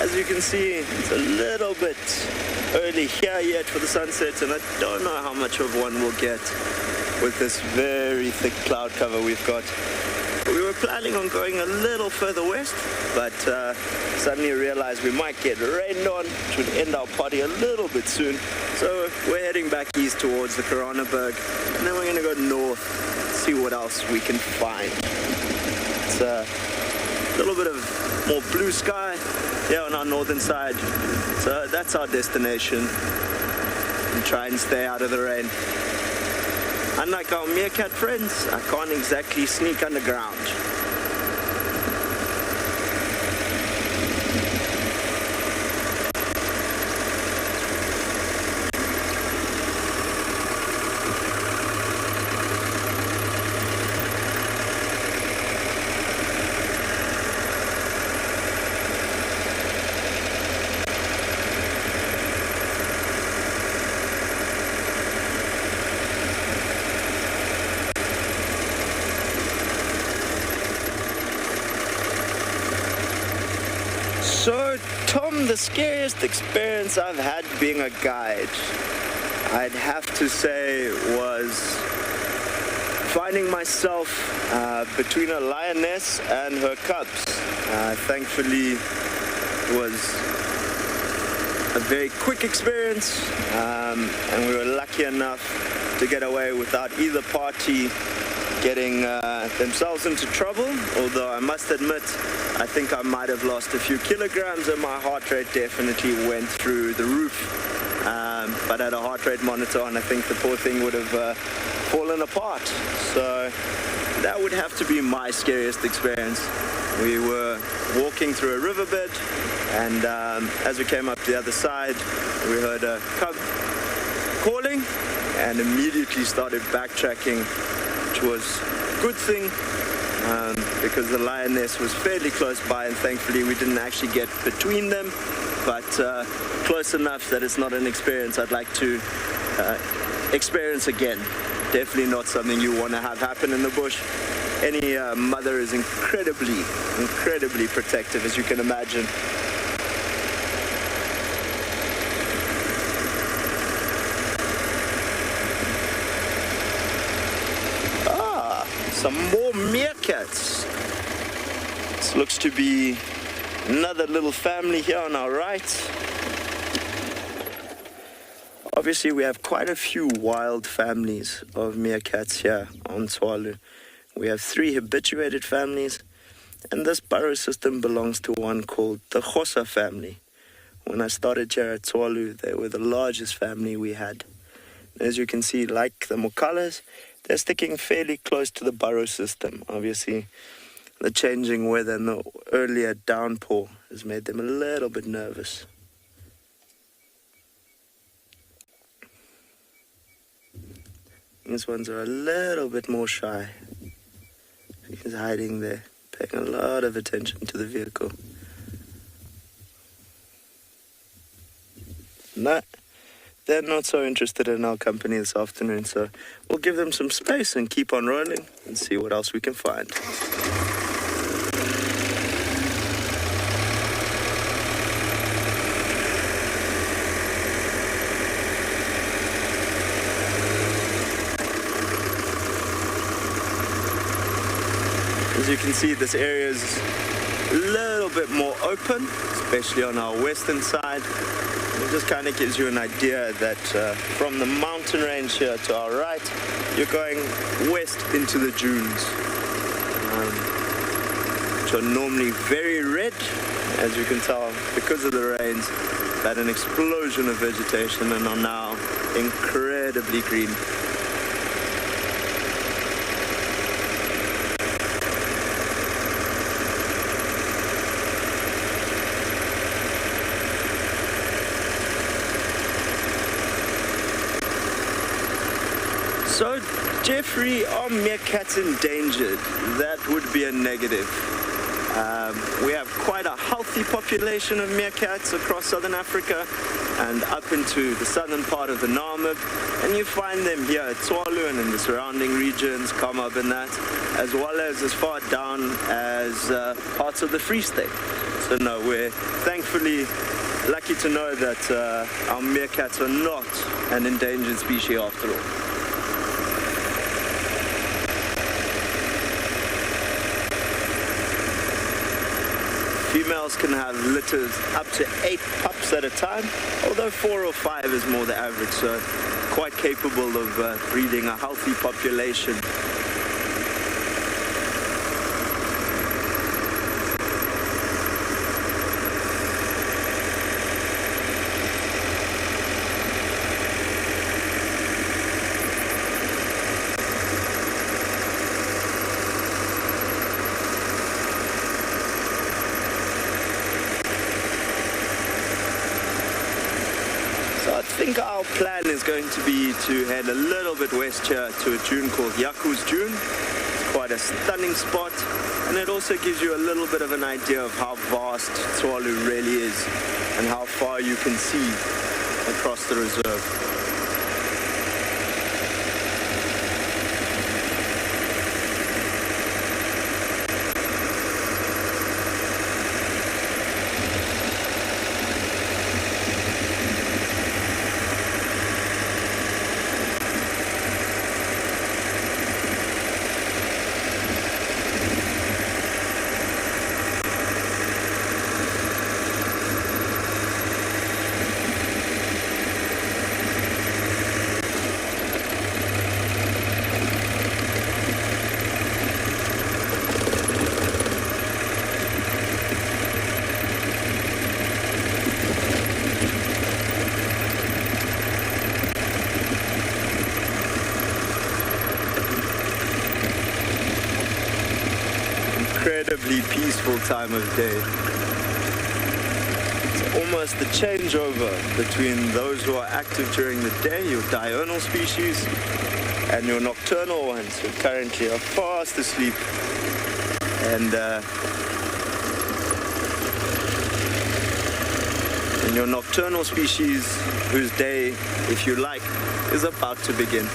As you can see, it's a little bit early here yet for the sunset, and I don't know how much of one we'll get with this very thick cloud cover we've got. We were planning on going a little further west, but suddenly realized we might get rained on, which would end our party a little bit soon. So we're heading back east towards the Koranenberg, and then we're going to go north, see what else we can find. It's a little bit of more blue sky here on our northern side, so that's our destination, and try and stay out of the rain. Unlike our Meerkat friends, I can't exactly sneak underground. So, Tom, the scariest experience I've had being a guide, I'd have to say, was finding myself between a lioness and her cubs. Thankfully, it was a very quick experience, and we were lucky enough to get away without either party getting themselves into trouble, although I must admit, I think I might have lost a few kilograms and my heart rate definitely went through the roof. But I had a heart rate monitor on, I think the poor thing would have fallen apart. So that would have to be my scariest experience. We were walking through a riverbed, and as we came up the other side, we heard a cub calling and immediately started backtracking, which was a good thing because the lioness was fairly close by, and thankfully we didn't actually get between them, but close enough that it's not an experience I'd like to experience again. Definitely not something you want to have happen in the bush. Any mother is incredibly protective, as you can imagine. Some more meerkats. This looks to be another little family here on our right. Obviously, we have quite a few wild families of meerkats here on Tswalu. We have 3 habituated families, and this burrow system belongs to one called the Khosa family. When I started here at Tswalu, they were the largest family we had. As you can see, like the Mokalas, they're sticking fairly close to the burrow system. Obviously, the changing weather and the earlier downpour has made them a little bit nervous. These ones are a little bit more shy. He's hiding there, paying a lot of attention to the vehicle. No, they're not so interested in our company this afternoon, so we'll give them some space and keep on rolling and see what else we can find. As you can see, this area is a little bit more open, especially on our western side. It just kind of gives you an idea that from the mountain range here to our right, you're going west into the dunes, which are normally very red, as you can tell, because of the rains. We've had an explosion of vegetation and are now incredibly green. So, Jeffrey, are meerkats endangered? That would be a negative. We have quite a healthy population of meerkats across southern Africa and up into the southern part of the Namib, and you find them here at Tswalu and in the surrounding regions, Kamab and that, as well as far down as parts of the Free State. So no, we're thankfully lucky to know that our meerkats are not an endangered species after all. Females can have litters up to 8 pups at a time, although 4 or 5 is more the average, so quite capable of breeding a healthy population. I think our plan is going to be to head a little bit west here to a dune called Yaku's Dune. It's quite a stunning spot, and it also gives you a little bit of an idea of how vast Tswalu really is and how far you can see across the reserve. Incredibly peaceful time of day. It's almost the changeover between those who are active during the day, your diurnal species, and your nocturnal ones who currently are fast asleep. And your nocturnal species whose day, if you like, is about to begin.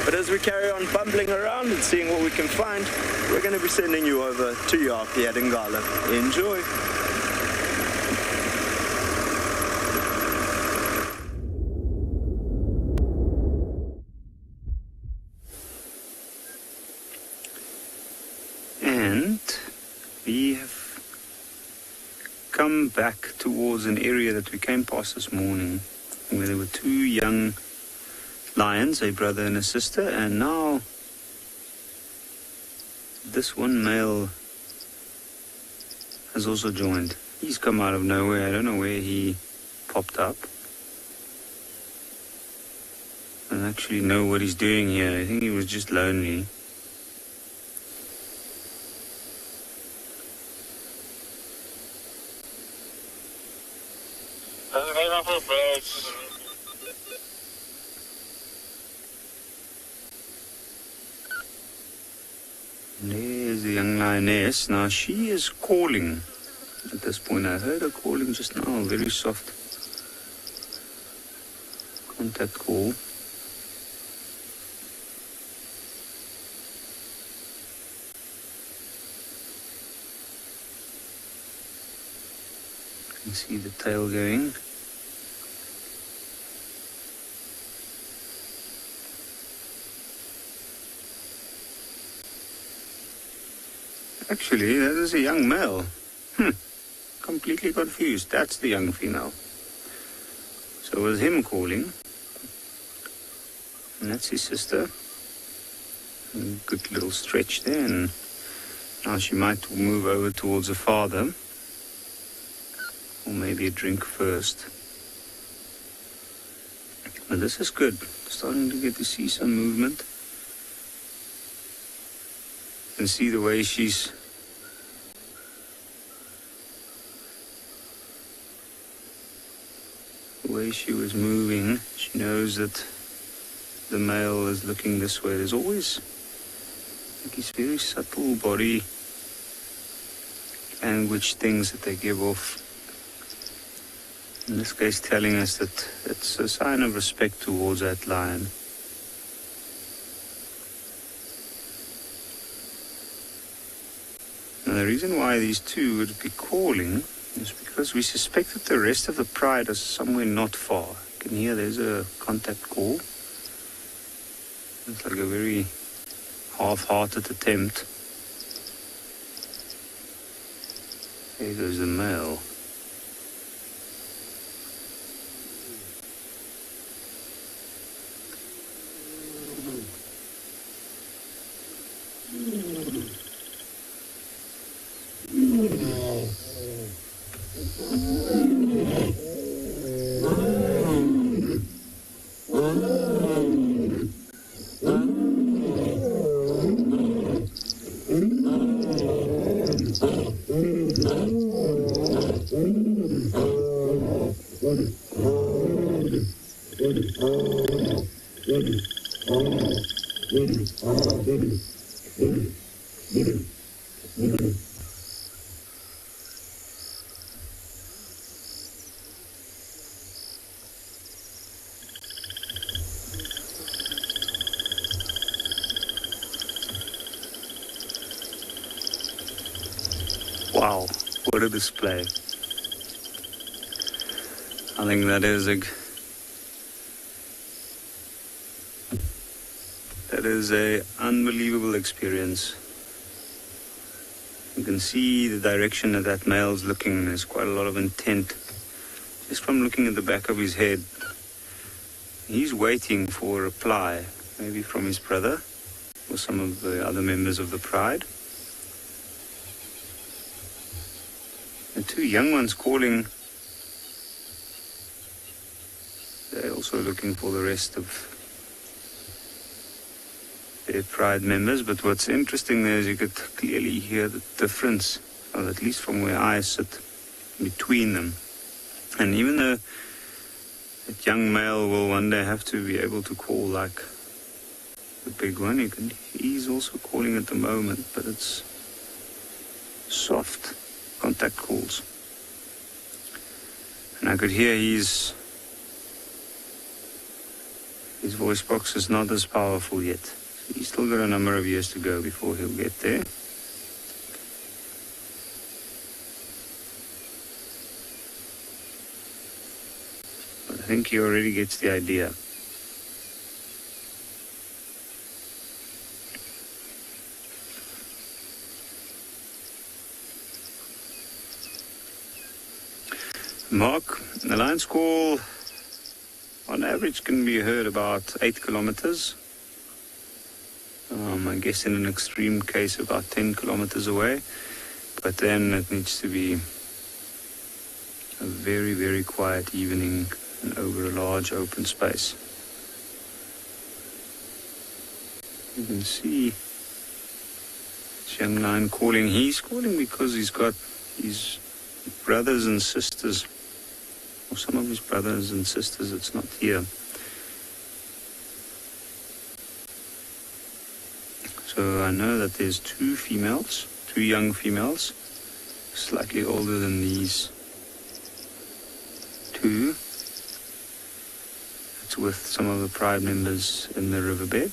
But as we carry on bumbling around and seeing what we can find, we're going to be sending you over to Yapi at Ngala. Enjoy! And we have come back towards an area that we came past this morning where there were 2 young lions, a brother and a sister, and now this one male has also joined. He's come out of nowhere. I don't know where he popped up. I don't actually know what he's doing here. I think he was just lonely. There's the young lioness. Now she is calling at this point. I heard her calling just now, very soft contact call. You can see the tail going. Actually, that is a young male. Completely confused. That's the young female. So it was him calling. And that's his sister. Good little stretch there. And now she might move over towards the father. Or maybe a drink first. But this is good. Starting to get to see some movement. And see the way she's she was moving. She knows that the male is looking this way. There's always like his very subtle body language things that they give off. In this case, telling us that it's a sign of respect towards that lion. And the reason why these two would be calling is because we suspect that the rest of the pride is somewhere not far. You can hear there's a contact call. It's like a very half-hearted attempt. There goes the male. Wow, what a display. I think that is a unbelievable experience. You can see the direction that male's looking. There's quite a lot of intent. Just from looking at the back of his head, he's waiting for a reply, maybe from his brother or some of the other members of the pride. The two young ones calling, they're also looking for the rest of their pride members. But what's interesting there is you could clearly hear the difference, or at least from where I sit, between them. And even though that young male will one day have to be able to call like the big one, he's also calling at the moment, but it's soft contact calls. And I could hear his voice box is not as powerful yet. He's still got a number of years to go before he'll get there. But I think he already gets the idea. Mark, the lion's call on average can be heard about 8 kilometers. I guess in an extreme case about 10 kilometers away. But then it needs to be a very, very quiet evening and over a large open space. You can see this young lion calling. He's calling because he's got his brothers and sisters, or some of his brothers and sisters, it's not here. So I know that there's two young females, slightly older than these two. It's with some of the pride members in the riverbed.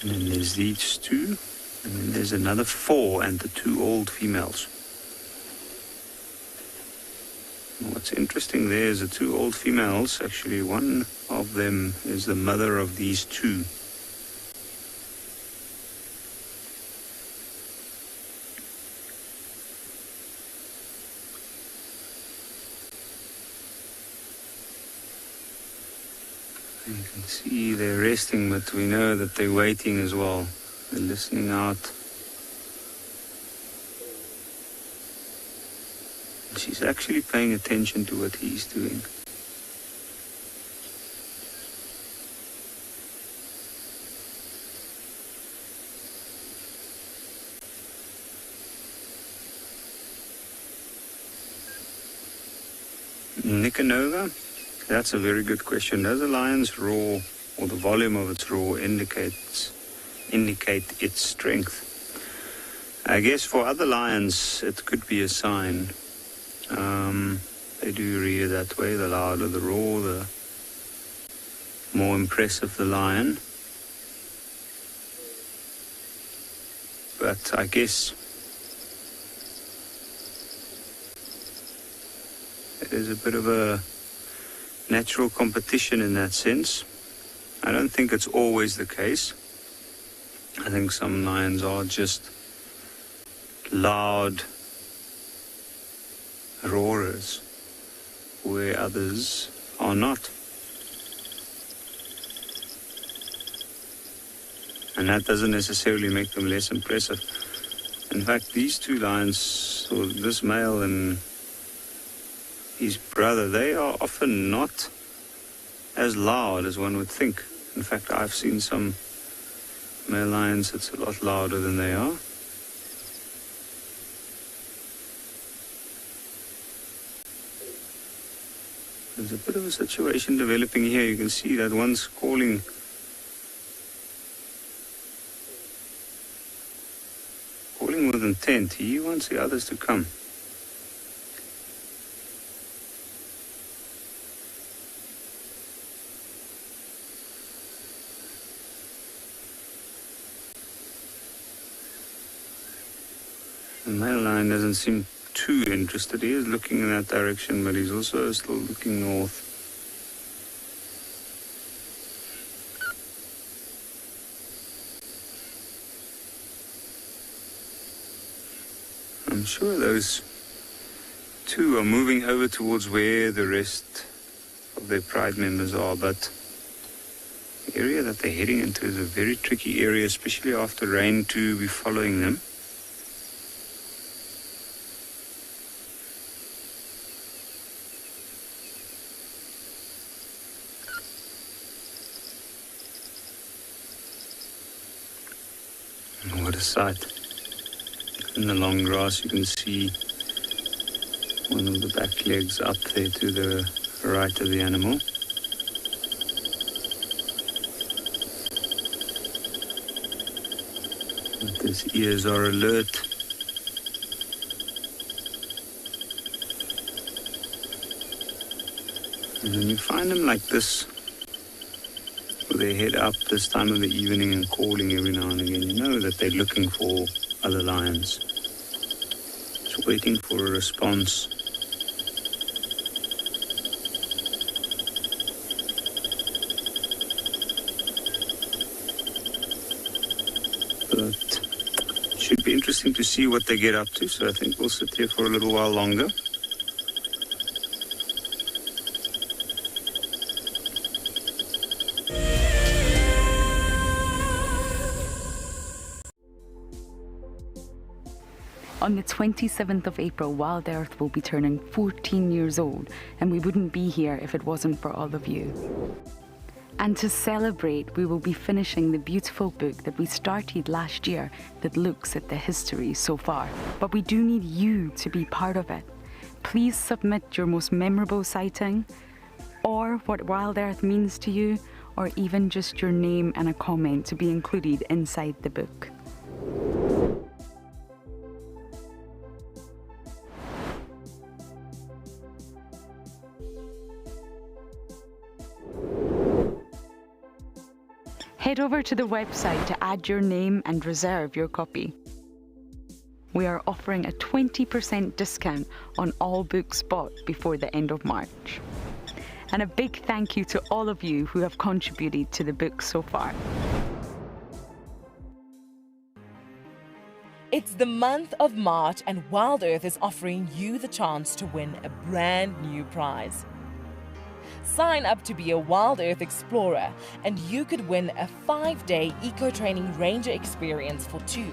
And then there's these two, and then there's another 4 and the 2 old females. And what's interesting there is the 2 old females, actually one of them is the mother of these 2. You can see they're resting, but we know that they're waiting as well. They're listening out. She's actually paying attention to what he's doing. Nicanova? That's a very good question. Does a lion's roar, or the volume of its roar, indicate its strength? I guess for other lions, it could be a sign. They do rear that way. The louder the roar, the more impressive the lion. But I guess there's a bit of a natural competition in that sense. I don't think it's always the case. I think some lions are just loud roarers, where others are not. And that doesn't necessarily make them less impressive. In fact, these two lions, or this male and his brother, they are often not as loud as one would think. In fact, I've seen some male lions that's a lot louder than they are. There's a bit of a situation developing here. You can see that one's calling with intent. He wants the others to come. The male lion doesn't seem too interested. He is looking in that direction, but he's also still looking north. I'm sure those two are moving over towards where the rest of their pride members are, but the area that they're heading into is a very tricky area, especially after rain, to be following them. And what a sight. In the long grass, you can see one of the back legs up there to the right of the animal. But his ears are alert. And when you find them like this, with their head up this time of the evening and calling every now and again, you know that they're looking for other lions. Just waiting for a response. But it should be interesting to see what they get up to, so I think we'll sit here for a little while longer. On the 27th of April, WildEarth will be turning 14 years old, and we wouldn't be here if it wasn't for all of you. And to celebrate, we will be finishing the beautiful book that we started last year that looks at the history so far. But we do need you to be part of it. Please submit your most memorable sighting, or what WildEarth means to you, or even just your name and a comment to be included inside the book. Head over to the website to add your name and reserve your copy. We are offering a 20% discount on all books bought before the end of March. And a big thank you to all of you who have contributed to the book so far. It's the month of March and WildEarth is offering you the chance to win a brand new prize. Sign up to be a WildEarth Explorer and you could win a 5-day eco-training ranger experience for 2.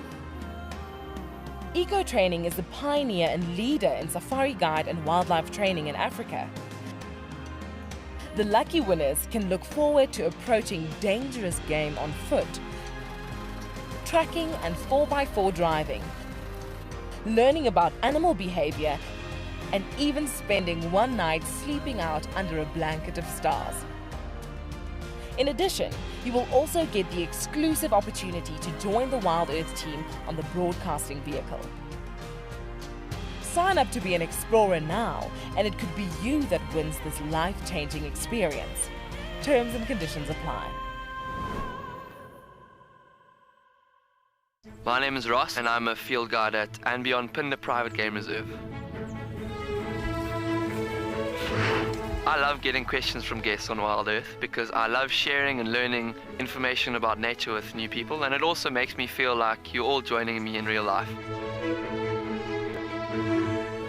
Eco-training is the pioneer and leader in safari guide and wildlife training in Africa. The lucky winners can look forward to approaching dangerous game on foot, tracking and 4x4 driving, learning about animal behavior, and even spending one night sleeping out under a blanket of stars. In addition, you will also get the exclusive opportunity to join the WildEarth team on the broadcasting vehicle. Sign up to be an explorer now, and it could be you that wins this life-changing experience. Terms and conditions apply. My name is Ross, and I'm a field guide at andBeyond Phinda Private Game Reserve. I love getting questions from guests on WildEarth because I love sharing and learning information about nature with new people, and it also makes me feel like you're all joining me in real life.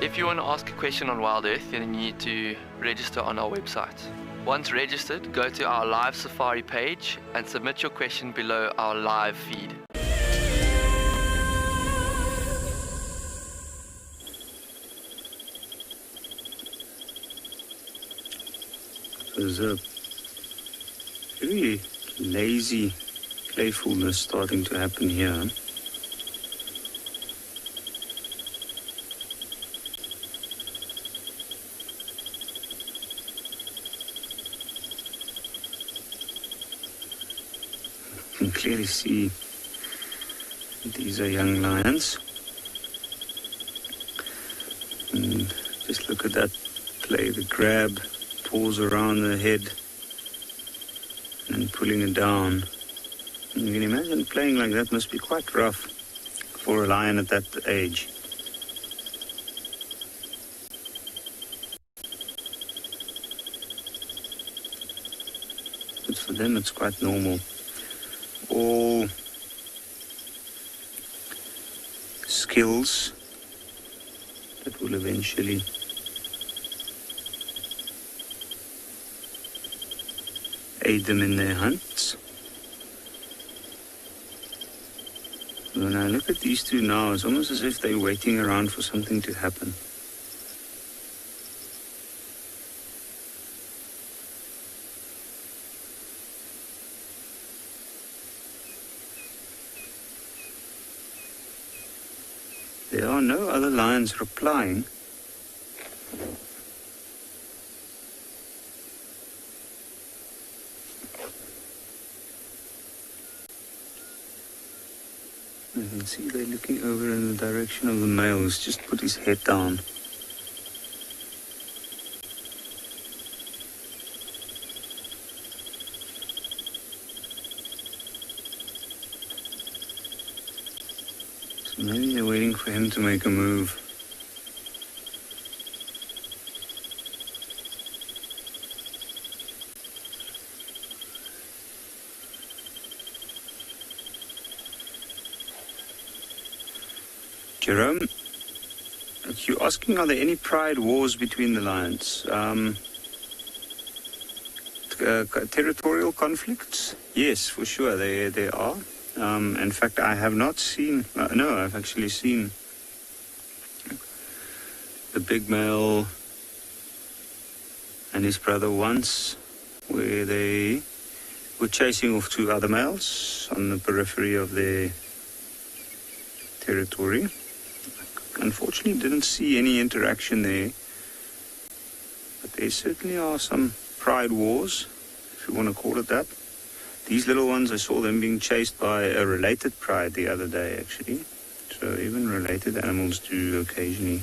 If you want to ask a question on WildEarth, then you need to register on our website. Once registered, go to our live safari page and submit your question below our live feed. There's a very lazy playfulness starting to happen here. You can clearly see these are young lions. And just look at that play, the grab. Pulls around the head and pulling it down. And you can imagine playing like that must be quite rough for a lion at that age. But for them it's quite normal. All skills that will eventually aid them in their hunts. When I look at these two now, it's almost as if they're waiting around for something to happen. There are no other lions replying. You can see they're looking over in the direction of the male who's just put his head down. So maybe they're waiting for him to make a move. Jerome, you're asking, are there any pride wars between the lions? Territorial conflicts? Yes, for sure, there are. In fact, I have not seen... no, I've actually seen the big male and his brother once, where they were chasing off two other males on the periphery of their territory. Unfortunately, didn't see any interaction there, but there certainly are some pride wars, if you want to call it that. These little ones, I saw them being chased by a related pride the other day, actually. So even related animals do occasionally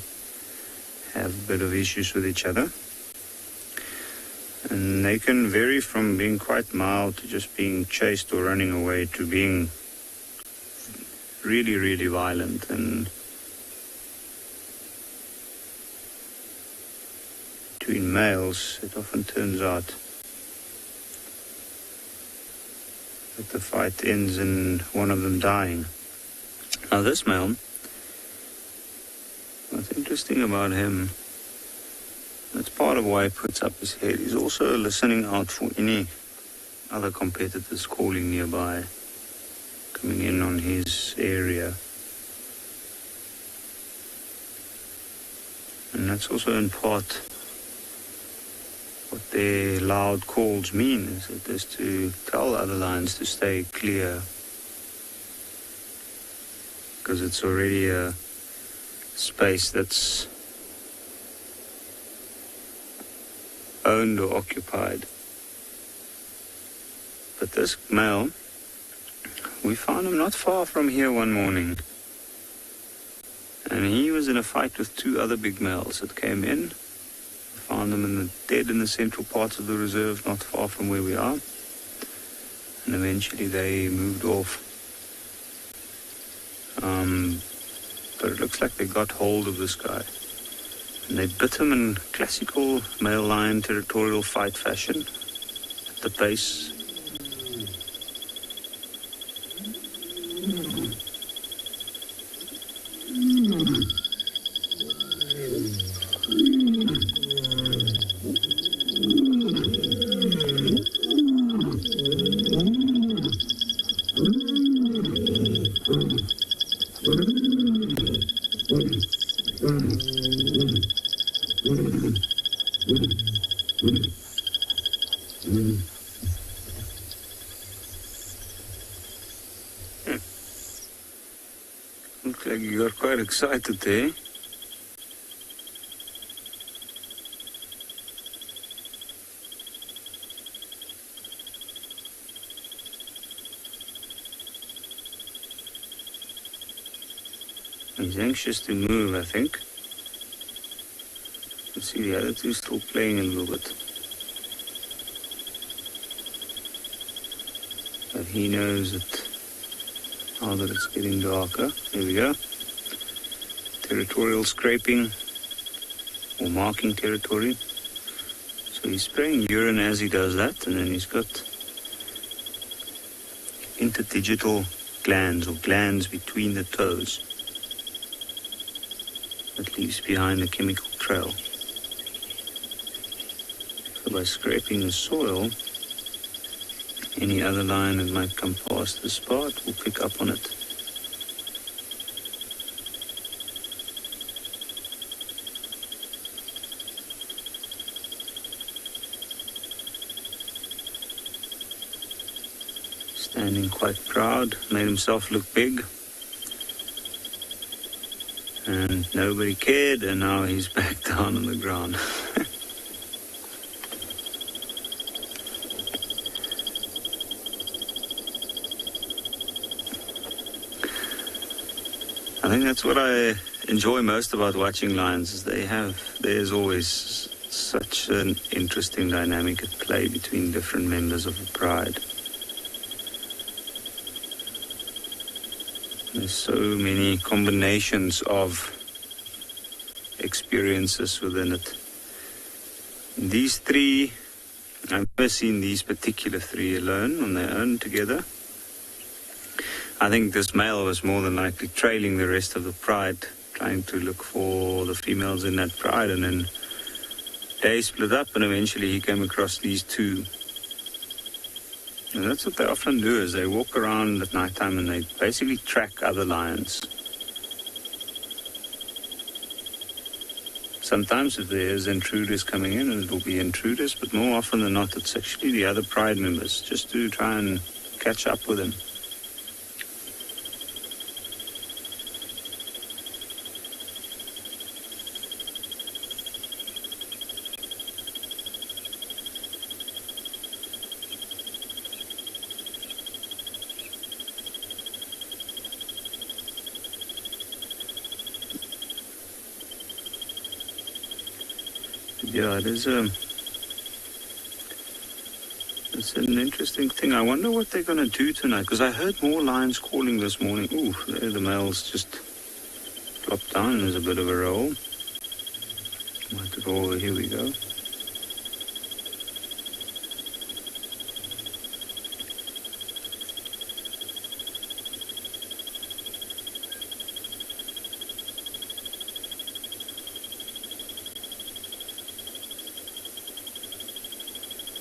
have a bit of issues with each other. And they can vary from being quite mild to just being chased or running away to being really, really violent. And between males, it often turns out that the fight ends in one of them dying. Now this male, what's interesting about him, that's part of why he puts up his head. He's also listening out for any other competitors calling nearby, coming in on his area. And that's also in part what their loud calls mean, is it is to tell other lions to stay clear, because it's already a space that's owned or occupied. But this male, we found him not far from here one morning. And he was in a fight with two other big males that came in. We found them dead in the central parts of the reserve, not far from where we are. And eventually they moved off. But it looks like they got hold of this guy. And they bit him in classical male lion territorial fight fashion at the base. Looks like you got quite excited there. He's anxious to move, I think. You can see the other two still playing a little bit. But he knows that now that it's getting darker. There we go. Territorial scraping or marking territory. So he's spraying urine as he does that, and then he's got interdigital glands or glands between the toes that leaves behind a chemical trail. So by scraping the soil, any other lion that might come past the spot will pick up on it. Standing quite proud, made himself look big. And nobody cared, and now he's back down on the ground. I think that's what I enjoy most about watching lions, is there's always such an interesting dynamic at play between different members of the pride. There's so many combinations of experiences within it. These three, I've never seen these particular three alone on their own together. I think this male was more than likely trailing the rest of the pride, trying to look for the females in that pride, and then they split up, and eventually he came across these two. And that's what they often do, is they walk around at nighttime and they basically track other lions. Sometimes if there's intruders coming in, and it will be intruders, but more often than not, it's actually the other pride members, just to try and catch up with them. Yeah, it's an interesting thing. I wonder what they're going to do tonight, because I heard more lions calling this morning. Ooh, there the males just dropped down. There's a bit of a roll. Might go over. Here we go.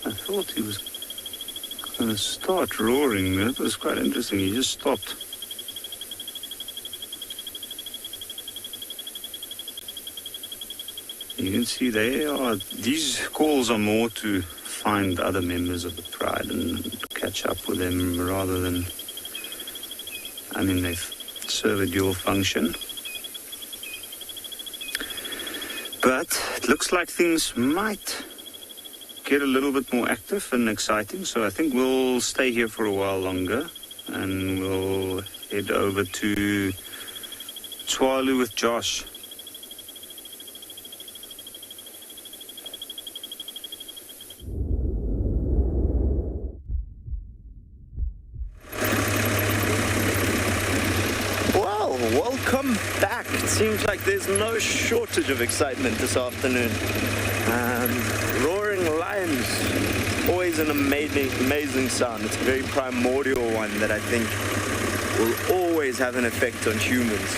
I thought he was going to start roaring. That was quite interesting. He just stopped. You can see these calls are more to find other members of the pride and catch up with them rather than, they serve a dual function. But it looks like things might get a little bit more active and exciting, so I think we'll stay here for a while longer, and we'll head over to Tswalu with Josh. Welcome back. It seems like there's no shortage of excitement this afternoon. Roaring lions, always an amazing sound. It's a very primordial one that I think will always have an effect on humans.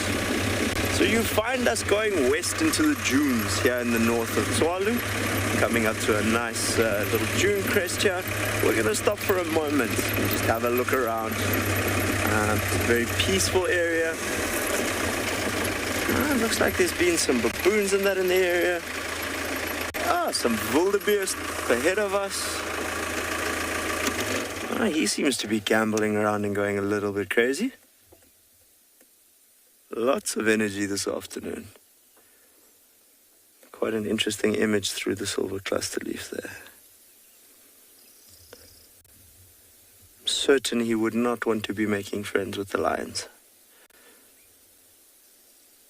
So you find us going west into the dunes here in the north of Tswalu, coming up to a nice little dune crest here. We're going to stop for a moment and just have a look around. It's a very peaceful area. Looks like there's been some baboons in the area. Some Wildebeest ahead of us. He seems to be gambling around and going a little bit crazy. Lots of energy this afternoon. Quite an interesting image through the silver cluster leaf there. I'm certain he would not want to be making friends with the lions.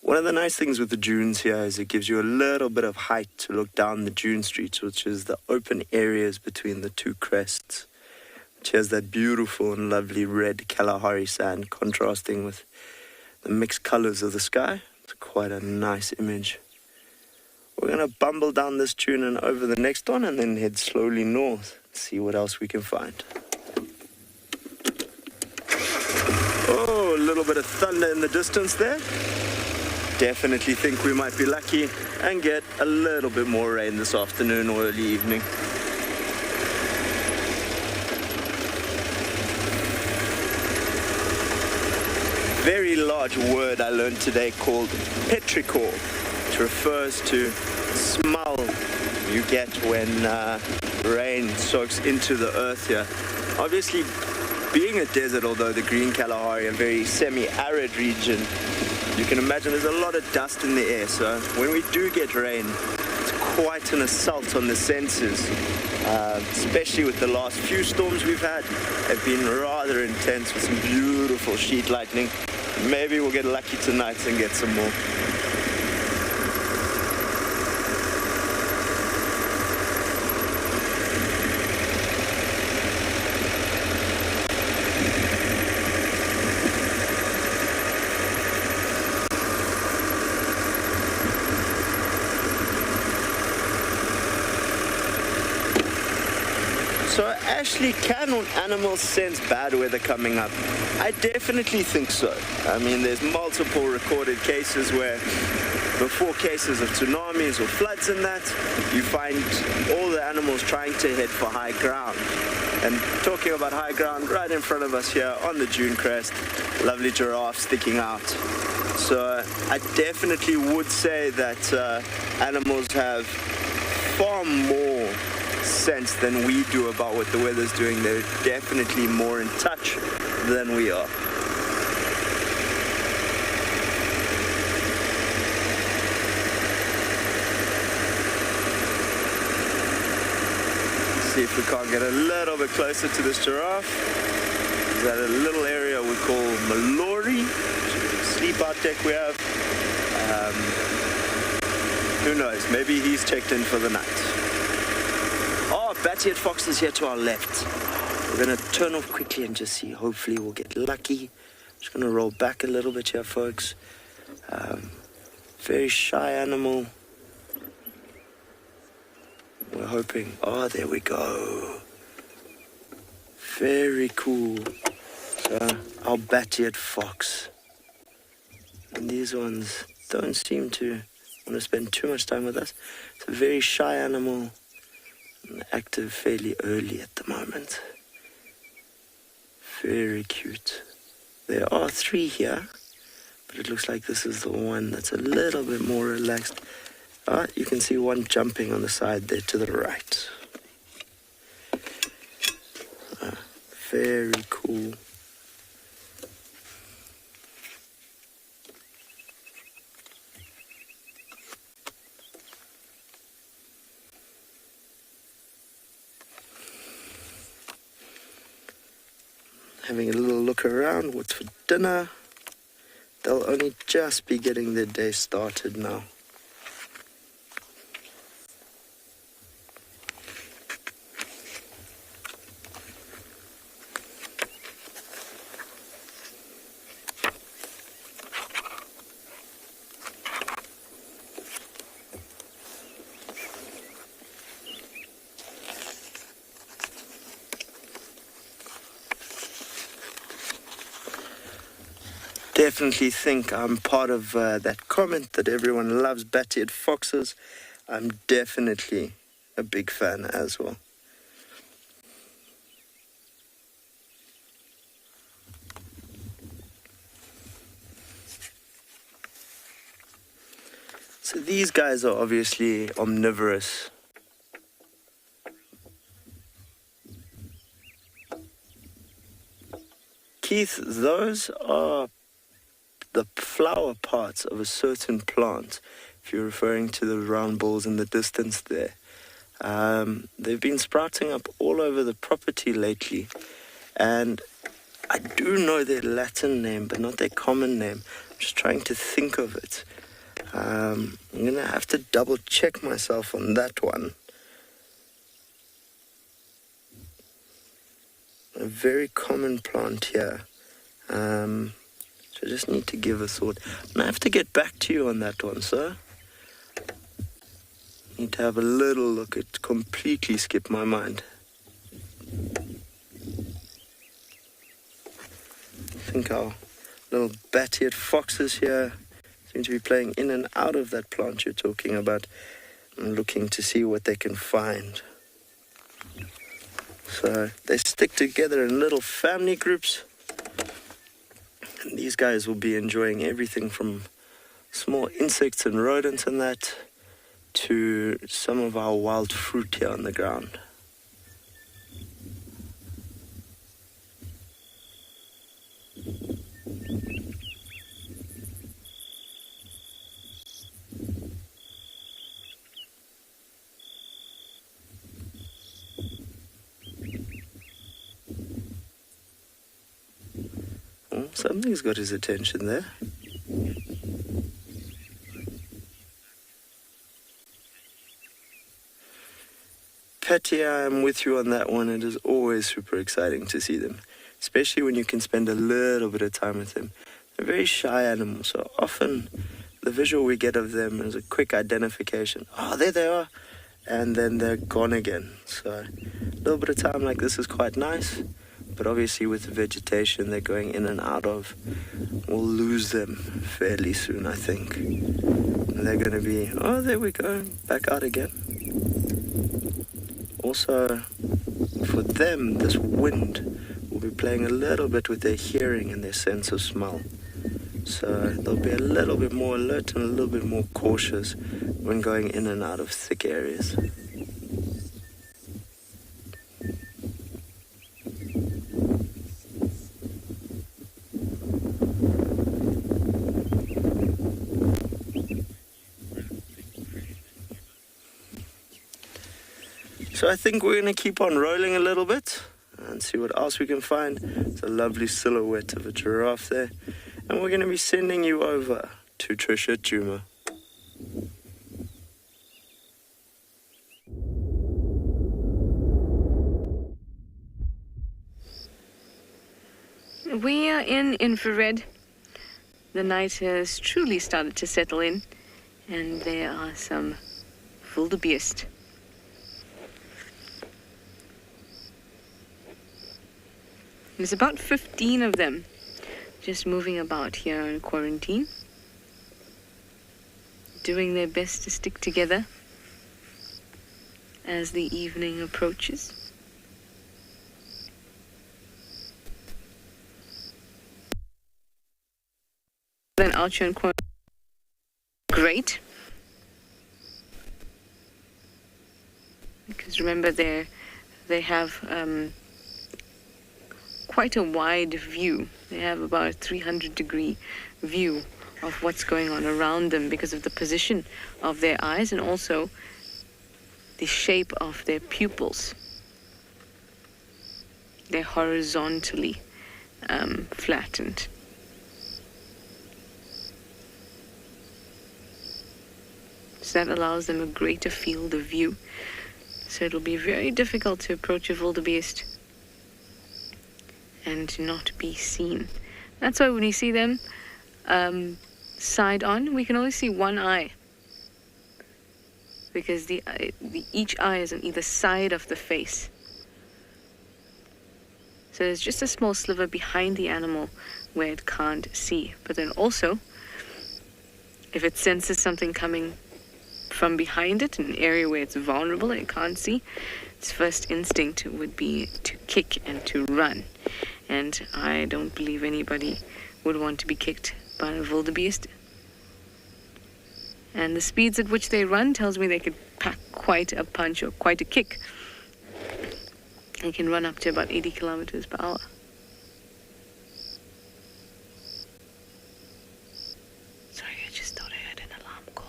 One of the nice things with the dunes here is it gives you a little bit of height to look down the dune streets, which is the open areas between the two crests, which has that beautiful and lovely red Kalahari sand contrasting with the mixed colors of the sky. It's quite a nice image. We're going to bumble down this dune and over the next one and then head slowly north and see what else we can find. Oh, a little bit of thunder in the distance there. Definitely think we might be lucky and get a little bit more rain this afternoon or early evening. Very large word I learned today called petrichor, which refers to smell you get when rain soaks into the earth here. Obviously, being a desert, although the Green Kalahari, a very semi-arid region, you can imagine there's a lot of dust in the air, so when we do get rain, it's quite an assault on the senses, especially with the last few storms we've had. They've been rather intense with some beautiful sheet lightning. Maybe we'll get lucky tonight and get some more. So Ashley, can animals sense bad weather coming up? I definitely think so. I mean, there's multiple recorded cases where before cases of tsunamis or floods and that, you find all the animals trying to head for high ground. And talking about high ground, right in front of us here on the dune crest, lovely giraffe sticking out. So I definitely would say that animals have far more sense than we do about what the weather's doing. They're definitely more in touch than we are. See if we can't get a little bit closer to this giraffe. Is that a little area we call Malori, sleep out deck we have. Who knows, maybe he's checked in for the night. Oh, Batty-head fox is here to our left. We're going to turn off quickly and just see. Hopefully we'll get lucky. Just going to roll back a little bit here, folks. Very shy animal. We're hoping. Oh, there we go. Very cool. So, our Batty-head fox. And these ones don't seem to want to spend too much time with us. It's a very shy animal. Active fairly early at the moment. Very cute. There are 3 here, but it looks like this is the one that's a little bit more relaxed. You can see one jumping on the side there to the right. Very cool. having a little look around. What's for dinner? They'll only just be getting their day started now. Definitely think I'm part of that comment that everyone loves bat-eared foxes. I'm definitely a big fan as well. So these guys are obviously omnivorous. Keith, those are the flower parts of a certain plant, if you're referring to the round balls in the distance there. They've been sprouting up all over the property lately, and I do know their Latin name, but not their common name. I'm just trying to think of it. I'm going to have to double check myself on that one. A very common plant here. So I just need to give a thought. And I have to get back to you on that one, sir. Need to have a little look. It completely skipped my mind. I think our little bat-eared foxes here seem to be playing in and out of that plant you're talking about. I'm looking to see what they can find. So they stick together in little family groups. And these guys will be enjoying everything from small insects and rodents and that to some of our wild fruit here on the ground. Something's got his attention there. Patty, I'm with you on that one. It is always super exciting to see them, especially when you can spend a little bit of time with them. They're very shy animals, so often the visual we get of them is a quick identification. Oh, there they are. And then they're gone again. So a little bit of time like this is quite nice. But obviously with the vegetation they're going in and out of, we'll lose them fairly soon, I think. And they're going to be, oh, there we go, back out again. Also, for them, this wind will be playing a little bit with their hearing and their sense of smell. So they'll be a little bit more alert and a little bit more cautious when going in and out of thick areas. So I think we're going to keep on rolling a little bit and see what else we can find. It's a lovely silhouette of a giraffe there. And we're going to be sending you over to Trish at Djuma. We are in infrared. The night has truly started to settle in, and there are some Wildebeest. There's about 15 of them just moving about here in quarantine, doing their best to stick together as the evening approaches. Then out here in quarantine, great, because remember they have quite a wide view. They have about a 300-degree view of what's going on around them because of the position of their eyes and also the shape of their pupils. They're horizontally flattened. So that allows them a greater field of view. So it'll be very difficult to approach a wildebeest and not be seen. That's why when we see them side on, we can only see one eye, because each eye is on either side of the face. So there's just a small sliver behind the animal where it can't see. But then also, if it senses something coming from behind it, an area where it's vulnerable and it can't see, its first instinct would be to kick and to run. And I don't believe anybody would want to be kicked by a wildebeest. And the speeds at which they run tells me they could pack quite a punch or quite a kick. They can run up to about 80 kilometers per hour. Sorry, I just thought I heard an alarm call.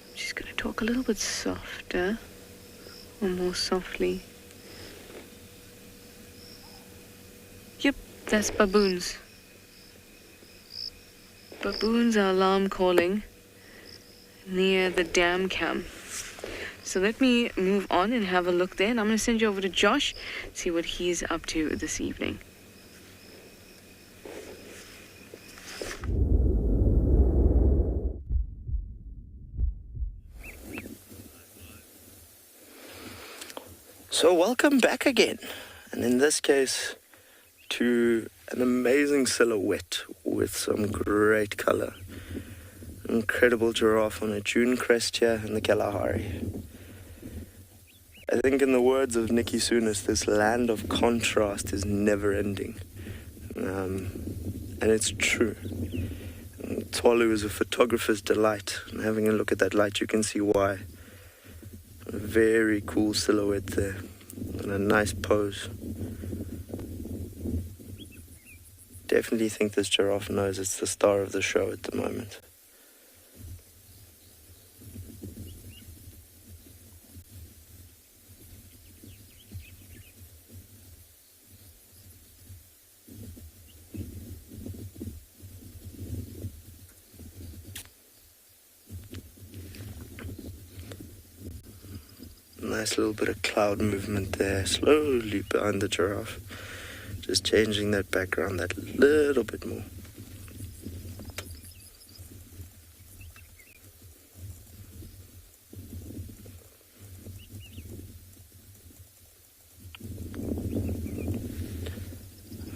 I'm just going to talk a little bit softer, or more softly. Yep, that's baboons. Baboons are alarm calling near the dam cam. So let me move on and have a look there. And I'm going to send you over to Josh, see what he's up to this evening. So welcome back again, and in this case to an amazing silhouette with some great color. Incredible giraffe on a June crest here in the Kalahari. I think in the words of Nikki Sunis, this land of contrast is never ending. And it's true. Tswalu is a photographer's delight, and having a look at that light you can see why. A very cool silhouette there, and a nice pose. Definitely think this giraffe knows it's the star of the show at the moment. Nice little bit of cloud movement there, slowly behind the giraffe. Just changing that background that little bit more.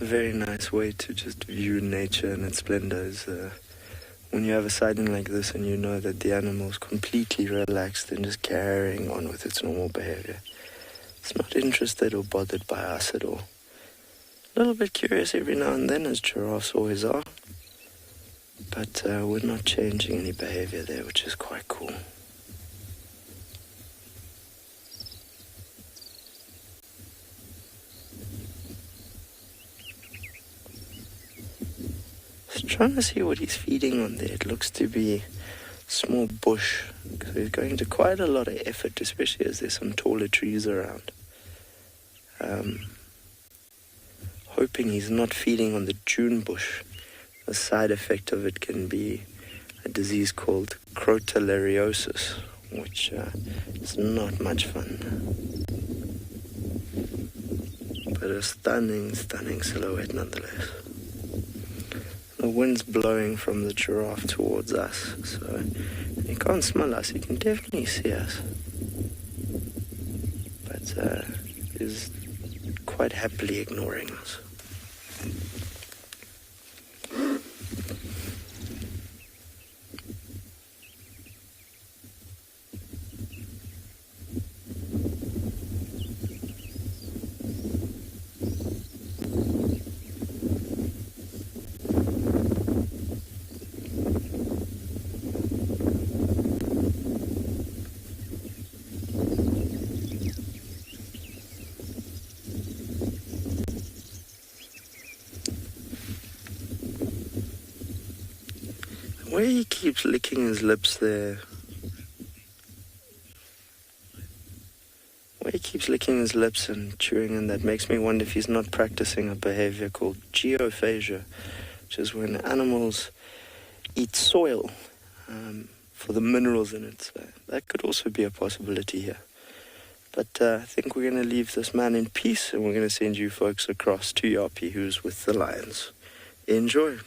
A very nice way to just view nature and its splendor is when you have a sighting like this and you know that the animal's completely relaxed and just carrying on with its normal behavior. It's not interested or bothered by us at all. A little bit curious every now and then, as giraffes always are, but we're not changing any behavior there, which is quite cool. Just trying to see what he's feeding on there. It looks to be small bush, so he's going to quite a lot of effort, especially as there's some taller trees around. Hoping he's not feeding on the June bush. The side effect of it can be a disease called crotallariosis, which is not much fun. But a stunning, stunning silhouette nonetheless. The wind's blowing from the giraffe towards us, so he can't smell us, he can definitely see us. But is quite happily ignoring us. Where he keeps licking his lips there. Where he keeps licking his lips and chewing, and that makes me wonder if he's not practicing a behavior called geophagia, which is when animals eat soil for the minerals in it. So that could also be a possibility here. But I think we're going to leave this man in peace, and we're going to send you folks across to Yapi, who's with the lions. Enjoy.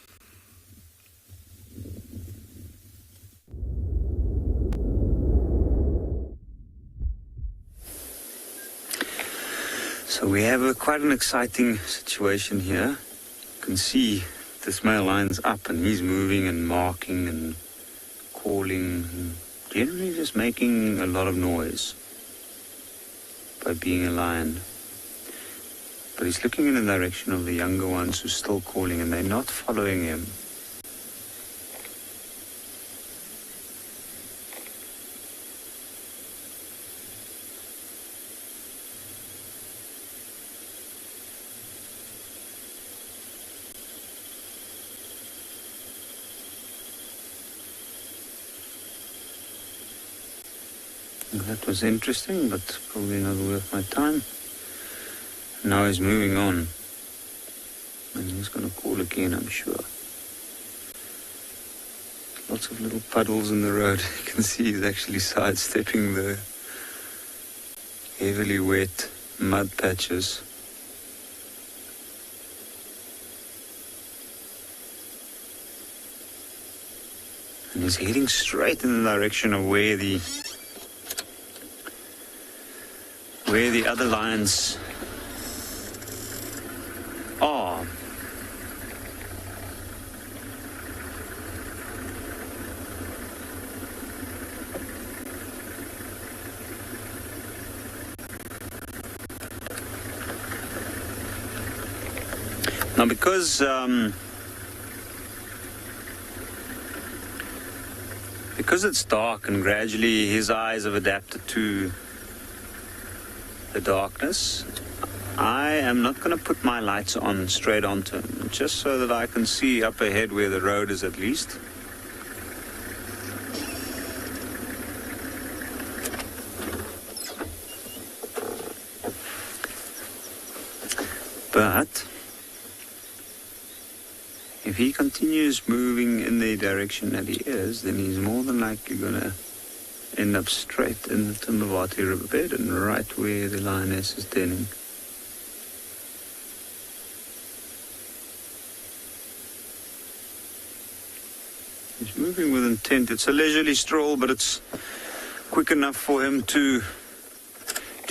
So we have quite an exciting situation here. You can see this male lion's up and he's moving and marking and calling and generally just making a lot of noise by being a lion. But he's looking in the direction of the younger ones who's still calling, and they're not following him. That was interesting, but probably not worth my time. Now he's moving on. And he's going to call again, I'm sure. Lots of little puddles in the road. You can see he's actually sidestepping the heavily wet mud patches. And he's heading straight in the direction of where the other lions are. Now because it's dark and gradually his eyes have adapted to the darkness, I am not going to put my lights on straight onto him, just so that I can see up ahead where the road is at least. But if he continues moving in the direction that he is, then he's more than likely going to end up straight in the Timavati riverbed and right where the lioness is denning. He's moving with intent. It's a leisurely stroll, but it's quick enough for him to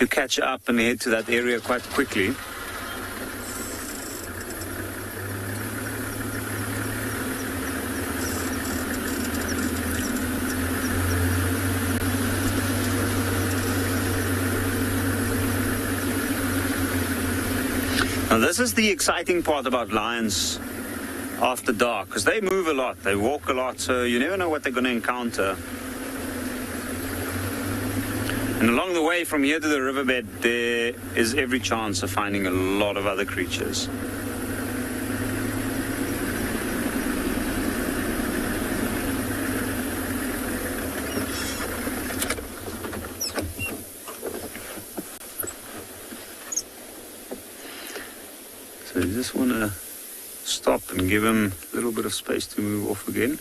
catch up and head to that area quite quickly. Now this is the exciting part about lions after dark, because they move a lot, they walk a lot, so you never know what they're going to encounter. And along the way from here to the riverbed, there is every chance of finding a lot of other creatures. So you just want to stop and give him a little bit of space to move off again.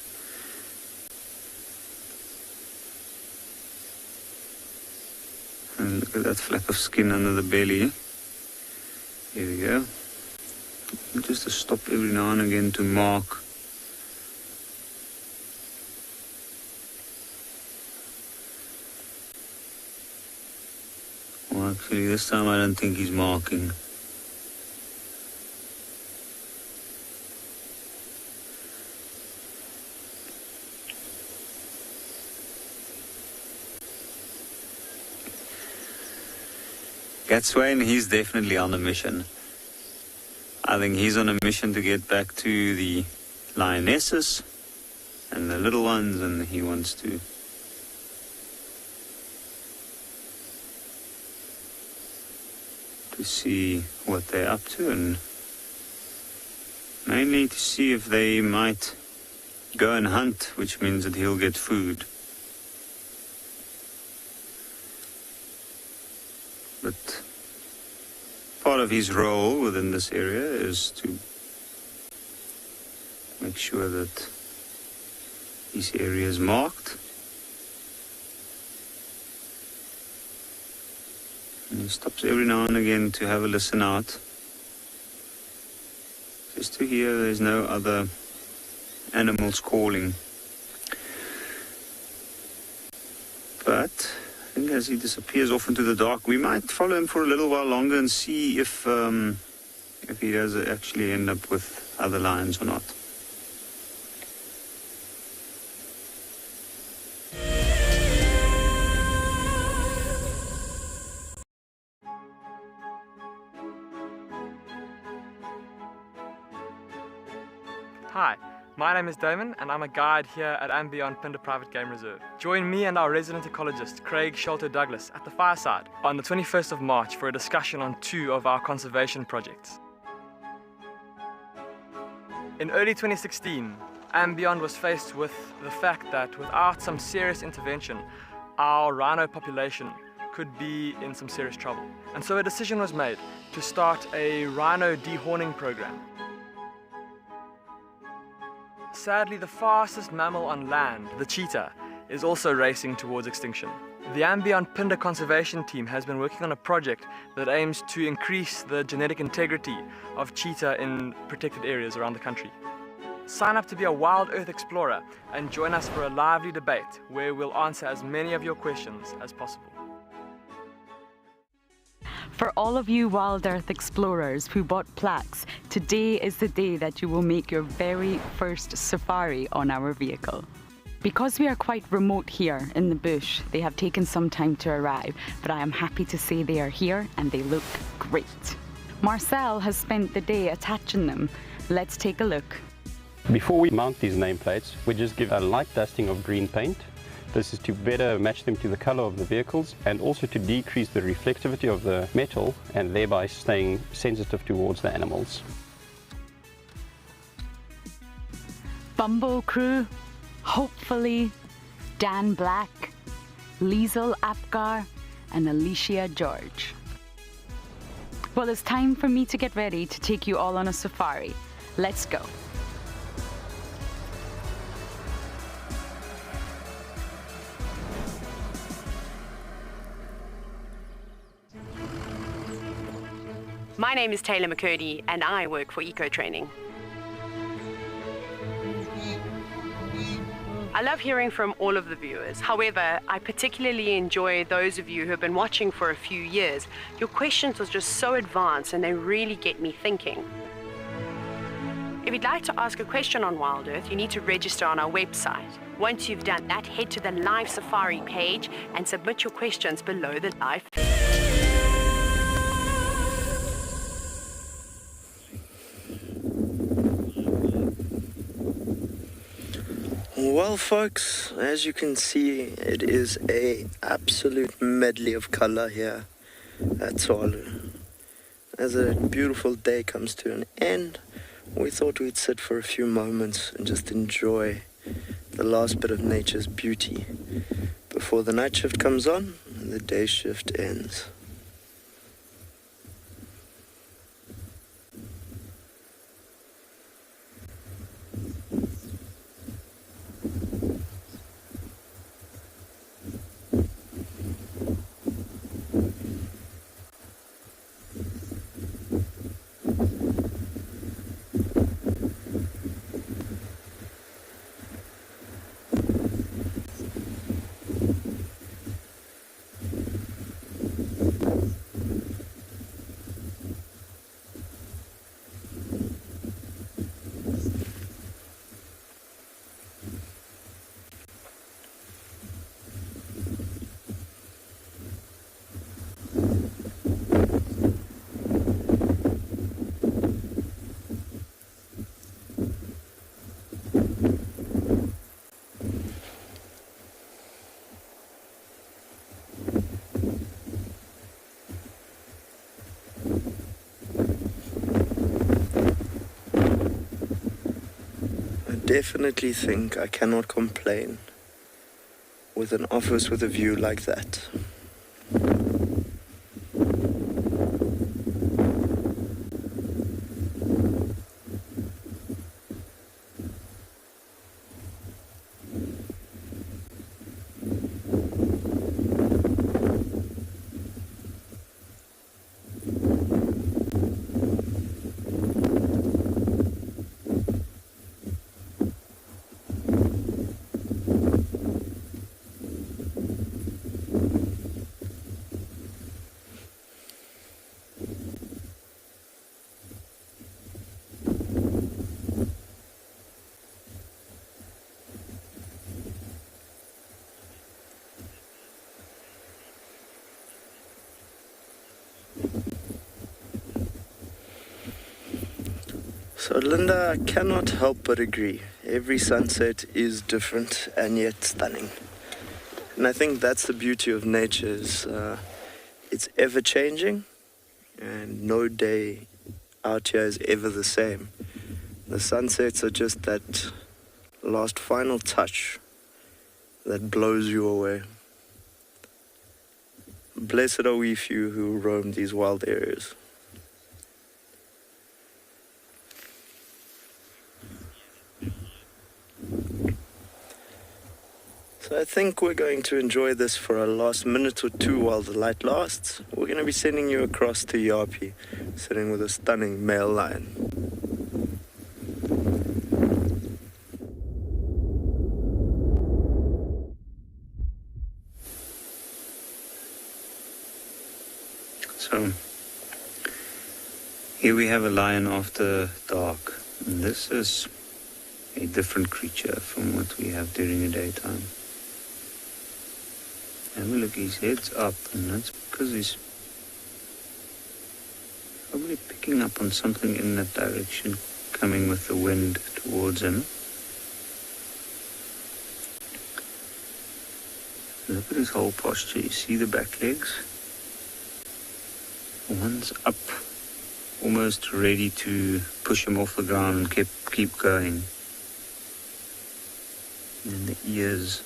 And look at that flap of skin under the belly. Here we go. Just to stop every now and again to mark. Well, actually this time I don't think he's marking. Tswalu, he's definitely on a mission. I think he's on a mission to get back to the lionesses and the little ones, and he wants to see what they're up to, and mainly to see if they might go and hunt, which means that he'll get food. But part of his role within this area is to make sure that this area is marked. And he stops every now and again to have a listen out, just to hear there's no other animals calling. But I think as he disappears off into the dark, we might follow him for a little while longer and see if he does actually end up with other lions or not. Hi, my name is Damon and I'm a guide here at andBeyond Phinda Private Game Reserve. Join me and our resident ecologist Craig Sholto Douglas at the fireside on the 21st of March for a discussion on 2 of our conservation projects. In early 2016, andBeyond was faced with the fact that without some serious intervention, our rhino population could be in some serious trouble. And so a decision was made to start a rhino dehorning program. Sadly, the fastest mammal on land, the cheetah, is also racing towards extinction. The andBeyond Phinda conservation team has been working on a project that aims to increase the genetic integrity of cheetah in protected areas around the country. Sign up to be a WildEarth explorer and join us for a lively debate where we'll answer as many of your questions as possible. For all of you WildEarth explorers who bought plaques, today is the day that you will make your very first safari on our vehicle. Because we are quite remote here in the bush, they have taken some time to arrive, but I am happy to say they are here and they look great. Marcel has spent the day attaching them. Let's take a look. Before we mount these nameplates, we just give a light dusting of green paint. This is to better match them to the color of the vehicles and also to decrease the reflectivity of the metal and thereby staying sensitive towards the animals. Bumbo crew, hopefully Dan Black, Liesel Apgar and Alicia George. Well, it's time for me to get ready to take you all on a safari. Let's go. My name is Taylor McCurdy and I work for Eco Training. I love hearing from all of the viewers. However, I particularly enjoy those of you who have been watching for a few years. Your questions are just so advanced and they really get me thinking. If you'd like to ask a question on WildEarth, you need to register on our website. Once you've done that, head to the live safari page and submit your questions below the live. Well, folks, as you can see, it is an absolute medley of color here at Tswalu. As a beautiful day comes to an end, we thought we'd sit for a few moments and just enjoy the last bit of nature's beauty before the night shift comes on and the day shift ends. definitely think I cannot complain with an office with a view like that. So Linda, I cannot help but agree. Every sunset is different and yet stunning. And I think that's the beauty of nature, is it's ever changing and no day out here is ever the same. The sunsets are just that last final touch that blows you away. Blessed are we few who roam these wild areas. So I think we're going to enjoy this for a last minute or two while the light lasts. We're going to be sending you across to Yapi, sitting with a stunning male lion. So, here we have a lion after dark. And this is a different creature from what we have during the daytime. And we look, his head's up, and that's because he's probably picking up on something in that direction, coming with the wind towards him. Look at his whole posture. You see the back legs? One's up, almost ready to push him off the ground and keep going. And then the ears,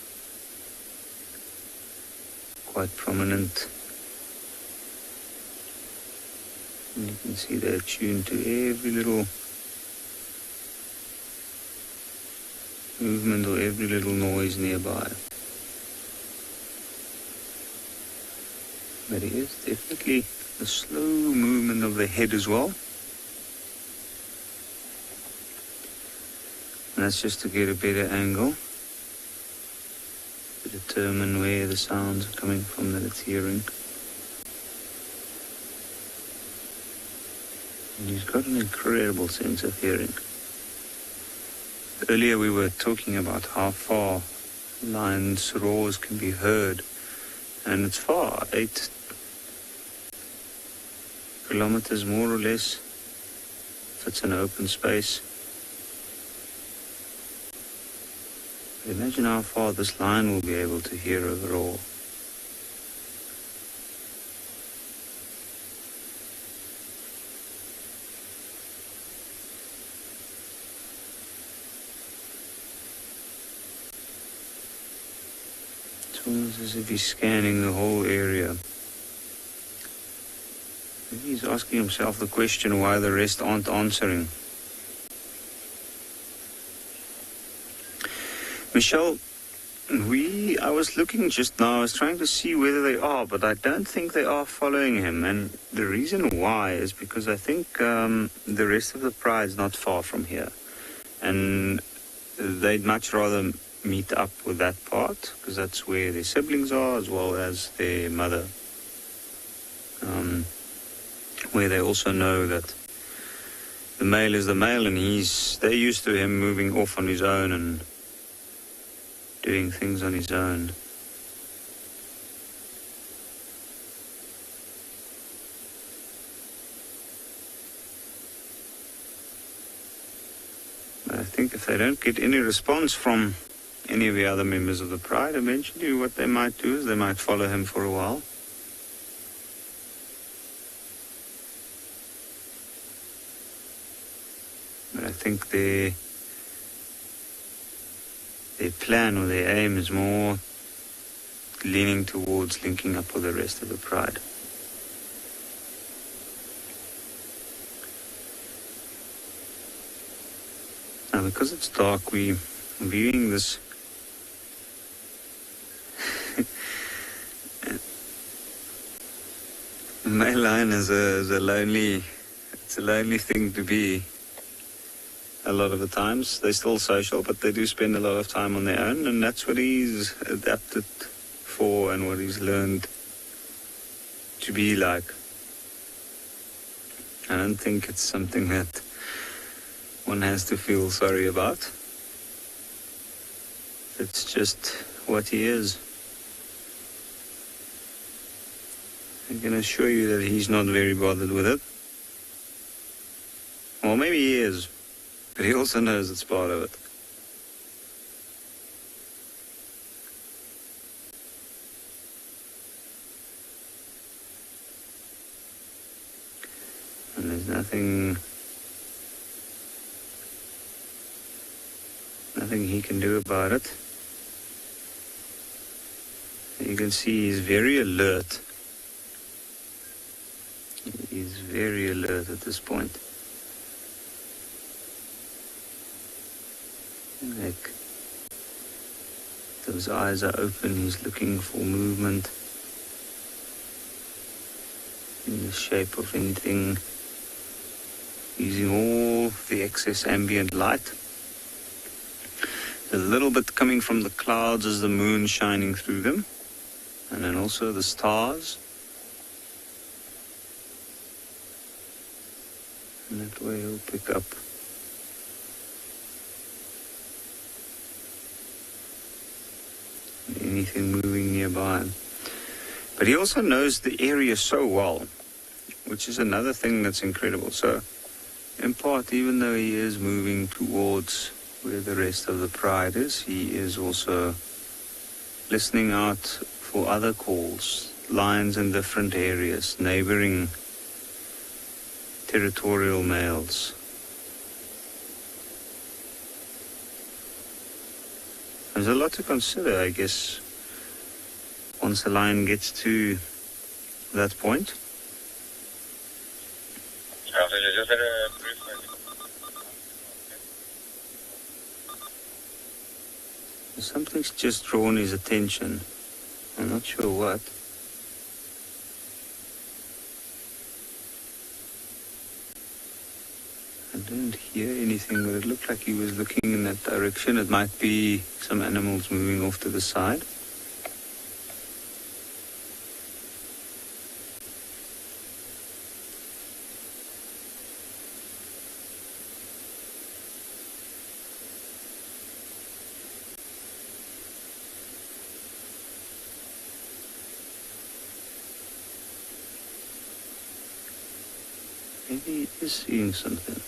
quite prominent. And you can see they're tuned to every little movement or every little noise nearby. But it is definitely a slow movement of the head as well. And that's just to get a better angle, to determine where the sounds are coming from that it's hearing. And he's got an incredible sense of hearing. Earlier we were talking about how far lions' roars can be heard, and it's far, 8 kilometers more or less, if it's an open space. Imagine how far this lion will be able to hear a roar. It's almost as if he's scanning the whole area. Maybe he's asking himself the question why the rest aren't answering. Michelle, I was looking just now, I was trying to see whether they are, but I don't think they are following him. And the reason why is because I think the rest of the pride's not far from here. And they'd much rather meet up with that part, because that's where their siblings are, as well as their mother. Where they also know that the male is the male, and they're used to him moving off on his own and doing things on his own. But I think if they don't get any response from any of the other members of the pride, eventually what they might do is they might follow him for a while. But I think their plan or their aim is more leaning towards linking up with the rest of the pride. Now, because it's dark, we're viewing this male lion is a lonely thing to be. A lot of the times they're still social, but they do spend a lot of time on their own, and that's what he's adapted for and what he's learned to be like. I don't think it's something that one has to feel sorry about. It's just what he is. I can assure you that he's not very bothered with it. Well, maybe he is, but he also knows it's part of it. And there's nothing he can do about it. You can see he's very alert. He's very alert at this point. Like, those eyes are open, he's looking for movement in the shape of anything, using all the excess ambient light. A little bit coming from the clouds as the moon shining through them, and then also the stars. And that way he'll pick up anything moving nearby. But he also knows the area so well, which is another thing that's incredible. So, in part, even though he is moving towards where the rest of the pride is, he is also listening out for other calls, lions in different areas, neighboring territorial males. There's a lot to consider, I guess, once a lion gets to that point. Something's just drawn his attention. I'm not sure what. I don't hear anything, but it looked like he was looking in that direction. It might be some animals moving off to the side. Maybe he is seeing something.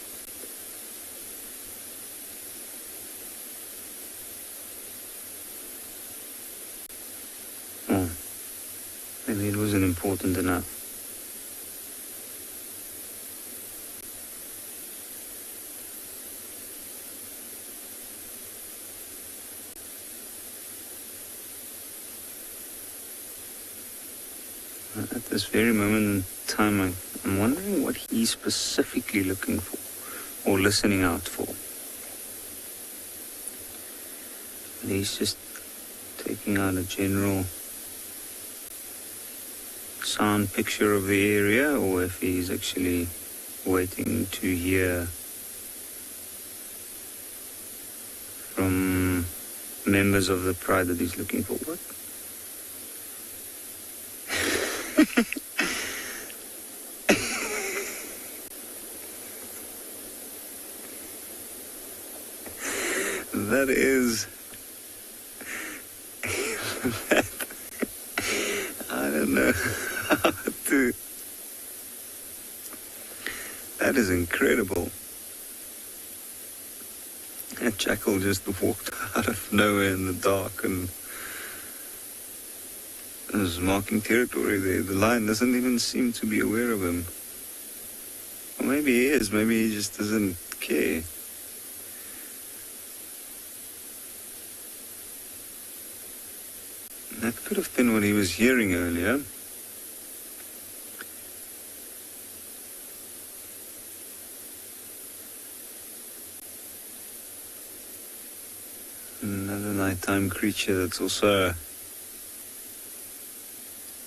Oh, maybe it wasn't important enough. At this very moment in time, I'm wondering what he's specifically looking for or listening out for. And he's just taking out a general sound picture of the area, or if he's actually waiting to hear from members of the pride that he's looking for. What? That is... I don't know how to... That is incredible. That jackal just walked out of nowhere in the dark and was marking territory there. The lion doesn't even seem to be aware of him. Or maybe he is. Maybe he just doesn't care. That could have been what he was hearing earlier. Another nighttime creature that's also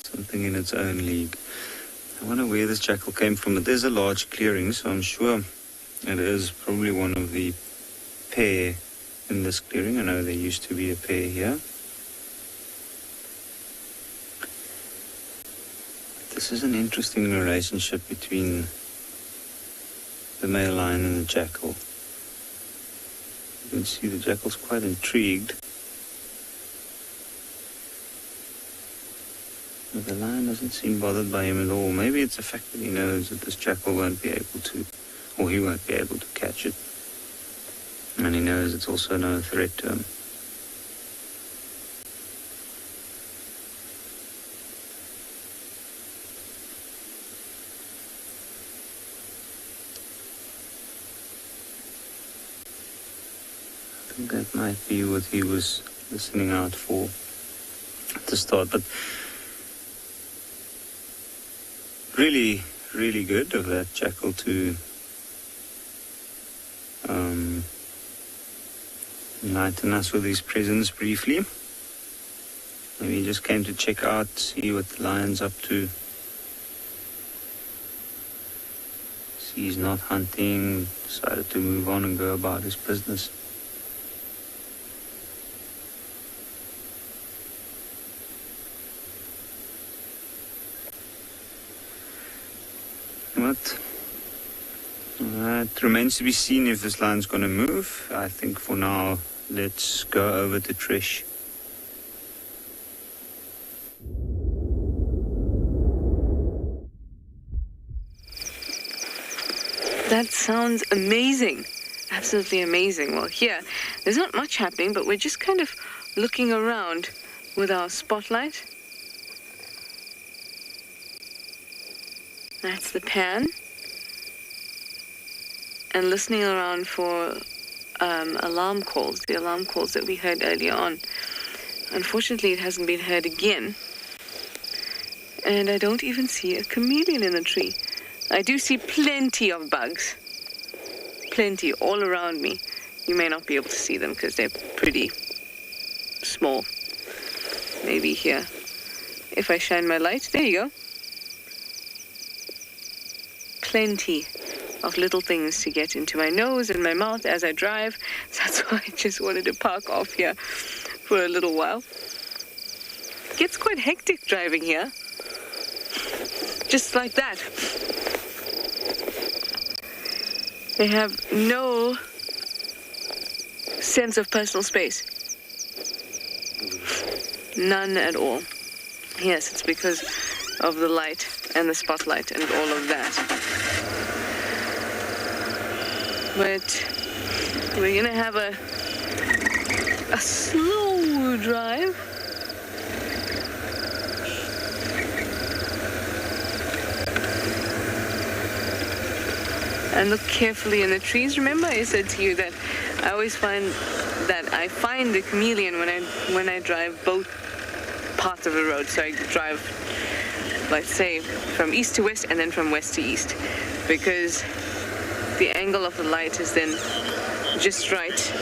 something in its own league. I wonder where this jackal came from, but there's a large clearing, so I'm sure it is probably one of the pair in this clearing. I know there used to be a pair here. This is an interesting relationship between the male lion and the jackal. You can see the jackal's quite intrigued. But the lion doesn't seem bothered by him at all. Maybe it's the fact that he knows that this jackal won't be able to, or he won't be able to catch it. And he knows it's also no threat to him. I think that might be what he was listening out for at the start, but really, really good of that jackal to enlighten us with his presence briefly. Maybe he just came to check out, see what the lion's up to. See he's not hunting, decided to move on and go about his business. But it remains to be seen if this lion's going to move. I think for now, let's go over to Trish. That sounds amazing. Absolutely amazing. Well, here, there's not much happening, but we're just kind of looking around with our spotlight. That's the pan. And listening around for alarm calls, the alarm calls that we heard earlier on. Unfortunately, it hasn't been heard again. And I don't even see a chameleon in the tree. I do see plenty of bugs. Plenty all around me. You may not be able to see them because they're pretty small. Maybe here. If I shine my light, there you go. Plenty of little things to get into my nose and my mouth as I drive. So that's why I just wanted to park off here for a little while. It gets quite hectic driving here. Just like that. They have no sense of personal space. None at all. Yes, it's because of the light and the spotlight and all of that. But we're gonna have a slow drive. And look carefully in the trees. Remember I said to you that I always find that I find the chameleon when I drive both parts of the road. So I drive, let's say, from east to west and then from west to east, because the angle of the light is then just right.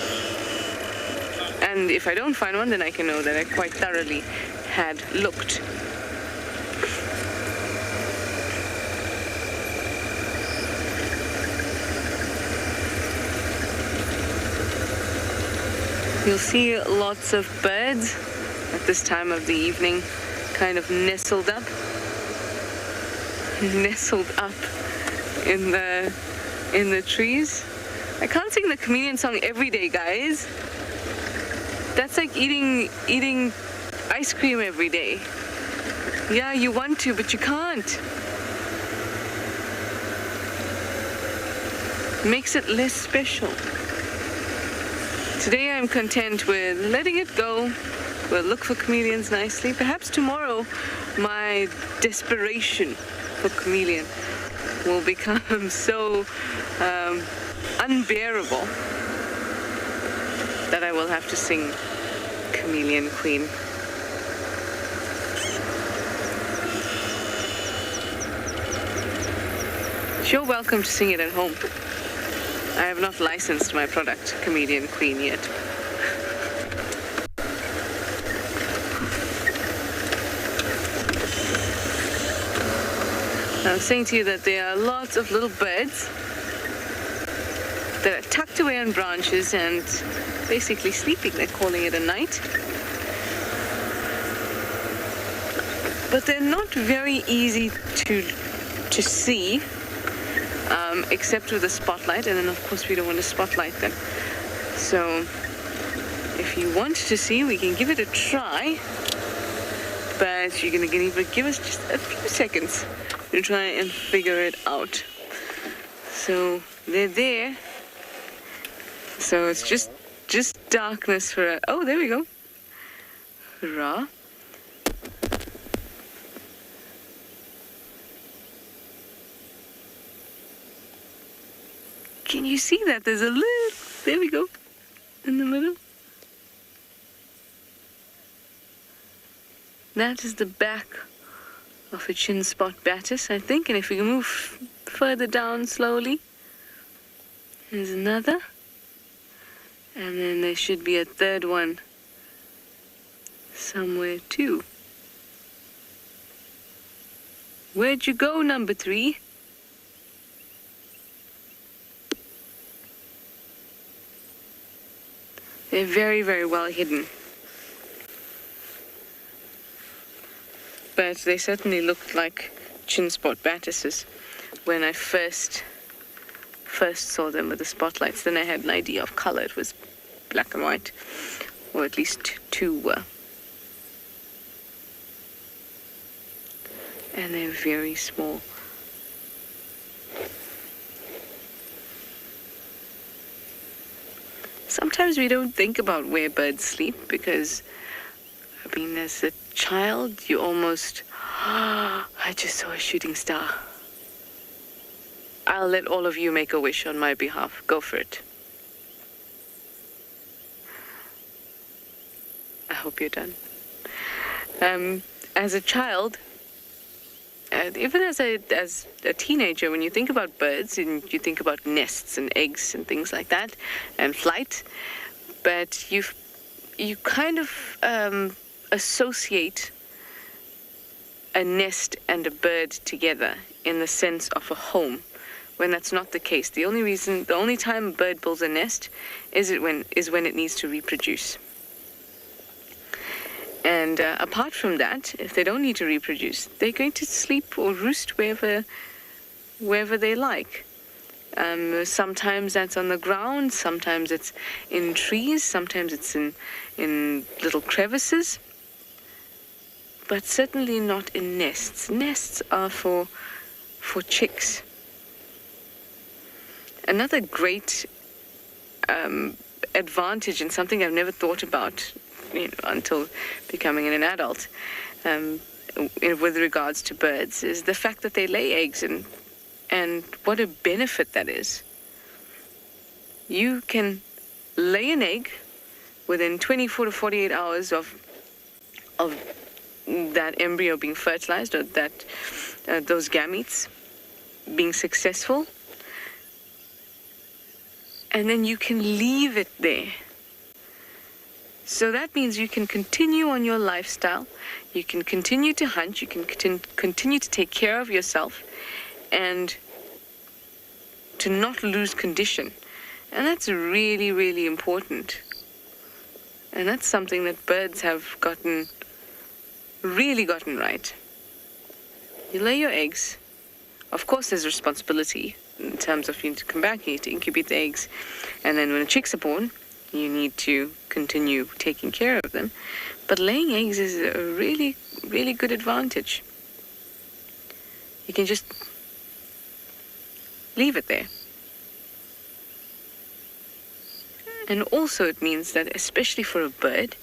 And if I don't find one, then I can know that I quite thoroughly had looked. You'll see lots of birds at this time of the evening, kind of nestled up in the trees. I can't sing the chameleon song every day, guys. That's like eating ice cream every day. Yeah, you want to, but you can't. Makes it less special. Today I'm content with letting it go. We'll look for chameleons nicely. Perhaps tomorrow my desperation for chameleon will become so unbearable that I will have to sing Chameleon Queen. You're welcome to sing it at home. I have not licensed my product, Comedian Queen, yet. I was saying to you that there are lots of little birds that are tucked away on branches and basically sleeping. They're calling it a night. But they're not very easy to see, except with a spotlight, and then of course we don't want to spotlight them. So if you want to see, we can give it a try, but you're going to give us just a few seconds to try and figure it out. So they're there. So it's just darkness for oh, there we go. Hurrah. Can you see that? There's a little, there we go, in the middle. That is the back of a chin spot batis, I think. And if we can move further down slowly, there's another. And then there should be a third one somewhere too. Where'd you go, number 3? They're very, very well hidden. But they certainly looked like chin spot batises when I first saw them with the spotlights. Then I had an idea of color. It was black and white, or at least 2 were. And they're very small. Sometimes we don't think about where birds sleep because, I mean, as a child, you almost, I just saw a shooting star. I'll let all of you make a wish on my behalf. Go for it. I hope you're done. As a child, even as a teenager, when you think about birds and you think about nests and eggs and things like that, and flight, but you kind of associate a nest and a bird together in the sense of a home, when that's not the case. The only time a bird builds a nest is when it needs to reproduce. And apart from that, if they don't need to reproduce, they're going to sleep or roost wherever they like. Sometimes that's on the ground, sometimes it's in trees, sometimes it's in little crevices, but certainly not in nests. Nests are for chicks. Another great advantage, and something I've never thought about until becoming an adult, with regards to birds, is the fact that they lay eggs, and what a benefit that is. You can lay an egg within 24 to 48 hours of that embryo being fertilized, or that those gametes being successful, and then you can leave it there. So that means you can continue on your lifestyle, you can continue to hunt, you can continue to take care of yourself, and to not lose condition. And that's really, really important. And that's something that birds have really gotten right. You lay your eggs. Of course, there's responsibility in terms of you need to come back, you need to incubate the eggs, and then when the chicks are born, you need to continue taking care of them. But laying eggs is a really, really good advantage. You can just leave it there. And also it means that, especially for a bird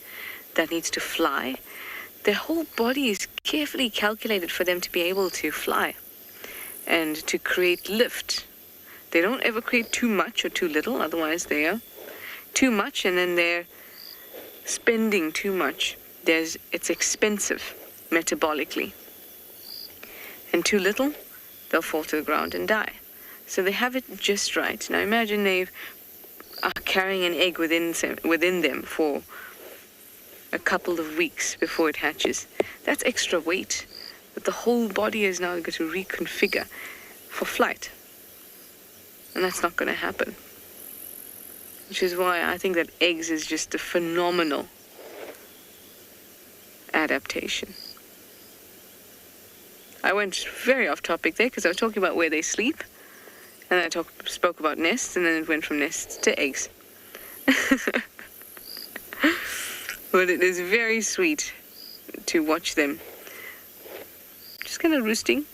that needs to fly, their whole body is carefully calculated for them to be able to fly and to create lift. They don't ever create too much or too little, otherwise they are too much, and then they're spending too much. It's expensive metabolically. And too little, they'll fall to the ground and die. So they have it just right. Now imagine they are carrying an egg within them for a couple of weeks before it hatches. That's extra weight that the whole body is now going to reconfigure for flight. And that's not going to happen. Which is why I think that eggs is just a phenomenal adaptation. I went very off topic there because I was talking about where they sleep, and then I spoke about nests, and then it went from nests to eggs. But it is very sweet to watch them just kind of roosting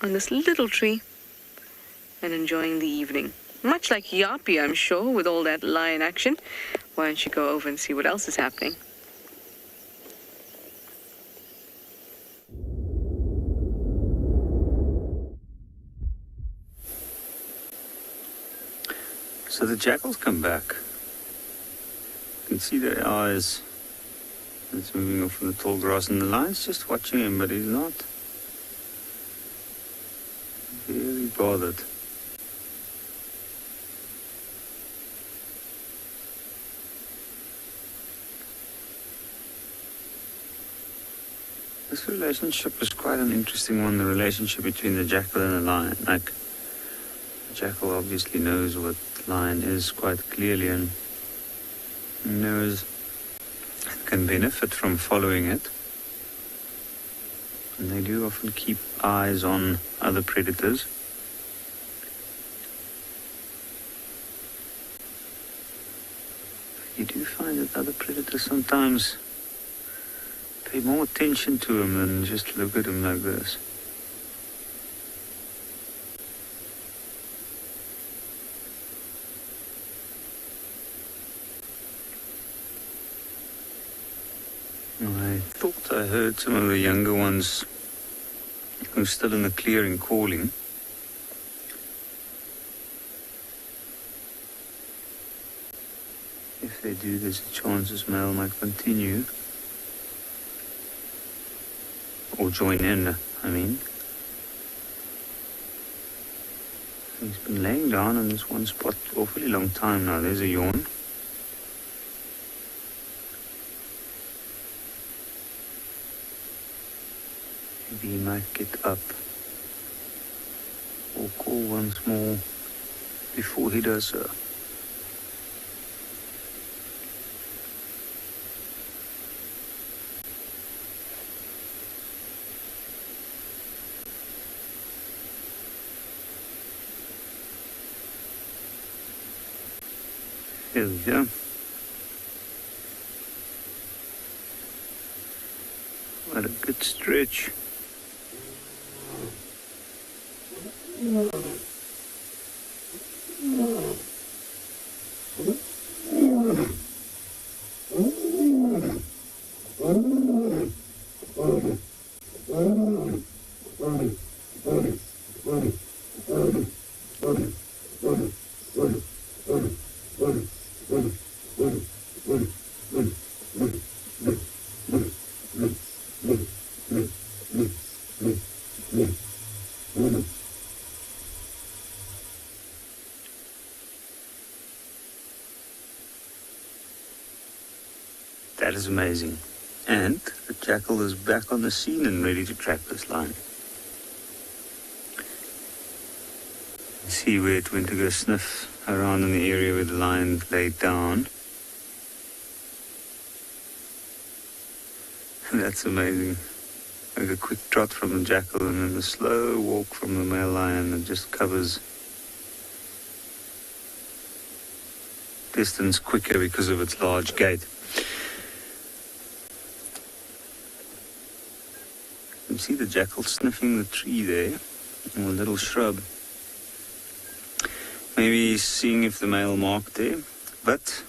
on this little tree and enjoying the evening. Much like Yapi, I'm sure, with all that lion action. Why don't you go over and see what else is happening? So the jackals come back. You can see their eyes. It's moving off in the tall grass, and the lion's just watching him, but he's not very bothered. This relationship is quite an interesting one, the relationship between the jackal and the lion. Like, the jackal obviously knows what the lion is quite clearly and knows and can benefit from following it. And they do often keep eyes on other predators. You do find that other predators sometimes pay more attention to him than just look at him like this. I thought I heard some of the younger ones who are still in the clearing calling. If they do, there's a chance this male might continue. Or join in, I mean. He's been laying down in this one spot for an awfully long time now. There's a yawn. Maybe he might get up or call once more before he does so. Here we go. What a good stretch. That is amazing. And the jackal is back on the scene and ready to track this lion. See where it went to go sniff around in the area where the lion laid down. That's amazing. Like a quick trot from the jackal and then a slow walk from the male lion that just covers distance quicker because of its large gait. You can see the jackal sniffing the tree there, or a little shrub. Maybe seeing if the male marked there, but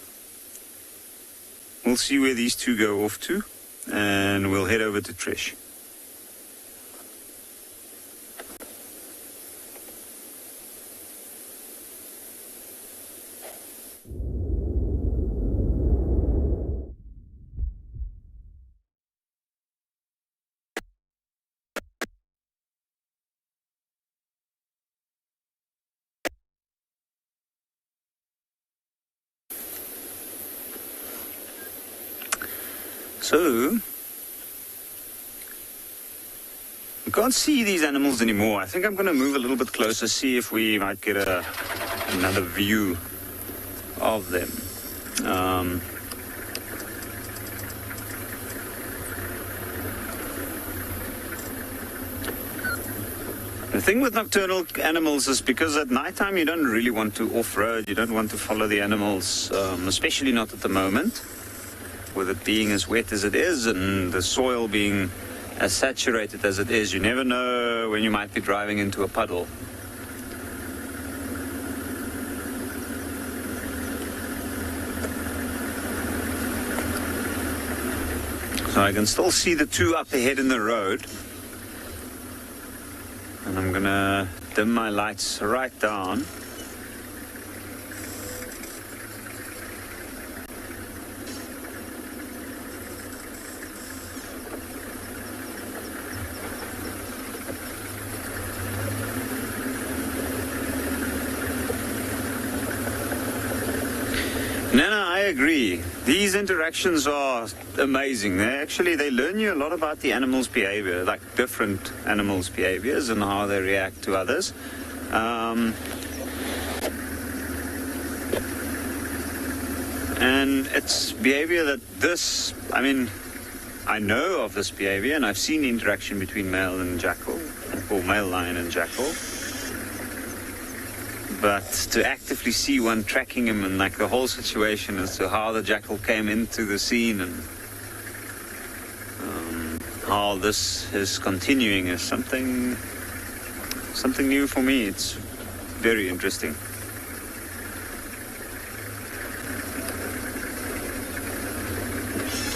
we'll see where these two go off to, and we'll head over to Trish. So, we can't see these animals anymore. I think I'm going to move a little bit closer, see if we might get another view of them. The thing with nocturnal animals is because at nighttime you don't really want to off-road, you don't want to follow the animals, especially not at the moment, with it being as wet as it is and the soil being as saturated as it is. You never know when you might be driving into a puddle. So I can still see the two up ahead in the road. And I'm gonna dim my lights right down. No, I agree. These interactions are amazing. They learn you a lot about the animal's behavior, like different animals' behaviors and how they react to others. And it's behavior that I know of this behavior, and I've seen interaction between male and jackal, or male lion and jackal. But to actively see one tracking him and like the whole situation as to how the jackal came into the scene and how this is continuing is something new for me. It's very interesting.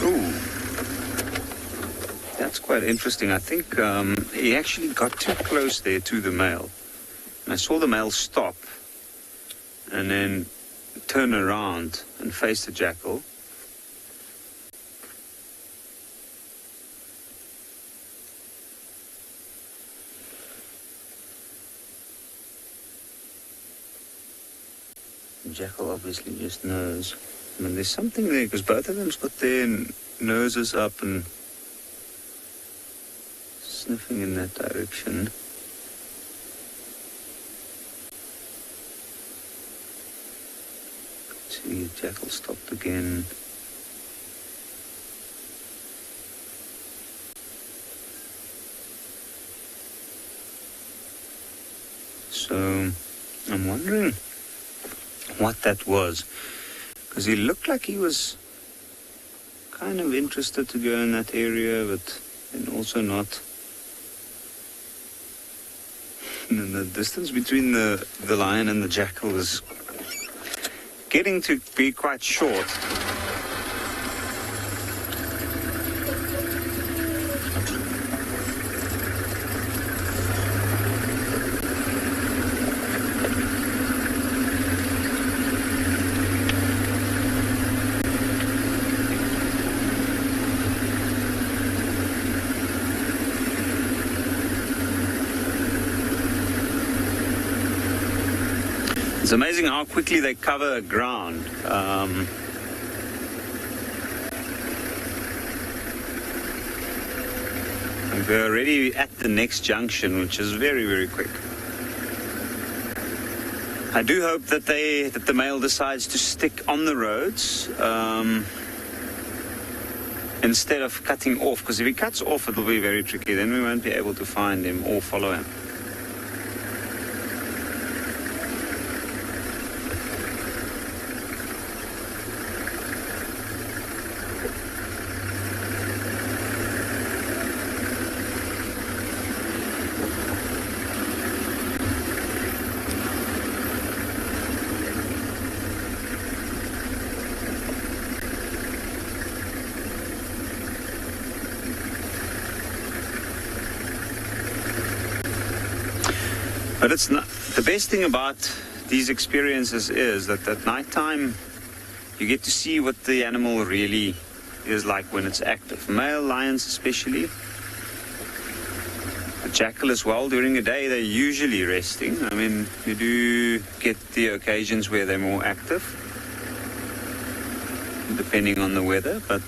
Ooh, that's quite interesting. I think he actually got too close there to the male. And I saw the male stop and then turn around and face the jackal. The jackal obviously just knows. There's something there because both of them's got their noses up and sniffing in that direction. See, the jackal stopped again. So, I'm wondering what that was. Because he looked like he was kind of interested to go in that area, but then also not. And the distance between the lion and the jackal is getting to be quite short. It's amazing how quickly they cover ground. And we're already at the next junction, which is very, very quick. I do hope that the male decides to stick on the roads instead of cutting off, because if he cuts off, it'll be very tricky. Then we won't be able to find him or follow him. But it's not, the best thing about these experiences is that at nighttime you get to see what the animal really is like when it's active. Male lions especially. The jackal as well. During the day they're usually resting. I mean, you do get the occasions where they're more active, depending on the weather, but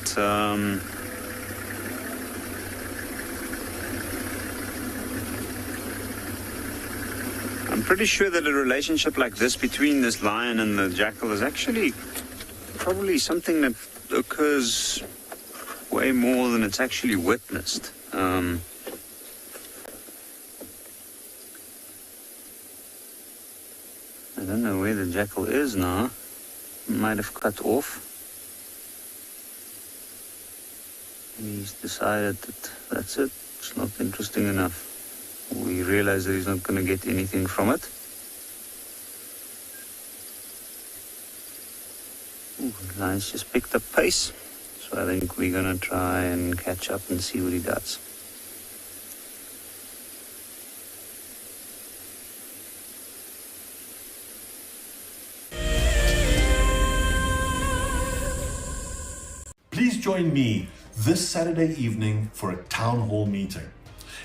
pretty sure that a relationship like this between this lion and the jackal is actually probably something that occurs way more than it's actually witnessed. I don't know where the jackal is now. Might have cut off. He's decided that that's it. It's not interesting enough. We realize that he's not going to get anything from it. Ooh, the lion's just picked up pace. So I think we're going to try and catch up and see what he does. Please join me this Saturday evening for a town hall meeting.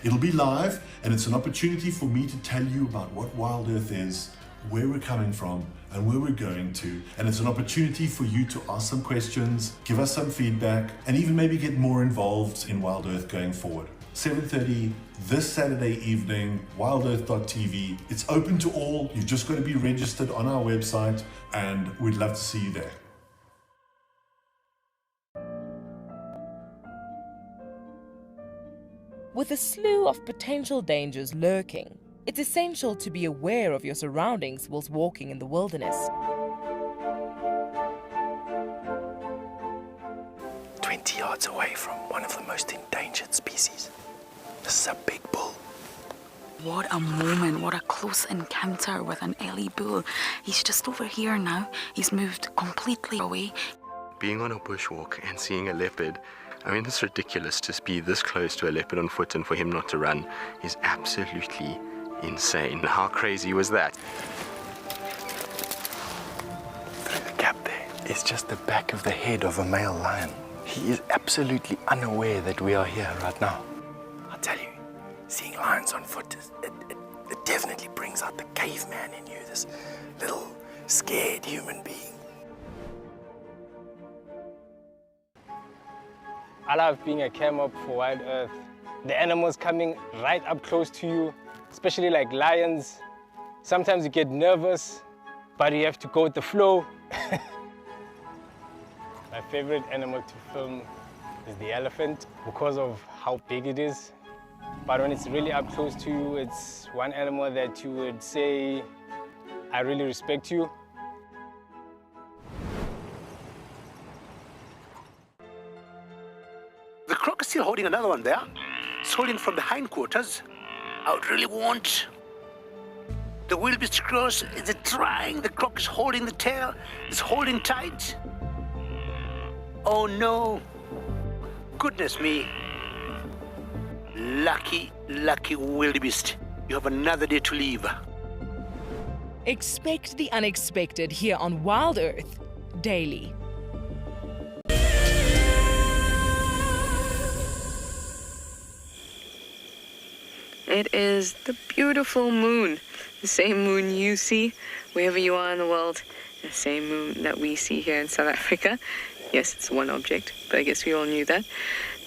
It'll be live, and it's an opportunity for me to tell you about what WildEarth is, where we're coming from, and where we're going to. And it's an opportunity for you to ask some questions, give us some feedback, and even maybe get more involved in WildEarth going forward. 7:30 this Saturday evening, wildearth.tv. It's open to all. You've just got to be registered on our website, and we'd love to see you there. With a slew of potential dangers lurking, it's essential to be aware of your surroundings whilst walking in the wilderness. 20 yards away from one of the most endangered species. This is a big bull. What a moment, what a close encounter with an Ellie bull. He's just over here now. He's moved completely away. Being on a bushwalk and seeing a leopard, I mean, it's ridiculous to be this close to a leopard on foot and for him not to run is absolutely insane. How crazy was that? Through the gap there is just the back of the head of a male lion. He is absolutely unaware that we are here right now. I tell you, seeing lions on foot, it definitely brings out the caveman in you, this little scared human being. I love being a cam-up for WildEarth. The animals coming right up close to you, especially like lions. Sometimes you get nervous, but you have to go with the flow. My favorite animal to film is the elephant because of how big it is. But when it's really up close to you, it's one animal that you would say, I really respect you. The croc is still holding another one there. It's holding from the hindquarters. I would really want the wildebeest cross. Is it trying? The croc is holding the tail. It's holding tight. Oh no. Goodness me. Lucky wildebeest. You have another day to live. Expect the unexpected here on WildEarth daily. It is the beautiful moon, the same moon you see wherever you are in the world, the same moon that we see here in South Africa. Yes, it's one object, but I guess we all knew that.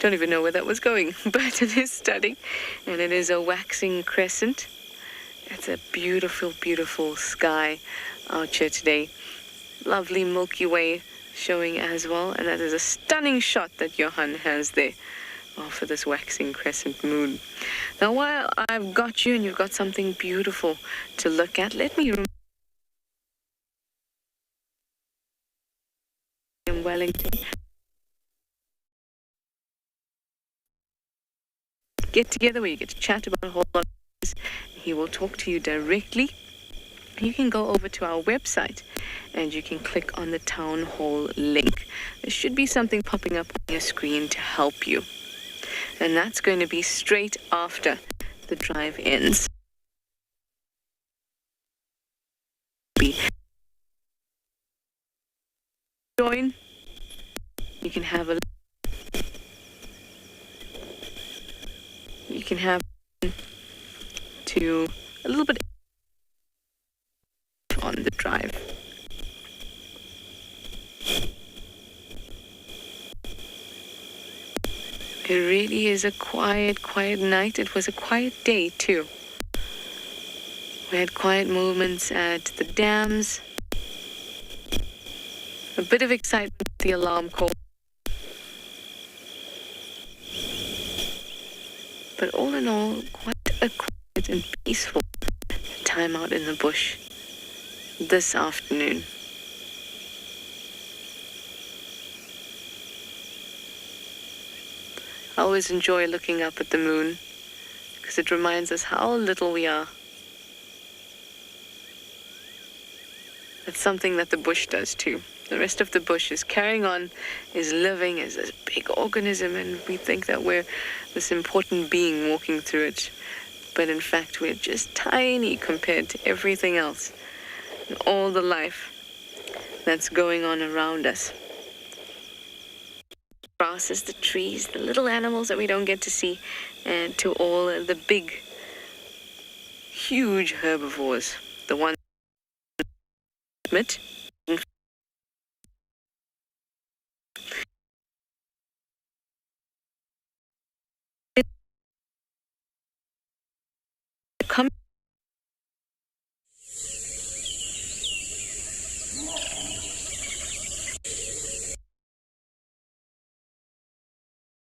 Don't even know where that was going, but it is stunning, and it is a waxing crescent. It's a beautiful, beautiful sky out here today. Lovely Milky Way showing as well, and that is a stunning shot that Johan has there. For this waxing crescent moon. Now, while I've got you and you've got something beautiful to look at, let me in Wellington. Get together where you get to chat about a whole lot of things. He will talk to you directly. You can go over to our website and you can click on the town hall link. There should be something popping up on your screen to help you. And that's going to be straight after the drive ends. Join. You can have to a little bit on the drive. It really is a quiet night. It was a quiet day too. We had quiet moments at the dams. A bit of excitement with the alarm call. But all in all, quite a quiet and peaceful time out in the bush this afternoon. I always enjoy looking up at the moon because it reminds us how little we are. That's something that the bush does too. The rest of the bush is carrying on, is living as this big organism, and we think that we're this important being walking through it. But in fact, we're just tiny compared to everything else and all the life that's going on around us. Grasses, the trees, the little animals that we don't get to see, and to all the big, huge herbivores, the ones come